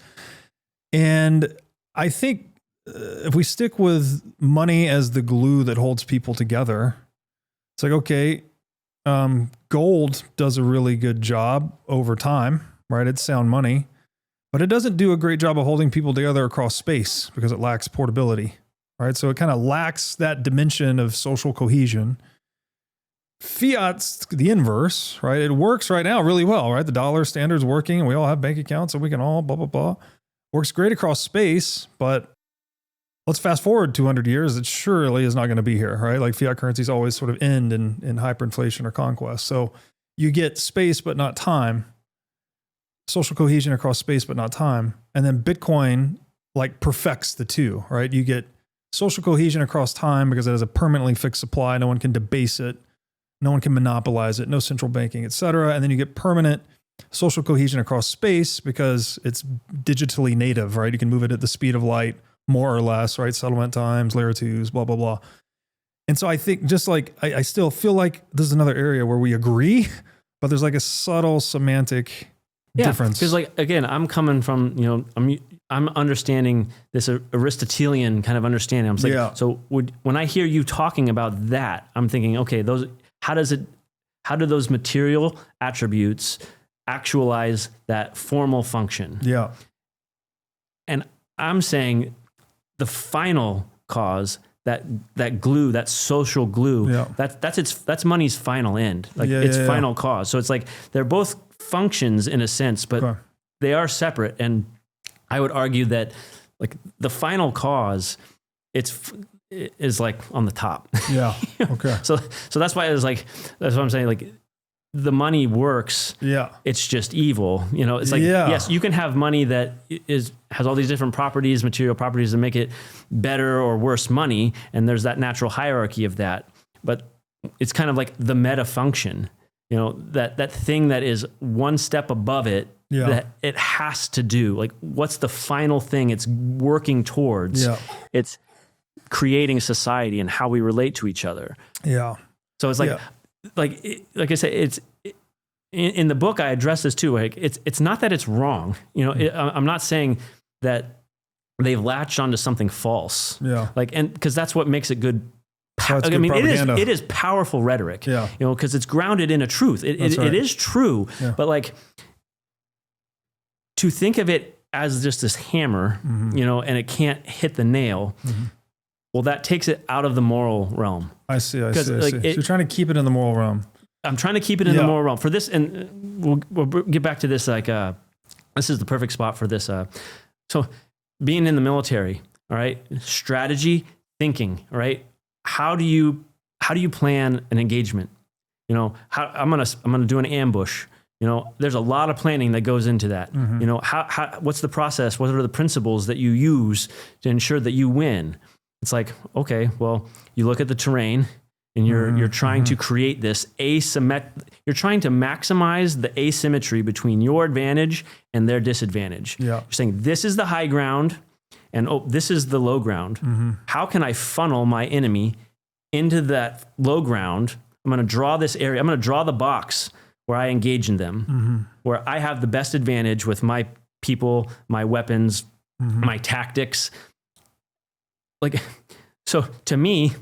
[SPEAKER 2] And I think if we stick with money as the glue that holds people together, it's like, okay, gold does a really good job over time, right? It's sound money, but it doesn't do a great job of holding people together across space because it lacks portability, right? So it kind of lacks that dimension of social cohesion. Fiat's the inverse, right? It works right now really well, right? The dollar standard's working and we all have bank accounts and we can all blah, blah, blah. Works great across space, but let's fast forward 200 years. It surely is not going to be here, right? Like fiat currencies always sort of end in hyperinflation or conquest. So you get space, but not time. Social cohesion across space, but not time. And then Bitcoin like perfects the two, right? You get social cohesion across time because it has a permanently fixed supply. No one can debase it. No one can monopolize it. No central banking, et cetera. And then you get permanent social cohesion across space because it's digitally native, right? You can move it at the speed of light, more or less, right? Settlement times, layer twos, blah, blah, blah. And so I think just like, I still feel like this is another area where we agree, but there's like a subtle semantic difference.
[SPEAKER 1] Because like, again, I'm coming from, I'm understanding this Aristotelian kind of understanding. I'm like, so when I hear you talking about that, I'm thinking, okay, how do those material attributes actualize that formal function?
[SPEAKER 2] Yeah.
[SPEAKER 1] And I'm saying the final cause, that glue, that social glue, that's money's final end, like its final cause. So it's like they're both functions in a sense, but they are separate. And I would argue that like the final cause, is like on the top.
[SPEAKER 2] Yeah. Okay.
[SPEAKER 1] So that's why it's like, that's what I'm saying. Like the money works.
[SPEAKER 2] Yeah.
[SPEAKER 1] It's just evil. You know, it's like, yes, you can have money that has all these different properties, material properties that make it better or worse money. And there's that natural hierarchy of that. But it's kind of like the meta function, you know, that thing that is one step above it, that it has to do. Like, what's the final thing it's working towards? Yeah. It's creating society and how we relate to each other.
[SPEAKER 2] Yeah.
[SPEAKER 1] So it's like, like I said, in the book, I address this too. Like, it's not that it's wrong. You know, I'm not saying that they've latched onto something false. Yeah. Like, and because that's what makes it good. I mean, it is powerful rhetoric. Yeah. You know, because it's grounded in a truth. It is true. Yeah. But like, to think of it as just this hammer, you know, and it can't hit the nail. Well, that takes it out of the moral realm. I see.
[SPEAKER 2] So you're trying to keep it in the moral realm.
[SPEAKER 1] I'm trying to keep it in the moral realm for this. And we'll get back to this. Like, this is the perfect spot for this. So being in the military, all right, strategy, thinking, all right. How do you plan an engagement? You know, I'm gonna do an ambush. You know, there's a lot of planning that goes into that. You know, what's the process? What are the principles that you use to ensure that you win? It's like, okay, well, you look at the terrain and you're trying to create this you're trying to maximize the asymmetry between your advantage and their disadvantage. Yeah. You're saying this is the high ground and this is the low ground. How can I funnel my enemy into that low ground? I'm going to draw this area. I'm going to draw the box where I engage in them, where I have the best advantage with my people, my weapons, my tactics. Like, so to me,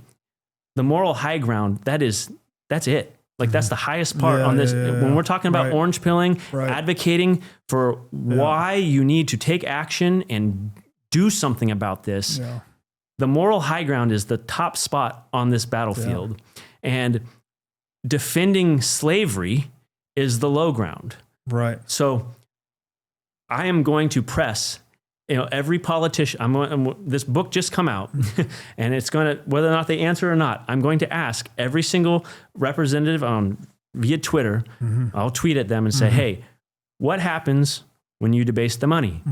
[SPEAKER 1] the moral high ground, that's it. Like, that's the highest part on this. When we're talking about orange pilling, advocating for why you need to take action and do something about this, the moral high ground is the top spot on this battlefield. And defending slavery is the low ground. Right. So I am going to press, you know, every politician. This book just come out, and it's going to, whether or not they answer or not, I'm going to ask every single representative via Twitter. I'll tweet at them and say, hey, what happens when you debase the money?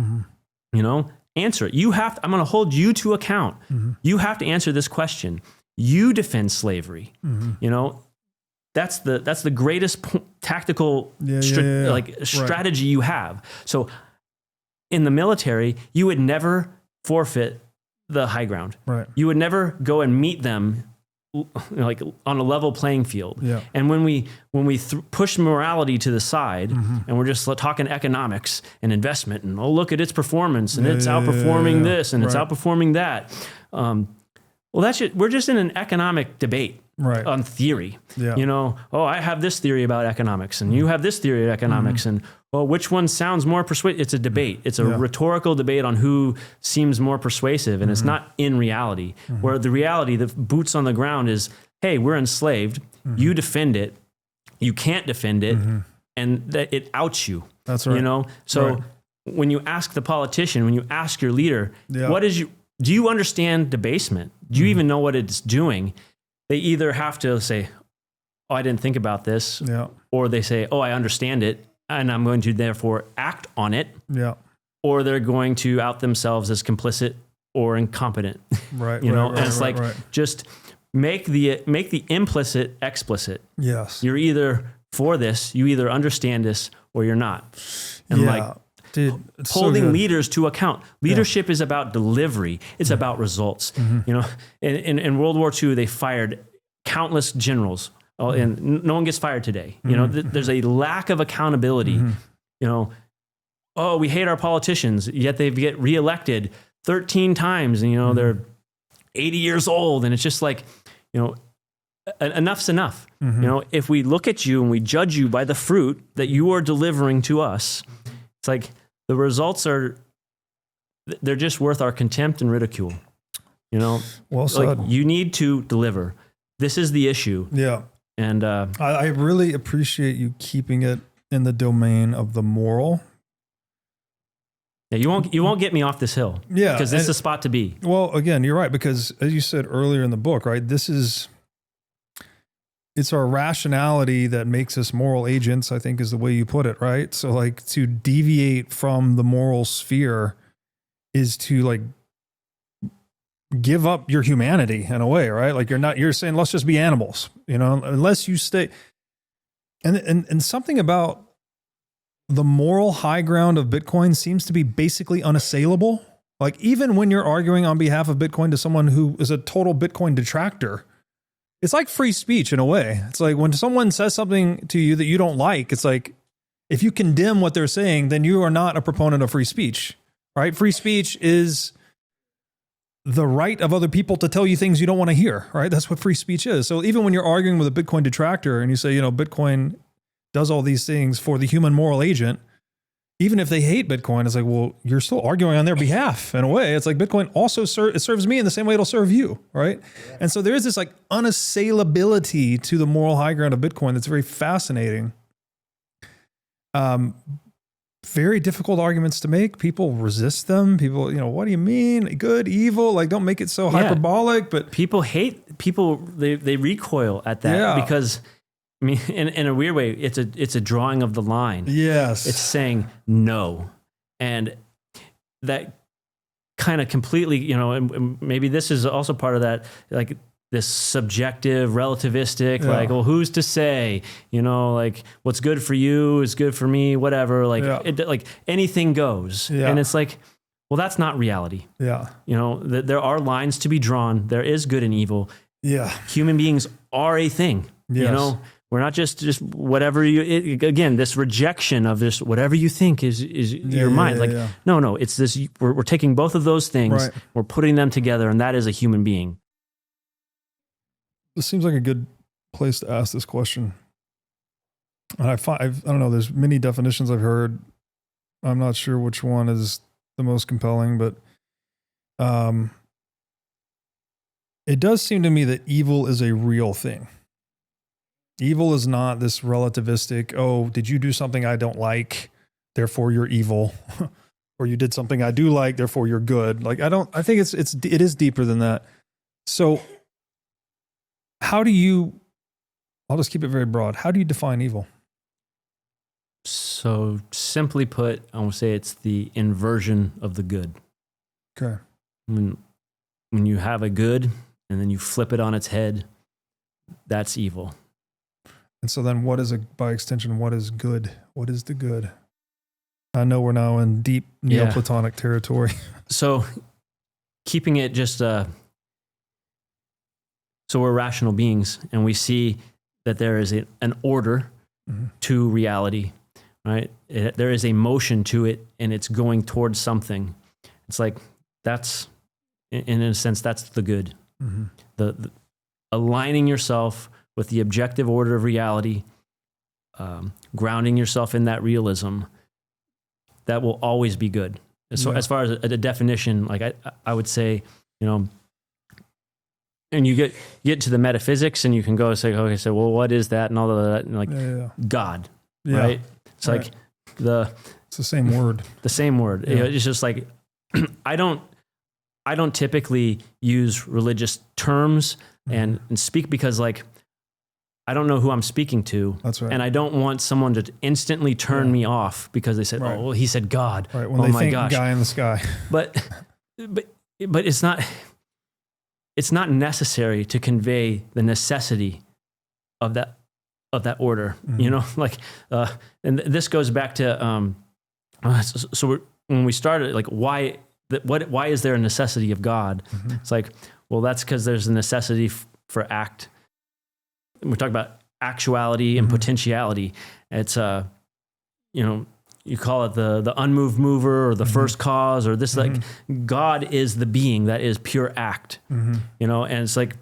[SPEAKER 1] You know, answer it. I'm going to hold you to account. You have to answer this question. You defend slavery. You know, that's the greatest tactical strategy you have. So in the military, you would never forfeit the high ground. Right. You would never go and meet them like on a level playing field. Yeah. And when we push morality to the side and we're just talking economics and investment and look at its performance and it's outperforming this and it's outperforming that. Well, we're just in an economic debate on theory. Yeah. You know, I have this theory about economics and you have this theory of economics and which one sounds more persuasive? It's a debate. It's a rhetorical debate on who seems more persuasive, and it's not in reality. Where the reality, the boots on the ground is, hey, we're enslaved. You defend it. You can't defend it, and that it outs you. That's right. You know, so when you ask the politician, when you ask your leader, do you understand debasement? Do you even know what it's doing? They either have to say, oh, I didn't think about this, or they say, oh, I understand it, and I'm going to therefore act on it. Yeah. Or they're going to out themselves as complicit or incompetent. Right. You know, and it's just make the implicit explicit. Yes. You're either for this, you either understand this, or you're not. And dude, holding leaders to account. Leadership is about delivery. It's about results. You know, in World War II, they fired countless generals. And no one gets fired today. You know, there's a lack of accountability. You know, we hate our politicians, yet they get reelected 13 times, and you know they're 80 years old, and it's just like, you know, enough's enough. You know, if we look at you and we judge you by the fruit that you are delivering to us, it's like the results they're just worth our contempt and ridicule. You know, well said. Like, you need to deliver. This is the issue. Yeah. And
[SPEAKER 2] I really appreciate you keeping it in the domain of the moral.
[SPEAKER 1] Yeah, you won't get me off this hill. Yeah, because this is a spot to be.
[SPEAKER 2] Well, again, you're right, because as you said earlier in the book, right, this is it's our rationality that makes us moral agents, I think is the way you put it, right? So like to deviate from the moral sphere is to like give up your humanity in a way, right? Like you're saying, let's just be animals, unless you stay. And something about the moral high ground of Bitcoin seems to be basically unassailable. Like even when you're arguing on behalf of Bitcoin to someone who is a total Bitcoin detractor, it's like free speech in a way. It's like when someone says something to you that you don't like, it's like, if you condemn what they're saying, then you are not a proponent of free speech, right? Free speech is the right of other people to tell you things you don't want to hear, right? That's what free speech is. So even when you're arguing with a Bitcoin detractor and you say, Bitcoin does all these things for the human moral agent, even if they hate Bitcoin, it's like, well, you're still arguing on their behalf in a way. It's like Bitcoin also it serves me in the same way it'll serve you, right? Yeah. And so there is this like unassailability to the moral high ground of Bitcoin that's very fascinating. Very difficult arguments to make. People resist them. People, what do you mean? Good, evil? Like, don't make it so hyperbolic. But
[SPEAKER 1] people hate people. They recoil at that because. I mean, in a weird way, it's a drawing of the line.
[SPEAKER 2] Yes.
[SPEAKER 1] It's saying no. And that kind of completely, and maybe this is also part of that, like this subjective, relativistic, like, well, who's to say, like what's good for you is good for me, whatever, like, like anything goes. Yeah. And it's like, well, that's not reality. Yeah. There are lines to be drawn. There is good and evil. Yeah. Human beings are a thing,
[SPEAKER 2] Yes.
[SPEAKER 1] We're not just whatever again, this rejection of this, whatever you think is your mind. No, it's this, we're taking both of those things, right. We're putting them together, and that is a human being.
[SPEAKER 2] This seems like a good place to ask this question. And I don't know, there's many definitions I've heard. I'm not sure which one is the most compelling, but it does seem to me that evil is a real thing. Evil is not this relativistic, oh, did you do something I don't like, therefore you're evil, or you did something I do like, therefore you're good. Like I think it is deeper than that. So I'll just keep it very broad. How do you define evil?
[SPEAKER 1] So simply put, I will say it's the inversion of the good.
[SPEAKER 2] Okay.
[SPEAKER 1] When you have a good and then you flip it on its head, that's evil.
[SPEAKER 2] And so then by extension, what is good? What is the good? I know we're now in deep Neoplatonic territory.
[SPEAKER 1] So keeping it just, so we're rational beings and we see that there is an order to reality, right? There is a motion to it and it's going towards something. It's like, that's, in a sense, that's the good. Mm-hmm. The aligning yourself with the objective order of reality, grounding yourself in that realism, that will always be good. So as far as a definition, like I would say, and you get to the metaphysics and you can go say, okay, so well, what is that? And all of that, and like God, right? It's like
[SPEAKER 2] it's the same word.
[SPEAKER 1] The same word. Yeah. It's just like, I don't typically use religious terms and speak because like, I don't know who I'm speaking to.
[SPEAKER 2] That's right.
[SPEAKER 1] And I don't want someone to instantly turn me off because they said, oh, well, he said God.
[SPEAKER 2] Right. When they think guy in the sky.
[SPEAKER 1] But it's not necessary to convey the necessity of that order, like, and this goes back to, when we started, like why is there a necessity of God? Mm-hmm. It's like, well, that's because there's a necessity for act. We're talking about actuality and potentiality. It's you call it the unmoved mover or the first cause or this, like God is the being that is pure act, and it's like,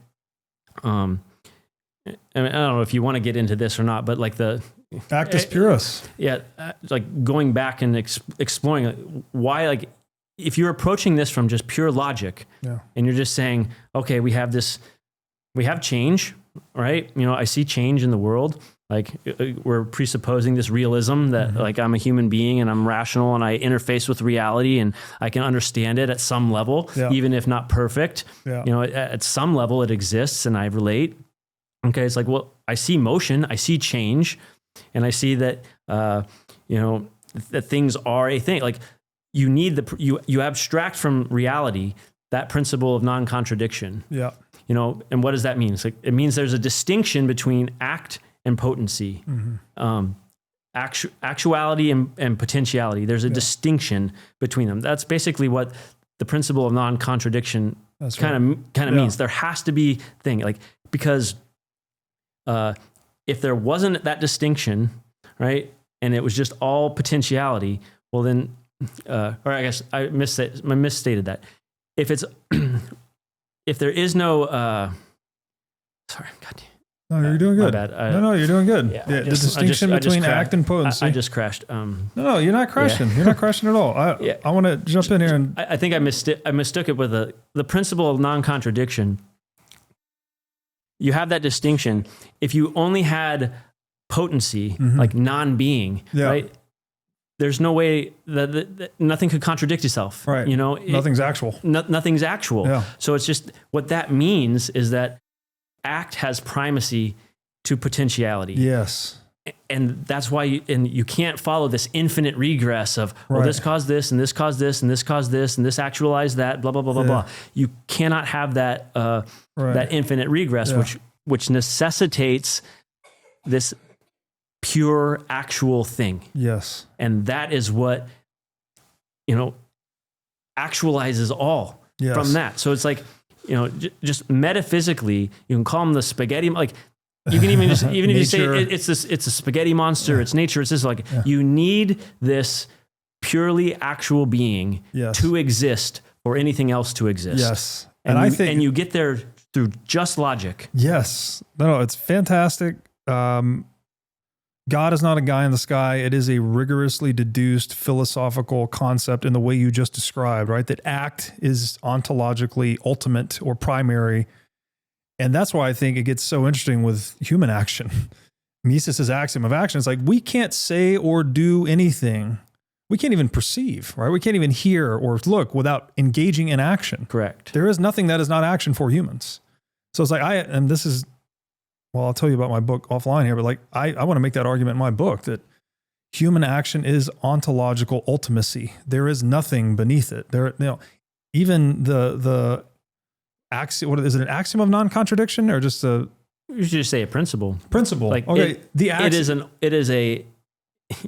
[SPEAKER 1] I mean, I don't know if you want to get into this or not, but like the
[SPEAKER 2] actus purus.
[SPEAKER 1] Yeah. Like going back and exploring like, why, like if you're approaching this from just pure logic and you're just saying, okay, we have change, right? I see change in the world. Like we're presupposing this realism that like I'm a human being and I'm rational and I interface with reality and I can understand it at some level, even if not perfect. At some level it exists and I relate. Okay. It's like, well, I see motion, I see change, and I see that, that things are a thing. Like you need you abstract from reality that principle of non-contradiction.
[SPEAKER 2] Yeah.
[SPEAKER 1] And what does that mean? It's like, it means there's a distinction between act and potency, actuality and potentiality. There's a distinction between them. That's basically what the principle of non-contradiction kind of means. There has to be thing, like, because if there wasn't that distinction, right, and it was just all potentiality, well then, or I guess I misstated that. If there is no, sorry, God.
[SPEAKER 2] No, you're doing good.
[SPEAKER 1] My bad.
[SPEAKER 2] No, you're doing good.
[SPEAKER 1] Yeah,
[SPEAKER 2] the distinction between act and potency.
[SPEAKER 1] I just crashed.
[SPEAKER 2] No, you're not crashing. You're not crashing at all. I want to jump in here and
[SPEAKER 1] I think I mistook it with the principle of non-contradiction. You have that distinction. If you only had potency, like non-being, right? There's no way that nothing could contradict itself.
[SPEAKER 2] Right. Nothing's actual.
[SPEAKER 1] Nothing's actual.
[SPEAKER 2] Yeah.
[SPEAKER 1] So it's just, what that means is that act has primacy to potentiality.
[SPEAKER 2] Yes.
[SPEAKER 1] And that's why you can't follow this infinite regress of, well, this caused this, and this caused this, and this caused this, and this actualized that, blah, blah, blah, blah, blah. You cannot have that, that infinite regress, which necessitates this pure actual thing.
[SPEAKER 2] Yes.
[SPEAKER 1] And that is what, actualizes all from that. So it's like, just metaphysically, you can call them the spaghetti, like you can even if you say it's a spaghetti monster, it's nature, it's this, like you need this purely actual being to exist for anything else to exist.
[SPEAKER 2] Yes.
[SPEAKER 1] And you get there through just logic.
[SPEAKER 2] Yes. No, it's fantastic. God is not a guy in the sky. It is a rigorously deduced philosophical concept in the way you just described, right? That act is ontologically ultimate or primary. And that's why I think it gets so interesting with human action. Mises' axiom of action is like, we can't say or do anything. We can't even perceive, right? We can't even hear or look without engaging in action.
[SPEAKER 1] Correct.
[SPEAKER 2] There is nothing that is not action for humans. So it's like, I'll tell you about my book offline here, but like, I want to make that argument in my book that human action is ontological ultimacy. There is nothing beneath it. Even the axiom, what is it, an axiom of non-contradiction or just a...
[SPEAKER 1] You should just say a principle.
[SPEAKER 2] Principle.
[SPEAKER 1] Like,
[SPEAKER 2] okay.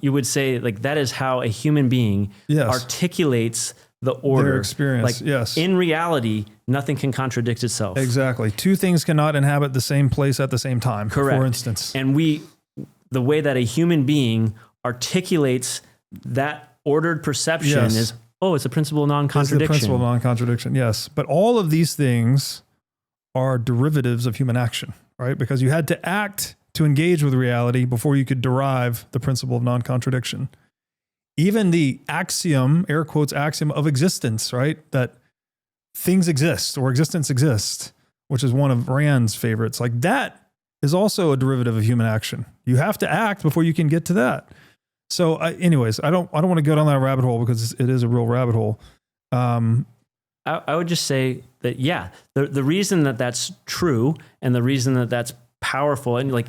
[SPEAKER 1] You would say, like, that is how a human being articulates the order.
[SPEAKER 2] Their experience,
[SPEAKER 1] like, in reality, nothing can contradict itself.
[SPEAKER 2] Exactly. Two things cannot inhabit the same place at the same time.
[SPEAKER 1] Correct.
[SPEAKER 2] For instance.
[SPEAKER 1] And the way that a human being articulates that ordered perception is, it's a principle of non-contradiction.
[SPEAKER 2] It's the principle of non-contradiction, yes. But all of these things are derivatives of human action, right? Because you had to act to engage with reality before you could derive the principle of non-contradiction. Even the axiom, air quotes, axiom of existence, right? That things exist or existence exists, which is one of Rand's favorites. Like, that is also a derivative of human action. You have to act before you can get to that. So anyways, I don't want to go down that rabbit hole because it is a real rabbit hole.
[SPEAKER 1] I would just say that, the reason that that's true and the reason that that's powerful, and like,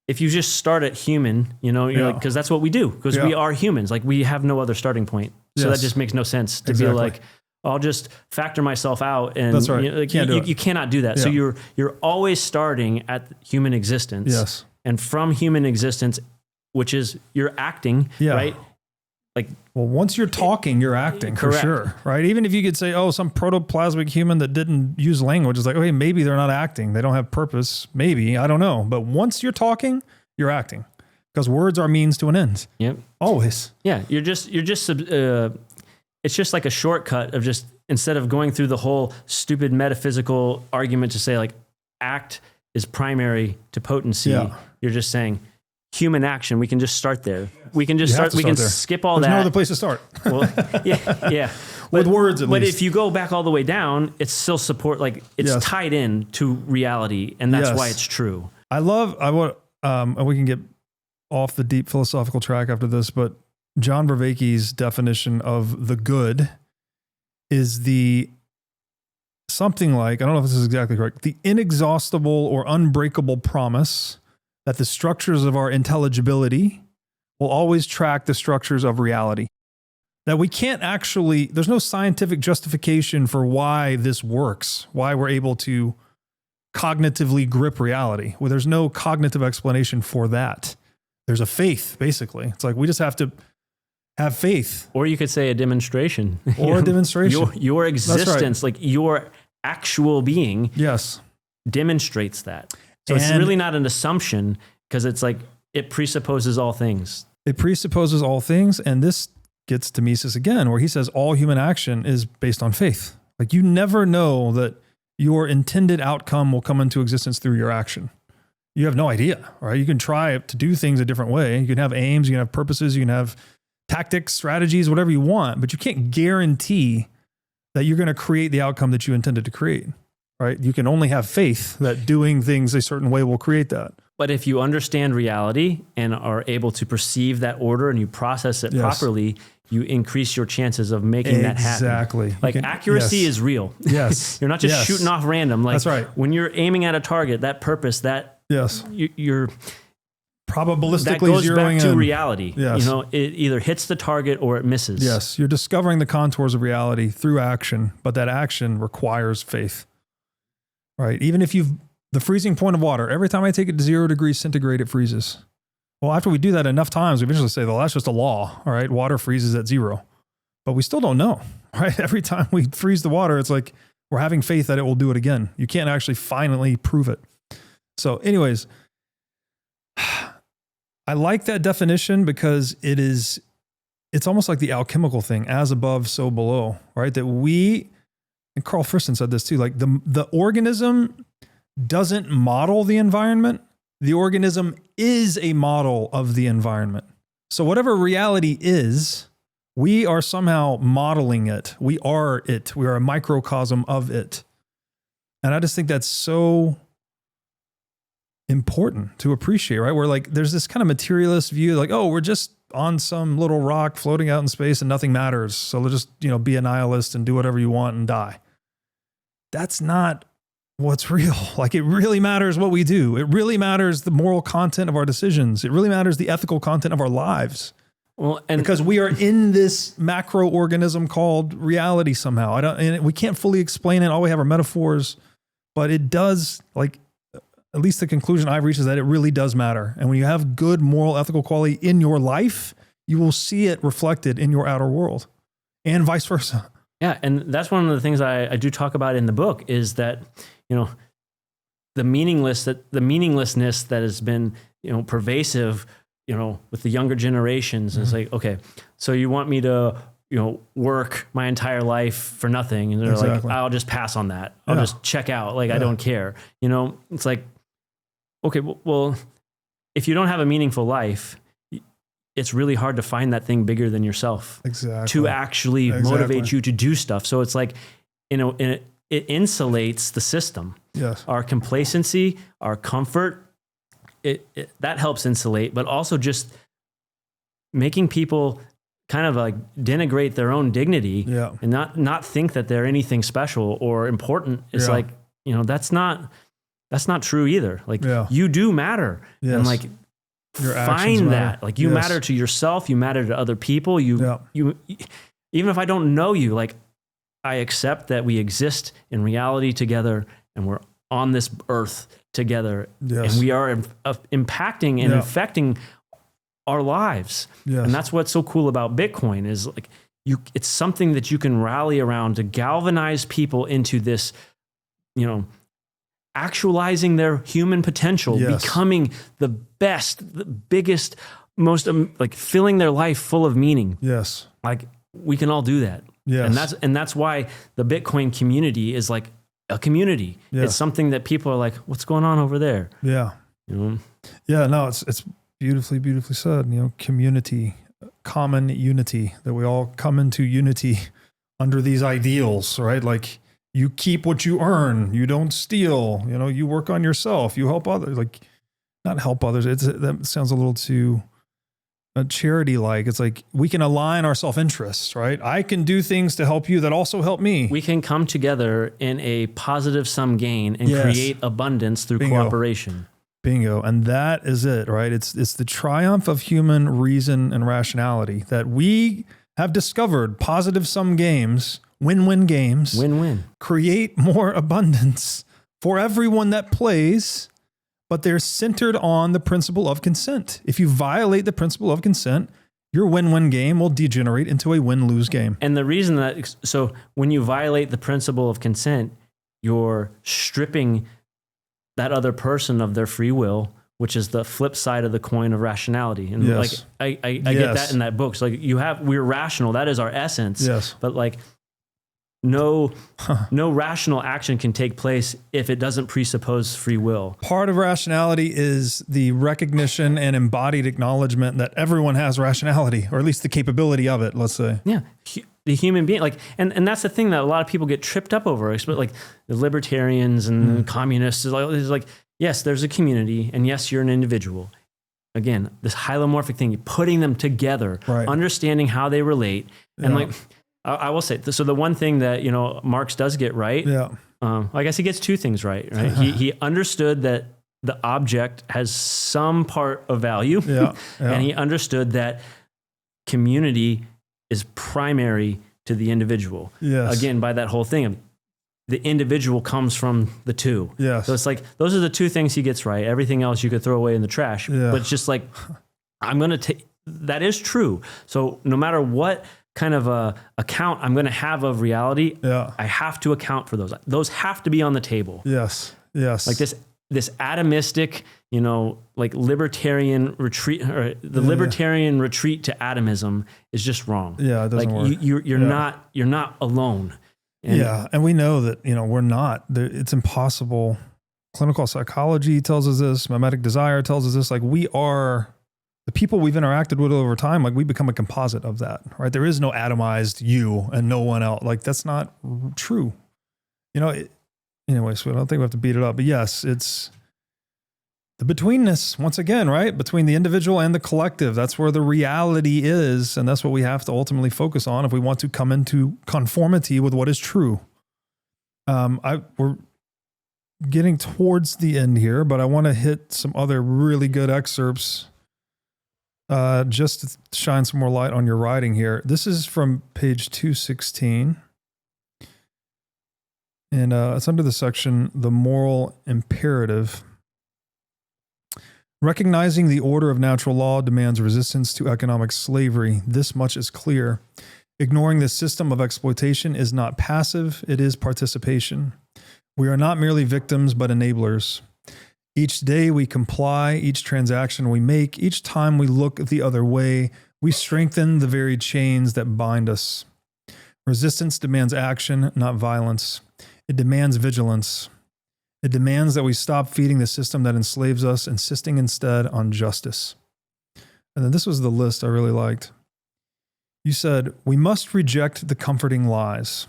[SPEAKER 1] if you just start at human, you're like, because that's what we do, because we are humans. Like, we have no other starting point. So that just makes no sense to be like, I'll just factor myself out. And
[SPEAKER 2] that's right.
[SPEAKER 1] You cannot do that. Yeah. So you're always starting at human existence.
[SPEAKER 2] Yes. And
[SPEAKER 1] from human existence, which is you're acting, right? Like,
[SPEAKER 2] well, once you're talking, you're acting for sure, right? Even if you could say, some protoplasmic human that didn't use language is like, okay, maybe they're not acting. They don't have purpose. Maybe, I don't know. But once you're talking, you're acting, because words are means to an end.
[SPEAKER 1] Yep.
[SPEAKER 2] Always.
[SPEAKER 1] Yeah. It's just like a shortcut of just, instead of going through the whole stupid metaphysical argument to say like act is primary to potency, you're just saying human action. We can just start there. We can just start. We can skip all that.
[SPEAKER 2] There's no other place to start.
[SPEAKER 1] Well, yeah.
[SPEAKER 2] With words, at least.
[SPEAKER 1] But if you go back all the way down, it's still it's tied in to reality, and that's why it's true.
[SPEAKER 2] I want, and we can get off the deep philosophical track after this, but John Vervaeke's definition of the good is the something like, I don't know if this is exactly correct, the inexhaustible or unbreakable promise that the structures of our intelligibility will always track the structures of reality. That we can't actually, there's no scientific justification for why this works, why we're able to cognitively grip reality. Well, there's no cognitive explanation for that. There's a faith, basically. It's like we just have to have faith.
[SPEAKER 1] Or you could say a demonstration.
[SPEAKER 2] Or a demonstration.
[SPEAKER 1] Your existence,
[SPEAKER 2] right.
[SPEAKER 1] like your actual being,
[SPEAKER 2] yes,
[SPEAKER 1] demonstrates that. So it's really not an assumption, because it's like it presupposes all things.
[SPEAKER 2] It presupposes all things, and this gets to Mises again, where he says all human action is based on faith. Like you never know that your intended outcome will come into existence through your action. You have no idea, right? You can try to do things a different way. You can have aims, you can have purposes, you can have tactics, strategies, whatever you want, but you can't guarantee that you're going to create the outcome that you intended to create, right? You can only have faith that doing things a certain way will create that.
[SPEAKER 1] But if you understand reality and are able to perceive that order and you process it properly, you increase your chances of making that happen.
[SPEAKER 2] Exactly.
[SPEAKER 1] Like accuracy is real.
[SPEAKER 2] Yes.
[SPEAKER 1] You're not just shooting off random. Like
[SPEAKER 2] that's right.
[SPEAKER 1] When you're aiming at a target, that purpose, that you're
[SPEAKER 2] probabilistically
[SPEAKER 1] that goes
[SPEAKER 2] zeroing
[SPEAKER 1] back to
[SPEAKER 2] in.
[SPEAKER 1] reality.
[SPEAKER 2] Yes.
[SPEAKER 1] You know, it either hits the target or it misses.
[SPEAKER 2] Yes. You're discovering the contours of reality through action, but that action requires faith, right? Even if the freezing point of water, every time I take it to 0 degrees centigrade, it freezes. Well, after we do that enough times, we eventually say, well, that's just a law, all right? Water freezes at 0. But we still don't know, right? Every time we freeze the water, it's like we're having faith that it will do it again. You can't actually finally prove it. So anyways, I like that definition because it's almost like the alchemical thing, as above, so below, right? That and Carl Friston said this too, like the organism doesn't model the environment. The organism is a model of the environment. So whatever reality is, we are somehow modeling it. We are it. We are a microcosm of it. And I just think that's so important to appreciate, right? Where like, there's this kind of materialist view, like, oh, we're just on some little rock floating out in space and nothing matters. So let's just, be a nihilist and do whatever you want and die. That's not what's real. Like it really matters what we do. It really matters the moral content of our decisions. It really matters the ethical content of our lives. Well, and because we are in this macro organism called reality somehow. And we can't fully explain it. All we have are metaphors, but it does, like, at least the conclusion I've reached is that it really does matter. And when you have good moral, ethical quality in your life, you will see it reflected in your outer world and vice versa.
[SPEAKER 1] Yeah. And that's one of the things I do talk about in the book is that, the meaninglessness that has been, pervasive, with the younger generations. And it's like, okay, so you want me to, work my entire life for nothing. And they're like, I'll just pass on that. I'll just check out. Like, I don't care. It's like, okay, well, if you don't have a meaningful life, it's really hard to find that thing bigger than yourself to actually motivate you to do stuff. So it's like, it insulates the system.
[SPEAKER 2] Yes.
[SPEAKER 1] Our complacency, our comfort, that helps insulate, but also just making people kind of like denigrate their own dignity and not think that they're anything special or important. It's like, that's not true either. Like you do matter. Yes. And like, your find that, like you matter to yourself, you matter to other people. You, even if I don't know you, like I accept that we exist in reality together and we're on this earth together and we are impacting and affecting our lives. Yes. And that's what's so cool about Bitcoin is like it's something that you can rally around to galvanize people into this, actualizing their human potential, becoming the best, the biggest, most like filling their life full of meaning.
[SPEAKER 2] Yes.
[SPEAKER 1] Like we can all do that. Yes. And that's why the Bitcoin community is like a community. Yeah. It's something that people are like, what's going on over there?
[SPEAKER 2] Yeah. Yeah, no, it's beautifully said, community, common unity, that we all come into unity under these ideals, right? Like you keep what you earn, you don't steal, you work on yourself, you help others, like not help others. That sounds a little too charity like. It's like we can align our self-interest, right? I can do things to help you that also help me.
[SPEAKER 1] We can come together in a positive sum gain and
[SPEAKER 2] Yes.
[SPEAKER 1] create abundance through
[SPEAKER 2] Bingo.
[SPEAKER 1] cooperation.
[SPEAKER 2] Bingo. And that is it, right? It's the triumph of human reason and rationality that we have discovered positive sum games, win-win games,
[SPEAKER 1] Win-win.
[SPEAKER 2] create more abundance for everyone that plays, but they're centered on the principle of consent. If you violate the principle of consent, your win-win game will degenerate into a win-lose game.
[SPEAKER 1] And the reason that, so when you violate the principle of consent, you're stripping that other person of their free will, which is the flip side of the coin of rationality. And
[SPEAKER 2] Yes.
[SPEAKER 1] like, I get that in that book. So like we're rational. That is our essence.
[SPEAKER 2] Yes.
[SPEAKER 1] But like no rational action can take place if it doesn't presuppose free will.
[SPEAKER 2] Part of rationality is the recognition and embodied acknowledgement that everyone has rationality, or at least the capability of it, let's say.
[SPEAKER 1] Yeah. The human being, like, and that's the thing that a lot of people get tripped up over, like the libertarians and the communists. Is like, yes, there's a community, and yes, you're an individual. Again, this hylomorphic thing, putting them together,
[SPEAKER 2] Right.
[SPEAKER 1] understanding how they relate, and
[SPEAKER 2] Yeah.
[SPEAKER 1] like, I will say, so the one thing that Marx does get right,
[SPEAKER 2] Yeah.
[SPEAKER 1] I guess he gets two things right. He understood that the object has some part of value,
[SPEAKER 2] Yeah.
[SPEAKER 1] and he understood that community is primary to the individual.
[SPEAKER 2] Yes.
[SPEAKER 1] Again, by that whole thing of the individual comes from the two.
[SPEAKER 2] Yes.
[SPEAKER 1] So it's like, those are the two things he gets right. Everything else you could throw away in the trash.
[SPEAKER 2] Yeah.
[SPEAKER 1] But it's just like, I'm going to take, that is true. So no matter what kind of a account I'm going to have of reality,
[SPEAKER 2] Yeah.
[SPEAKER 1] I have to account for those. Those have to be on the table.
[SPEAKER 2] Yes. Yes.
[SPEAKER 1] Like this atomistic, like libertarian retreat, or the libertarian retreat to atomism is just wrong.
[SPEAKER 2] Yeah, it doesn't work.
[SPEAKER 1] You're not alone. And
[SPEAKER 2] And we know that, we're not. It's impossible. Clinical psychology tells us this. Mimetic desire tells us this. Like, we are the people we've interacted with over time. Like, we become a composite of that, right? There is no atomized you and no one else. Like, that's not true. Anyway, so I don't think we have to beat it up. But yes, it's the betweenness, once again, right? Between the individual and the collective. That's where the reality is. And that's what we have to ultimately focus on if we want to come into conformity with what is true. We're getting towards the end here, but I want to hit some other really good excerpts just to shine some more light on your writing here. This is from page 216. And it's under the section, The Moral Imperative. Recognizing the order of natural law demands resistance to economic slavery. This much is clear. Ignoring this system of exploitation is not passive, it is participation. We are not merely victims, but enablers. Each day we comply, each transaction we make, each time we look the other way, we strengthen the very chains that bind us. Resistance demands action, not violence. It demands vigilance. It demands that we stop feeding the system that enslaves us, insisting instead on justice. And then this was the list I really liked. You said, we must reject the comforting lies,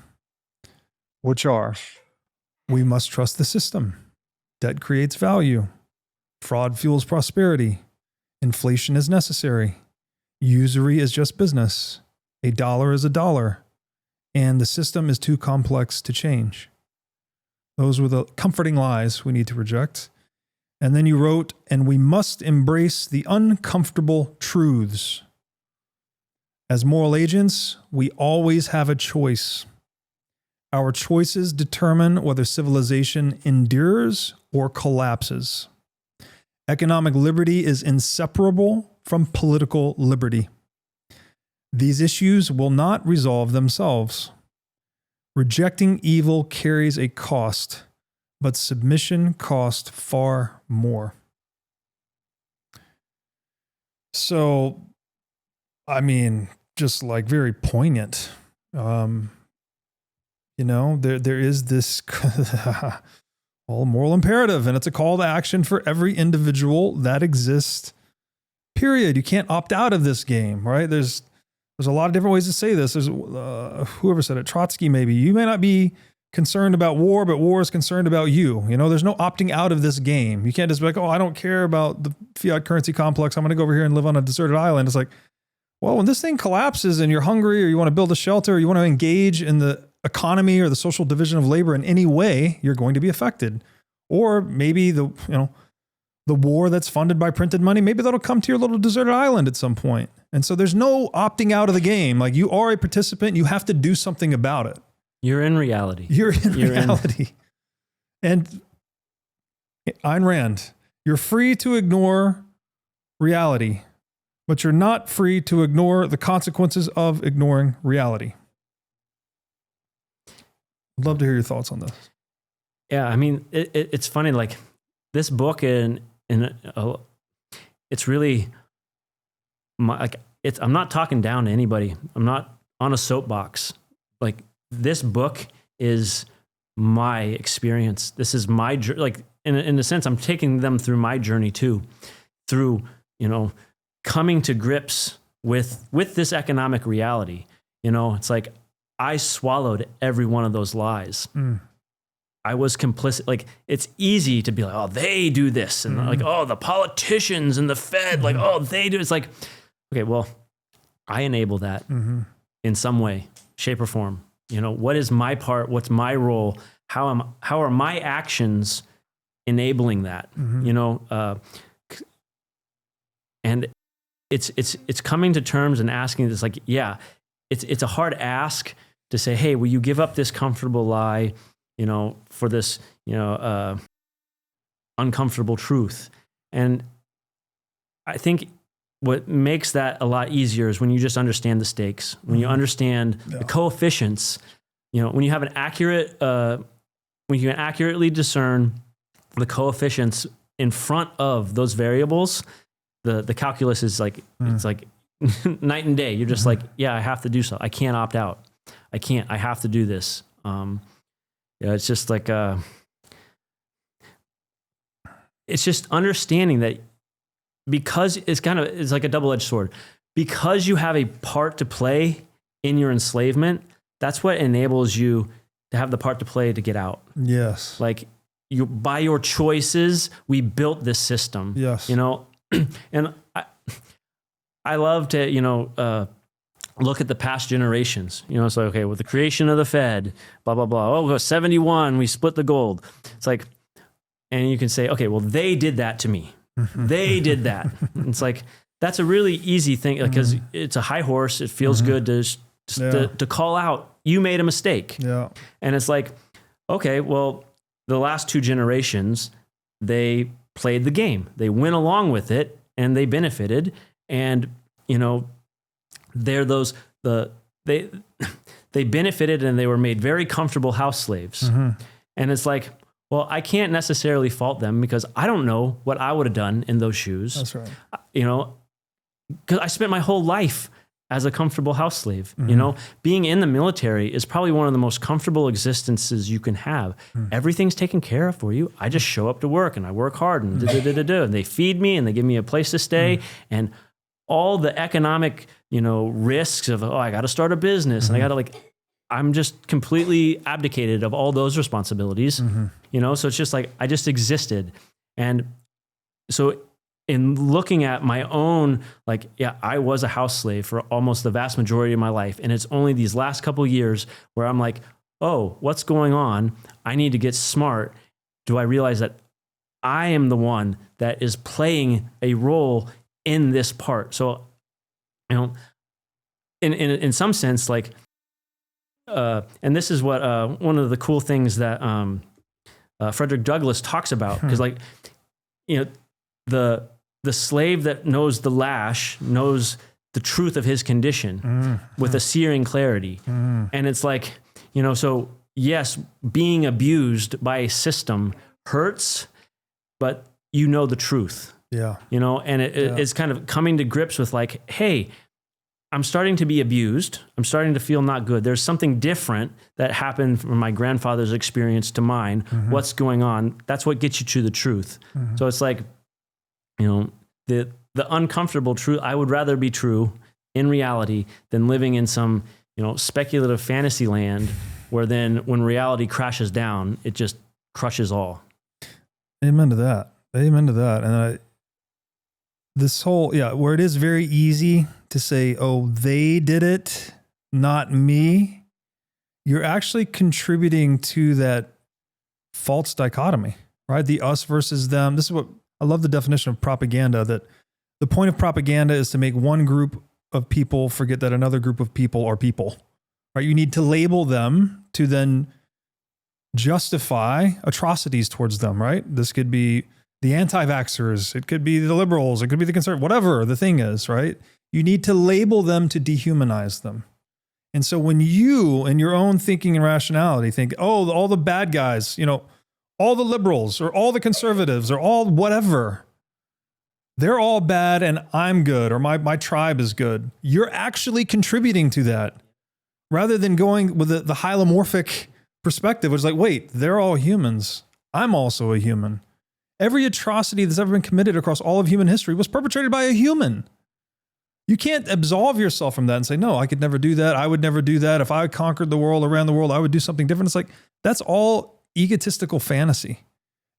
[SPEAKER 2] which are, we must trust the system. Debt creates value. Fraud fuels prosperity. Inflation is necessary. Usury is just business. A dollar is a dollar. And the system is too complex to change. Those were the comforting lies we need to reject. And then you wrote, and we must embrace the uncomfortable truths. As moral agents, we always have a choice. Our choices determine whether civilization endures or collapses. Economic liberty is inseparable from political liberty. These issues will not resolve themselves. Rejecting evil carries a cost, but submission costs far more. So, I mean, just like very poignant. There is this whole moral imperative, and it's a call to action for every individual that exists, period. You can't opt out of this game, right? There's a lot of different ways to say this. There's whoever said it, Trotsky maybe. You may not be concerned about war, but war is concerned about you. You know, there's no opting out of this game. You can't just be like, oh, I don't care about the fiat currency complex. I'm going to go over here and live on a deserted island. It's like, well, when this thing collapses and you're hungry or you want to build a shelter or you want to engage in the economy or the social division of labor in any way, you're going to be affected. Or maybe the war that's funded by printed money, maybe that'll come to your little deserted island at some point. And so there's no opting out of the game. Like, you are a participant. You have to do something about it.
[SPEAKER 1] You're in reality.
[SPEAKER 2] You're in reality. And Ayn Rand, you're free to ignore reality, but you're not free to ignore the consequences of ignoring reality. I'd love to hear your thoughts on this.
[SPEAKER 1] Yeah, I mean, it's funny. Like, this book, it's really I'm not talking down to anybody. I'm not on a soapbox. Like, this book is my experience. This is my like, in a sense, I'm taking them through my journey too, through, you know, coming to grips with this economic reality. You know, it's like, I swallowed every one of those lies. I was complicit. Like, it's easy to be like, oh, they do this. And like, oh, the politicians and the Fed, like, oh, they do. It's like, okay, well, I enable that in some way, shape or form. You know, what is my part? What's my role? How are my actions enabling that? You know, and it's coming to terms and asking this, like, yeah, it's a hard ask to say, hey, will you give up this comfortable lie, you know, for this, you know, uncomfortable truth? And I think what makes that a lot easier is when you just understand the stakes, when you understand the coefficients, you know, when you have an accurate, when you can accurately discern the coefficients in front of those variables, the calculus is like, it's like night and day. You're just like, yeah, I have to do so. I can't opt out. I have to do this. Yeah, it's just like, it's just understanding that, because it's like a double-edged sword. Because you have a part to play in your enslavement, that's what enables you to have the part to play to get out.
[SPEAKER 2] Yes.
[SPEAKER 1] Like, by your choices, we built this system.
[SPEAKER 2] Yes.
[SPEAKER 1] You know, and I love to, you know, look at the past generations. You know, it's like, okay, with the creation of the Fed, blah, blah, blah. Oh, 71, we split the gold. It's like, and you can say, okay, well, they did that to me. They did that. It's like, that's a really easy thing, because it's a high horse. It feels good to call out, you made a mistake.
[SPEAKER 2] Yeah.
[SPEAKER 1] And it's like, okay, well, the last two generations, they played the game. They went along with it and they benefited. And, you know, they're they benefited and they were made very comfortable house slaves. And it's like, well, I can't necessarily fault them, because I don't know what I would have done in those shoes.
[SPEAKER 2] That's right.
[SPEAKER 1] You know, because I spent my whole life as a comfortable house slave. You know, being in the military is probably one of the most comfortable existences you can have. Everything's taken care of for you. I just show up to work and I work hard and and they feed me and they give me a place to stay. And all the economic, you know, risks of, oh, I got to start a business and I got to, like, I'm just completely abdicated of all those responsibilities, you know? So it's just like, I just existed. And so in looking at my own, like, yeah, I was a house slave for almost the vast majority of my life. And it's only these last couple of years where I'm like, oh, what's going on? I need to get smart. Do I realize that I am the one that is playing a role in this part? So, you know, in some sense, like, and this is what one of the cool things that Frederick Douglass talks about, because, like, you know, the slave that knows the lash knows the truth of his condition with a searing clarity. And it's like, you know, so yes, being abused by a system hurts, but you know the truth.
[SPEAKER 2] Yeah.
[SPEAKER 1] You know, and it's kind of coming to grips with, like, hey, I'm starting to be abused. I'm starting to feel not good. There's something different that happened from my grandfather's experience to mine. What's going on? That's what gets you to the truth. So it's like, you know, the uncomfortable truth, I would rather be true in reality than living in some, you know, speculative fantasy land where then when reality crashes down, it just crushes all.
[SPEAKER 2] Amen to that. Amen to that. And this whole, where it is very easy to say, oh, they did it, not me. You're actually contributing to that false dichotomy, right? The us versus them. This is what I love, the definition of propaganda, that the point of propaganda is to make one group of people forget that another group of people are people, right? You need to label them to then justify atrocities towards them, right? This could be the anti-vaxxers, it could be the liberals, it could be the conservatives, whatever the thing is, right? You need to label them to dehumanize them. And so when you, in your own thinking and rationality, think, oh, all the bad guys, all the liberals or all the conservatives or all whatever, they're all bad and I'm good, or my tribe is good. You're actually contributing to that, rather than going with the hylomorphic perspective, which is like, wait, they're all humans. I'm also a human. Every atrocity that's ever been committed across all of human history was perpetrated by a human. You can't absolve yourself from that and say, no, I could never do that. I would never do that. If I conquered the world, around the world, I would do something different. It's like, that's all egotistical fantasy.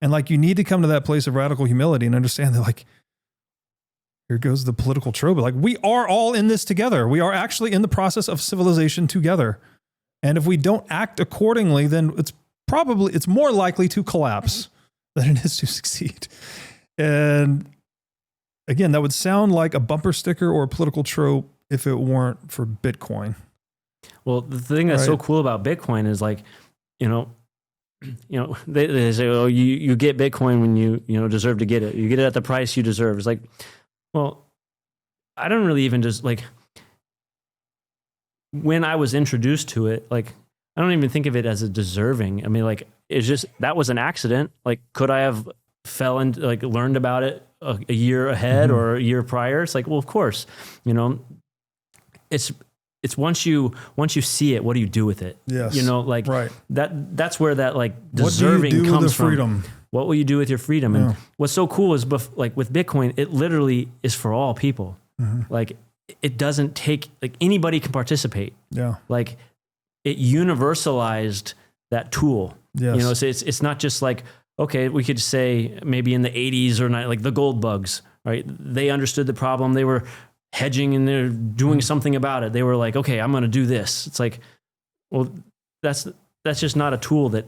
[SPEAKER 2] And like, you need to come to that place of radical humility and understand that, like, here goes the political trope. Like, we are all in this together. We are actually in the process of civilization together. And if we don't act accordingly, then it's more likely to collapse than it is to succeed. And again, that would sound like a bumper sticker or a political trope if it weren't for Bitcoin.
[SPEAKER 1] Well, the thing that's so cool about Bitcoin is, like, they say, oh, you get Bitcoin when you deserve to get it. You get it at the price you deserve. It's like, well, I don't really even just, like, when I was introduced to it, like, I don't even think of it as a deserving. I mean, like, it's just, that was an accident. Like, could I have learned about it a year ahead or a year prior? It's like, well, of course, it's once you see it, what do you do with it?
[SPEAKER 2] Yes.
[SPEAKER 1] Right. That's where that, like, deserving
[SPEAKER 2] what do you do
[SPEAKER 1] comes
[SPEAKER 2] with the freedom?
[SPEAKER 1] From. What will you do with your freedom?
[SPEAKER 2] Yeah.
[SPEAKER 1] And what's so cool is, like, with Bitcoin, it literally is for all people. Like, it doesn't take, like, anybody can participate.
[SPEAKER 2] Yeah.
[SPEAKER 1] Like, it universalized that tool.
[SPEAKER 2] Yes.
[SPEAKER 1] So it's not just like, okay, we could say maybe in the 80s or not, like the gold bugs, right? They understood the problem. They were hedging and they're doing something about it. They were like, okay, I'm going to do this. It's like, well, that's just not a tool that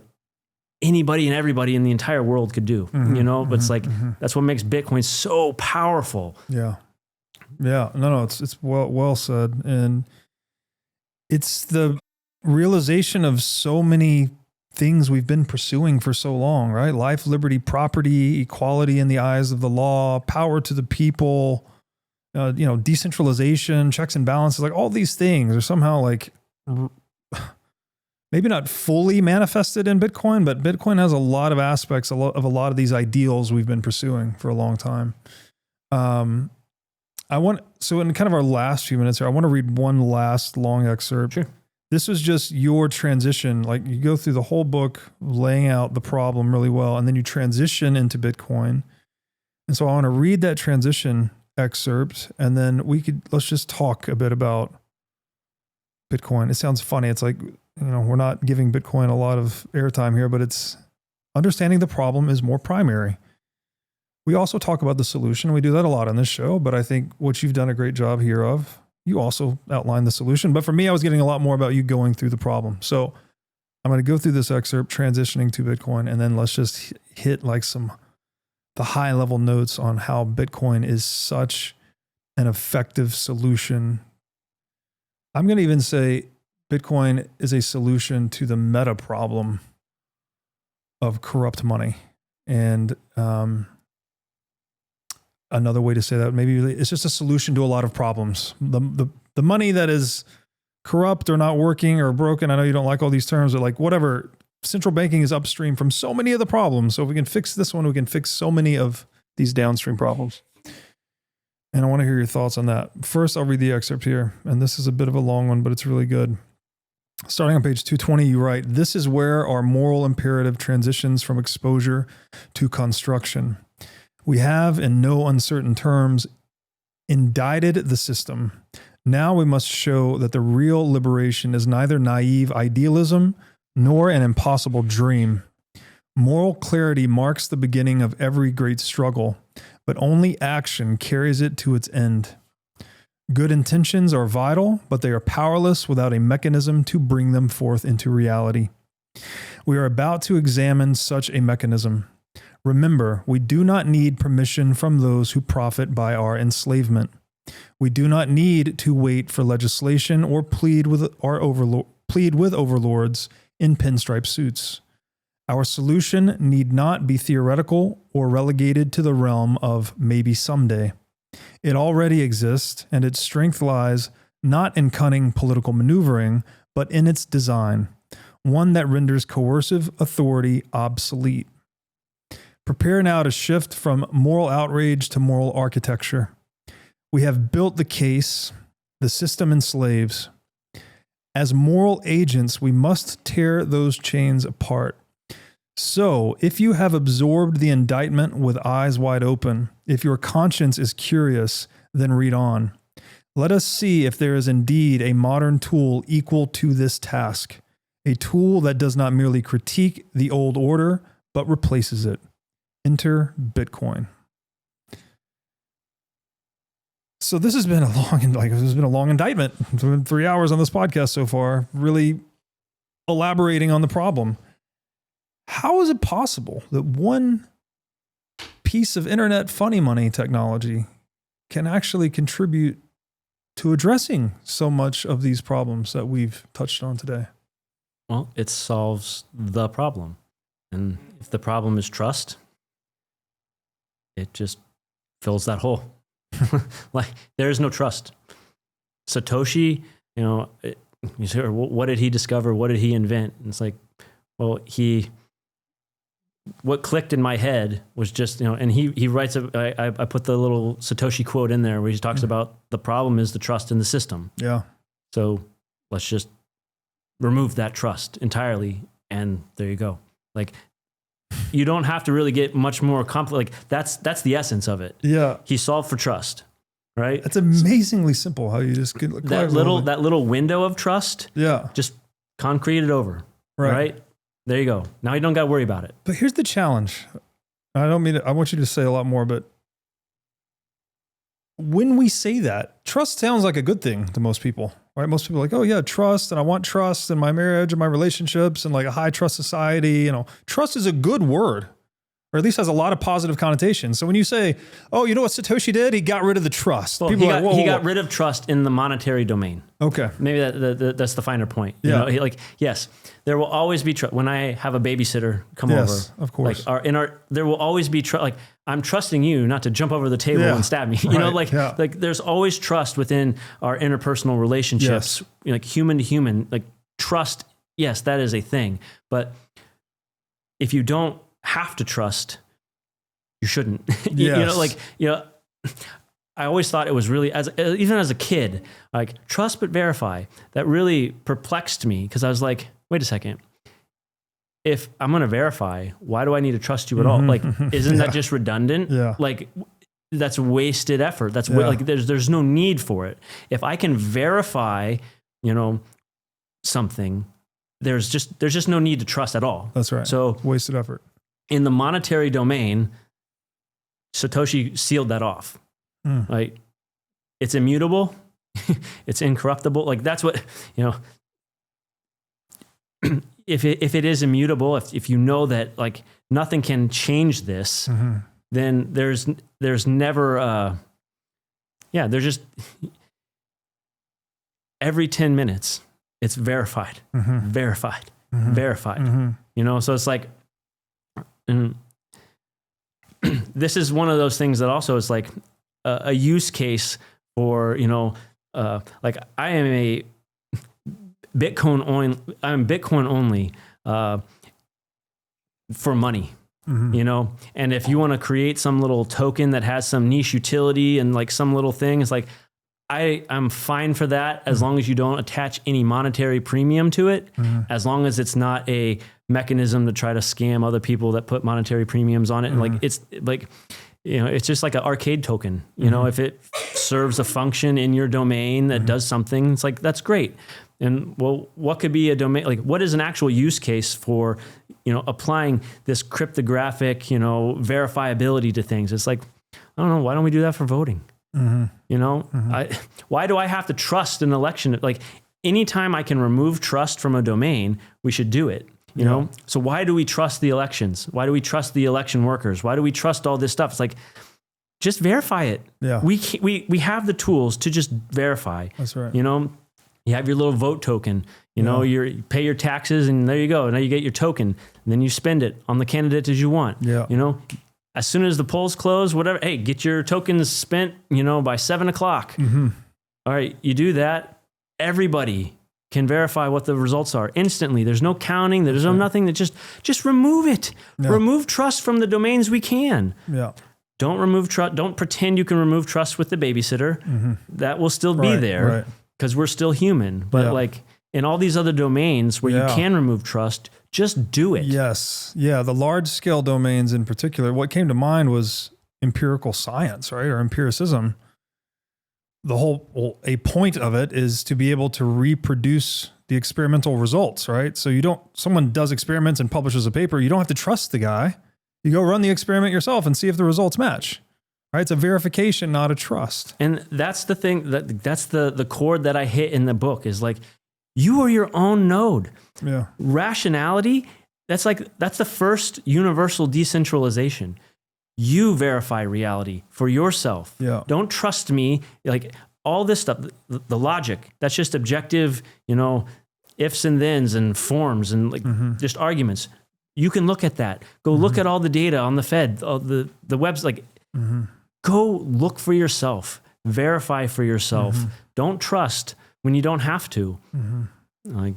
[SPEAKER 1] anybody and everybody in the entire world could do, but it's like, that's what makes Bitcoin so powerful.
[SPEAKER 2] Yeah. Yeah. No, it's well said. And it's the realization of so many things we've been pursuing for so long, right? Life, liberty, property, equality in the eyes of the law, power to the people, decentralization, checks and balances, like all these things are somehow, like, maybe not fully manifested in Bitcoin, but Bitcoin has a lot of aspects of a lot of these ideals we've been pursuing for a long time. So in kind of our last few minutes here, I want to read one last long excerpt.
[SPEAKER 1] Sure.
[SPEAKER 2] This was just your transition. Like, you go through the whole book laying out the problem really well, and then you transition into Bitcoin. And so I want to read that transition excerpt, and then let's just talk a bit about Bitcoin. It sounds funny. It's like, we're not giving Bitcoin a lot of airtime here, but it's understanding the problem is more primary. We also talk about the solution. We do that a lot on this show, but I think what you've done a great job here of, you also outlined the solution. But for me, I was getting a lot more about you going through the problem. So I'm going to go through this excerpt, transitioning to Bitcoin, and then let's just hit like the high level notes on how Bitcoin is such an effective solution. I'm going to even say Bitcoin is a solution to the meta problem of corrupt money. And another way to say that, maybe it's just a solution to a lot of problems. The money that is corrupt or not working or broken, I know you don't like all these terms, but like whatever, central banking is upstream from so many of the problems. So if we can fix this one, we can fix so many of these downstream problems. And I want to hear your thoughts on that. First, I'll read the excerpt here. And this is a bit of a long one, but it's really good. Starting on page 220, you write, "This is where our moral imperative transitions from exposure to construction. We have, in no uncertain terms, indicted the system. Now we must show that the real liberation is neither naive idealism nor an impossible dream. Moral clarity marks the beginning of every great struggle, but only action carries it to its end. Good intentions are vital, but they are powerless without a mechanism to bring them forth into reality. We are about to examine such a mechanism. Remember, we do not need permission from those who profit by our enslavement. We do not need to wait for legislation or plead with overlords in pinstripe suits. Our solution need not be theoretical or relegated to the realm of maybe someday. It already exists, and its strength lies not in cunning political maneuvering, but in its design, one that renders coercive authority obsolete. Prepare now to shift from moral outrage to moral architecture. We have built the case, the system enslaves. As moral agents, we must tear those chains apart. So, if you have absorbed the indictment with eyes wide open, if your conscience is curious, then read on. Let us see if there is indeed a modern tool equal to this task, a tool that does not merely critique the old order, but replaces it. Enter Bitcoin. So this has been a long indictment. It's been 3 hours on this podcast so far, really elaborating on the problem. How is it possible that one piece of internet funny money technology can actually contribute to addressing so much of these problems that we've touched on today?
[SPEAKER 1] Well, it solves the problem. And if the problem is trust, it just fills that hole. Like, there is no trust. Satoshi, you say, what did he discover? What did he invent? And it's like, well, what clicked in my head was just, and he writes, I put the little Satoshi quote in there where he talks about the problem is the trust in the system.
[SPEAKER 2] Yeah.
[SPEAKER 1] So let's just remove that trust entirely. And there you go. Like, you don't have to really get much more complex. Like, that's the essence of it.
[SPEAKER 2] Yeah.
[SPEAKER 1] He solved for trust, right?
[SPEAKER 2] It's amazingly simple how you just get
[SPEAKER 1] that little window of trust.
[SPEAKER 2] Yeah.
[SPEAKER 1] Just concrete it over. Right? There you go. Now you don't got to worry about it.
[SPEAKER 2] But here's the challenge. I want you to say a lot more, but when we say that, trust sounds like a good thing to most people, right? Most people are like, oh yeah, trust. And I want trust in my marriage and my relationships and like a high trust society. Trust is a good word, or at least has a lot of positive connotations. So when you say, oh, you know what Satoshi did? He got rid of the trust.
[SPEAKER 1] Well,
[SPEAKER 2] people
[SPEAKER 1] he got rid of trust in the monetary domain.
[SPEAKER 2] Okay.
[SPEAKER 1] Maybe that's the finer point.
[SPEAKER 2] Yeah.
[SPEAKER 1] Yes, there will always be trust. When I have a babysitter come over,
[SPEAKER 2] of course.
[SPEAKER 1] There will always be trust. Like, I'm trusting you not to jump over the table and stab me. Like there's always trust within our interpersonal relationships, like human to human. Like, trust, yes, that is a thing. But if you don't have to trust, you shouldn't. I always thought it was really, even as a kid, like, trust but verify. That really perplexed me, because I was like, wait a second. If I'm going to verify, why do I need to trust you at all? Like, isn't that just redundant?
[SPEAKER 2] Yeah.
[SPEAKER 1] Like, that's wasted effort. That's like, there's no need for it. If I can verify, something, there's just no need to trust at all.
[SPEAKER 2] That's right.
[SPEAKER 1] So
[SPEAKER 2] wasted effort.
[SPEAKER 1] In the monetary domain, Satoshi sealed that off. Like, it's immutable, it's incorruptible. Like, that's what, if it is immutable, if you know that, like, nothing can change this, then there's never, there's just, every 10 minutes, it's verified, verified. So it's like, this is one of those things that also is like a use case for, like, I am a Bitcoin only for money, and if you want to create some little token that has some niche utility and like some little thing, it's like, I'm fine for that, as long as you don't attach any monetary premium to it, as long as it's not a mechanism to try to scam other people that put monetary premiums on it. And like, it's like, it's just like an arcade token. If it serves a function in your domain that does something. It's like, that's great. And well, what could be a domain? Like, what is an actual use case for, applying this cryptographic, verifiability to things? It's like, I don't know. Why don't we do that for voting? Why do I have to trust an election? Like, anytime I can remove trust from a domain, we should do it. You know? So why do we trust the elections? Why do we trust the election workers? Why do we trust all this stuff? It's like, just verify it.
[SPEAKER 2] Yeah.
[SPEAKER 1] We have the tools to just verify.
[SPEAKER 2] That's right.
[SPEAKER 1] You have your little vote token, you pay your taxes and there you go. Now you get your token and then you spend it on the candidate as you want.
[SPEAKER 2] Yeah.
[SPEAKER 1] As soon as the polls close, whatever, hey, get your tokens spent, by 7 o'clock.
[SPEAKER 2] Mm-hmm.
[SPEAKER 1] All right. You do that. Everybody can verify what the results are instantly. There's no counting. There's no nothing. That just remove it. Yeah. Remove trust from the domains we can.
[SPEAKER 2] Yeah.
[SPEAKER 1] Don't remove trust. Don't pretend you can remove trust with the babysitter. Mm-hmm. That will still be there because we're still human. But like in all these other domains where you can remove trust, just do it.
[SPEAKER 2] Yes. Yeah. The large scale domains in particular, what came to mind was empirical science, right? Or empiricism. A point of it is to be able to reproduce the experimental results, right? So someone does experiments and publishes a paper, you don't have to trust the guy. You go run the experiment yourself and see if the results match, right? It's a verification, not a trust.
[SPEAKER 1] And that's the thing, that's the chord that I hit in the book is like, you are your own node.
[SPEAKER 2] Yeah.
[SPEAKER 1] Rationality, that's the first universal decentralization. You verify reality for yourself.
[SPEAKER 2] Yeah.
[SPEAKER 1] Don't trust me. Like all this stuff, the logic, that's just objective, ifs and thens and forms and just arguments. You can look at that. Go look at all the data on the Fed, the webs. Go look for yourself. Verify for yourself. Don't trust when you don't have to. Like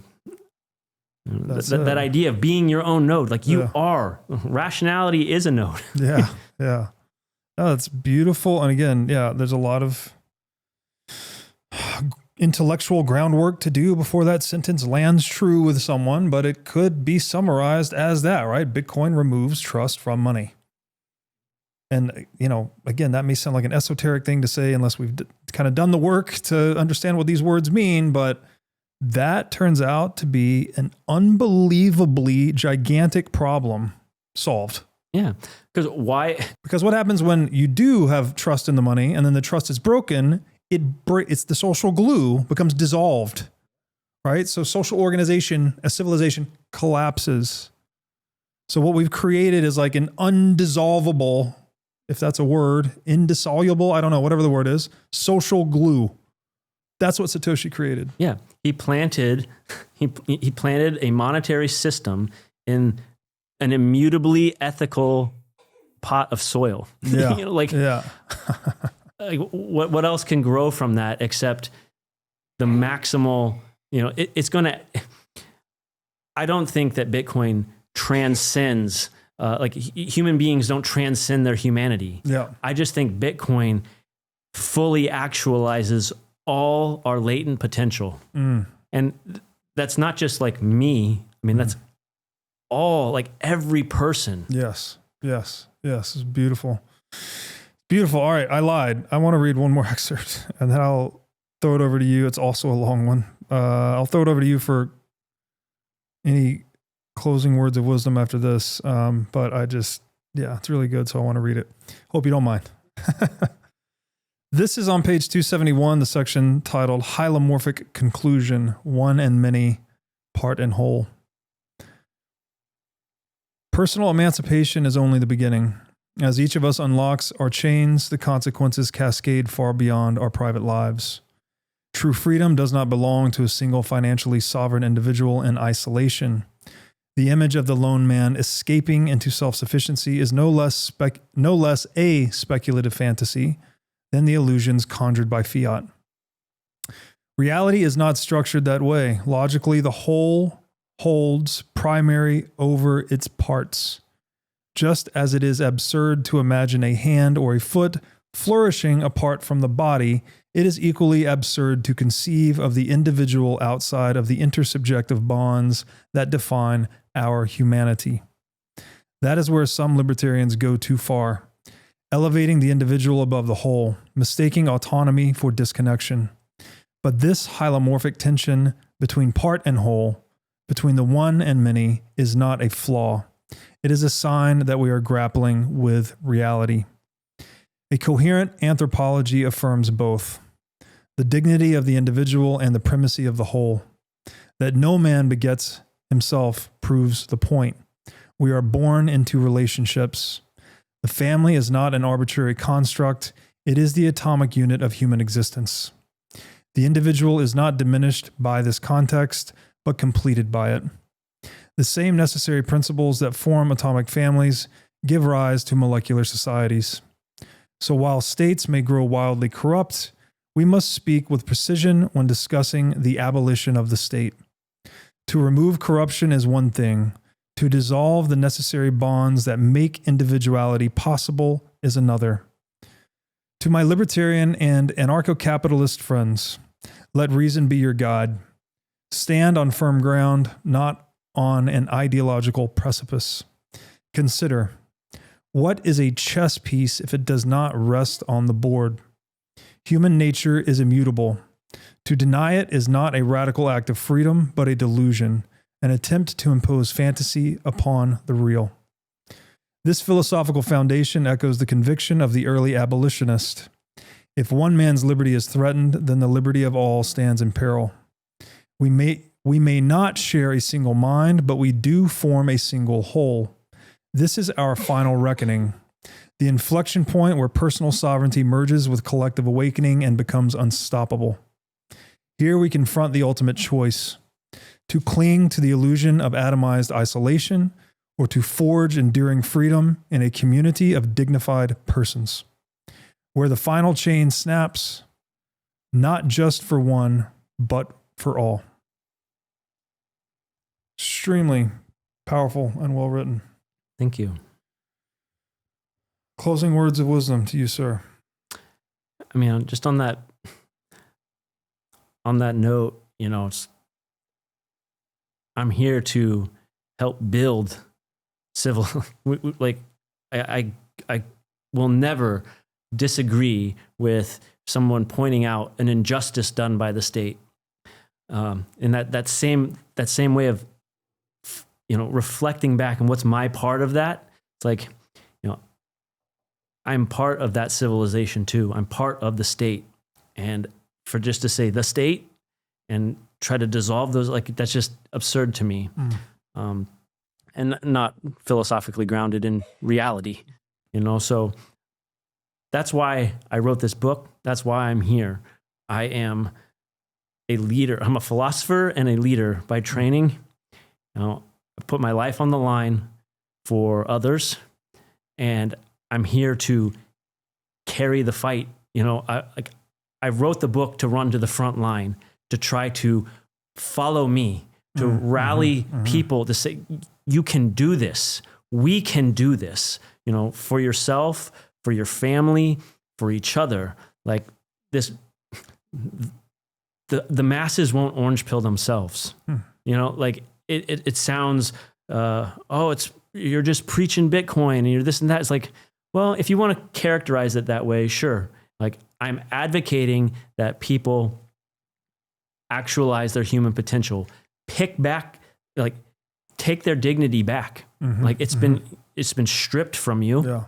[SPEAKER 1] that idea of being your own node. Like you are. Rationality is a node.
[SPEAKER 2] Yeah. Yeah. Oh, that's beautiful. And again, there's a lot of intellectual groundwork to do before that sentence lands true with someone, but it could be summarized as that, right? Bitcoin removes trust from money. And, again, that may sound like an esoteric thing to say unless we've kind of done the work to understand what these words mean, but that turns out to be an unbelievably gigantic problem solved.
[SPEAKER 1] Yeah. Because why?
[SPEAKER 2] Because what happens when you do have trust in the money and then the trust is broken, it's the social glue becomes dissolved, right? So social organization, a civilization collapses. So what we've created is like an undissolvable, if that's a word, indissoluble, I don't know, whatever the word is, social glue. That's what Satoshi created.
[SPEAKER 1] Yeah. He planted a monetary system in an immutably ethical pot of soil.
[SPEAKER 2] Yeah.
[SPEAKER 1] Like what else can grow from that except the maximal, it's going to, I don't think that Bitcoin transcends, human beings don't transcend their humanity.
[SPEAKER 2] Yeah. I
[SPEAKER 1] just think Bitcoin fully actualizes all our latent potential. And that's not just like me. I mean, that's all, like every person.
[SPEAKER 2] Yes. It's beautiful. Beautiful. All right. I lied. I want to read one more excerpt and then I'll throw it over to you. It's also a long one. I'll throw it over to you for any closing words of wisdom after this. But it's really good. So I want to read it. Hope you don't mind. This is on page 271, the section titled Hylomorphic Conclusion, One and Many, Part and Whole. Personal emancipation is only the beginning. As each of us unlocks our chains, the consequences cascade far beyond our private lives. True freedom does not belong to a single financially sovereign individual in isolation. The image of the lone man escaping into self-sufficiency is no less a speculative fantasy than the illusions conjured by Fiat. Reality is not structured that way. Logically, the whole holds primary over its parts. Just as it is absurd to imagine a hand or a foot flourishing apart from the body, it is equally absurd to conceive of the individual outside of the intersubjective bonds that define our humanity. That is where some libertarians go too far. elevating the individual above the whole, mistaking autonomy for disconnection. But this hylomorphic tension between part and whole, between the one and many, is not a flaw. It is a sign that we are grappling with reality. A coherent anthropology affirms both the dignity of the individual and the primacy of the whole. That no man begets himself proves the point. We are born into relationships. The family is not an arbitrary construct. It is the atomic unit of human existence. The individual is not diminished by this context, but completed by it. The same necessary principles that form atomic families give rise to molecular societies. So while states may grow wildly corrupt, we must speak with precision when discussing the abolition of the state. To remove corruption is one thing. To dissolve the necessary bonds that make individuality possible is another. To my libertarian and anarcho-capitalist friends, let reason be your guide. Stand on firm ground, not on an ideological precipice. Consider, what is a chess piece if it does not rest on the board? Human nature is immutable. To deny it is not a radical act of freedom, but a delusion, an attempt to impose fantasy upon the real. This philosophical foundation echoes the conviction of the early abolitionist. If one man's liberty is threatened, then the liberty of all stands in peril. We may not share a single mind, but we do form a single whole. This is our final reckoning, the inflection point where personal sovereignty merges with collective awakening and becomes unstoppable. Here we confront the ultimate choice: to cling to the illusion of atomized isolation, or to forge enduring freedom in a community of dignified persons, where the final chain snaps, not just for one, but for all. Extremely powerful and well written.
[SPEAKER 1] Thank you.
[SPEAKER 2] Closing words of wisdom to you, sir.
[SPEAKER 1] I mean, just on that note, I'm here to help build civil. Like, I will never disagree with someone pointing out an injustice done by the state. And that same way of, reflecting back on what's my part of that. It's like, I'm part of that civilization too. I'm part of the state. And for just to say the state and try to dissolve those, like, that's just absurd to me. And not philosophically grounded in reality, so that's why I wrote this book. That's why I'm here. I am a leader. I'm a philosopher and a leader by training. I put my life on the line for others, and I'm here to carry the fight. I wrote the book to run to the front line, to try to follow me, to rally people to say, you can do this. We can do this, for yourself, for your family, for each other. Like this, the masses won't orange pill themselves. Like it sounds, you're just preaching Bitcoin and you're this and that. It's like, well, if you want to characterize it that way, sure. Like, I'm advocating that people actualize their human potential, pick back, like, take their dignity back. Like, it's been stripped from you.
[SPEAKER 2] Yeah.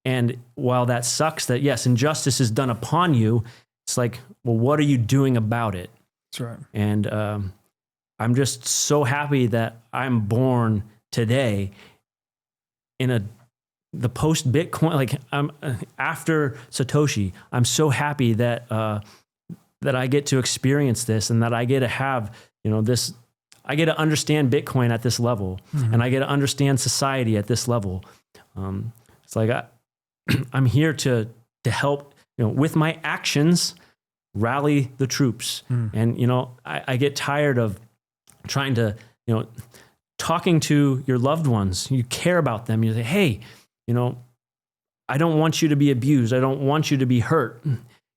[SPEAKER 1] And while that sucks that, yes, injustice is done upon you, it's like, well, what are you doing about it?
[SPEAKER 2] That's right.
[SPEAKER 1] And I'm just so happy that I'm born today in the post Bitcoin, like, I'm after Satoshi. I'm so happy that that I get to experience this, and that I get to have, this. I get to understand Bitcoin at this level, and I get to understand society at this level. It's like I'm here to help, with my actions, rally the troops. And I get tired of trying to, talking to your loved ones. You care about them. You say, hey, I don't want you to be abused. I don't want you to be hurt.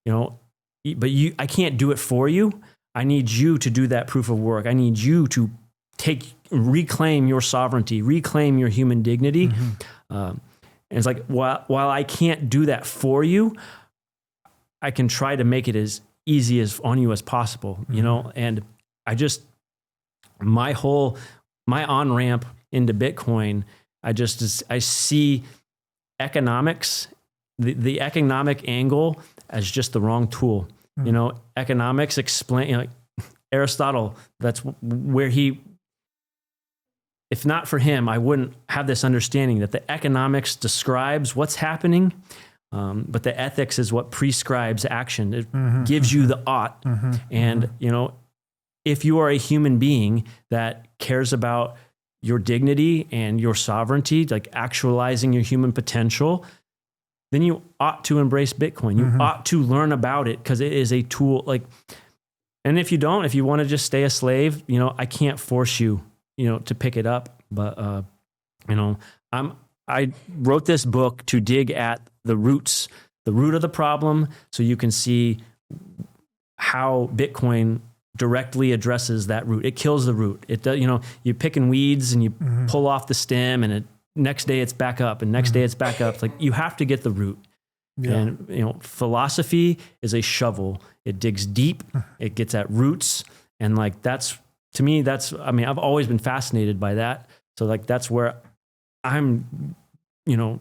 [SPEAKER 1] But I can't do it for you. I need you to do that proof of work. I need you to reclaim your sovereignty, reclaim your human dignity. And it's like, while I can't do that for you, I can try to make it as easy as on you as possible, you know? And I just, my on-ramp into Bitcoin, I see economics, the economic angle as just the wrong tool. You know, economics explain, you know, like Aristotle, that's where if not for him, I wouldn't have this understanding that the economics describes what's happening, but the ethics is what prescribes action. It gives you the ought. And, you know, if you are a human being that cares about your dignity and your sovereignty, like actualizing your human potential, then you ought to embrace Bitcoin. You ought to learn about it because it is a tool. Like, and if you don't, if you want to just stay a slave, you know, I can't force you, you know, to pick it up. But, you know, I wrote this book to dig at the root of the problem, so you can see how Bitcoin directly addresses that root. It kills the root. It does, you know, you're picking weeds and you pull off the stem, and next day it's back up, and next day it's back up. It's like, you have to get the root. Yeah. And, you know, philosophy is a shovel. It digs deep, it gets at roots. And like, to me, I mean, I've always been fascinated by that. So like, that's where I'm, you know,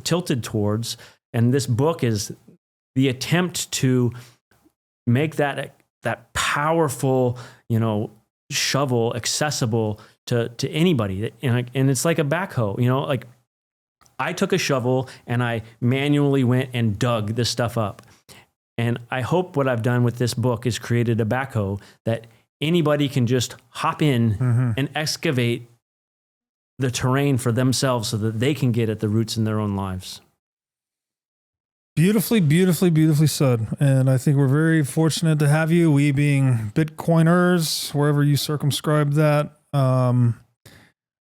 [SPEAKER 1] tilted towards. And this book is the attempt to make that powerful, you know, shovel accessible to anybody. And it's like a backhoe, you know, like I took a shovel and I manually went and dug this stuff up. And I hope what I've done with this book is created a backhoe that anybody can just hop in and excavate the terrain for themselves so that they can get at the roots in their own lives.
[SPEAKER 2] Beautifully, beautifully, beautifully said. And I think we're very fortunate to have you, we being Bitcoiners, wherever you circumscribe that.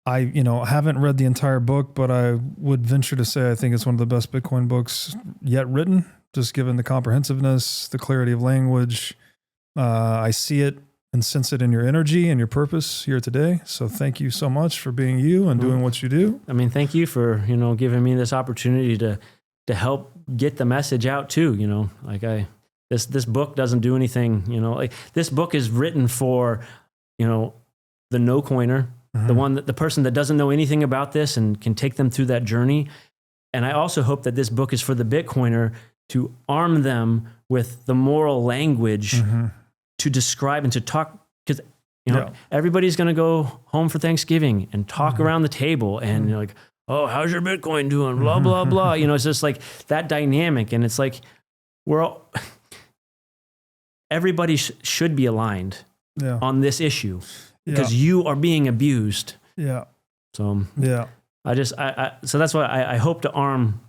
[SPEAKER 2] I, you know, haven't read the entire book, but I would venture to say I think it's one of the best Bitcoin books yet written, just given the comprehensiveness, the clarity of language. I see it and sense it in your energy and your purpose here today. So thank you so much for being you and doing what you do.
[SPEAKER 1] I mean, thank you for, you know, giving me this opportunity to help get the message out too. You know, like this book doesn't do anything, you know, like this book is written for, you know, the no coiner, the person that doesn't know anything about this and can take them through that journey. And I also hope that this book is for the Bitcoiner to arm them with the moral language to describe and to talk, because, you know, everybody's going to go home for Thanksgiving and talk around the table and you're like, oh, how's your Bitcoin doing? Blah, blah, blah. You know, it's just like that dynamic. And it's like, everybody should be aligned on this issue because you are being abused.
[SPEAKER 2] Yeah.
[SPEAKER 1] So, so that's why I hope to arm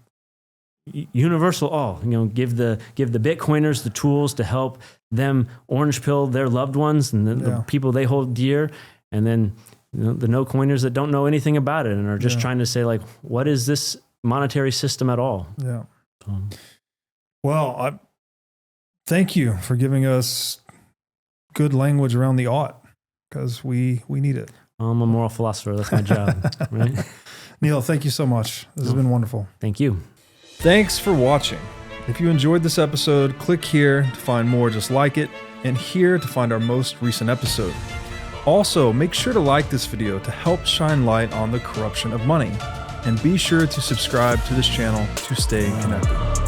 [SPEAKER 1] universal all, you know, give the Bitcoiners the tools to help them orange pill their loved ones and the people they hold dear. And then, you know, the no coiners that don't know anything about it and are just trying to say like, what is this monetary system at all? Yeah.
[SPEAKER 2] Well, thank you for giving us good language around the ought, because we need it.
[SPEAKER 1] I'm a moral philosopher. That's my job. Right?
[SPEAKER 2] Neal, thank you so much. This has been wonderful.
[SPEAKER 1] Thank you.
[SPEAKER 2] Thanks for watching. If you enjoyed this episode, click here to find more just like it, and here to find our most recent episode. Also, make sure to like this video to help shine light on the corruption of money, and be sure to subscribe to this channel to stay connected.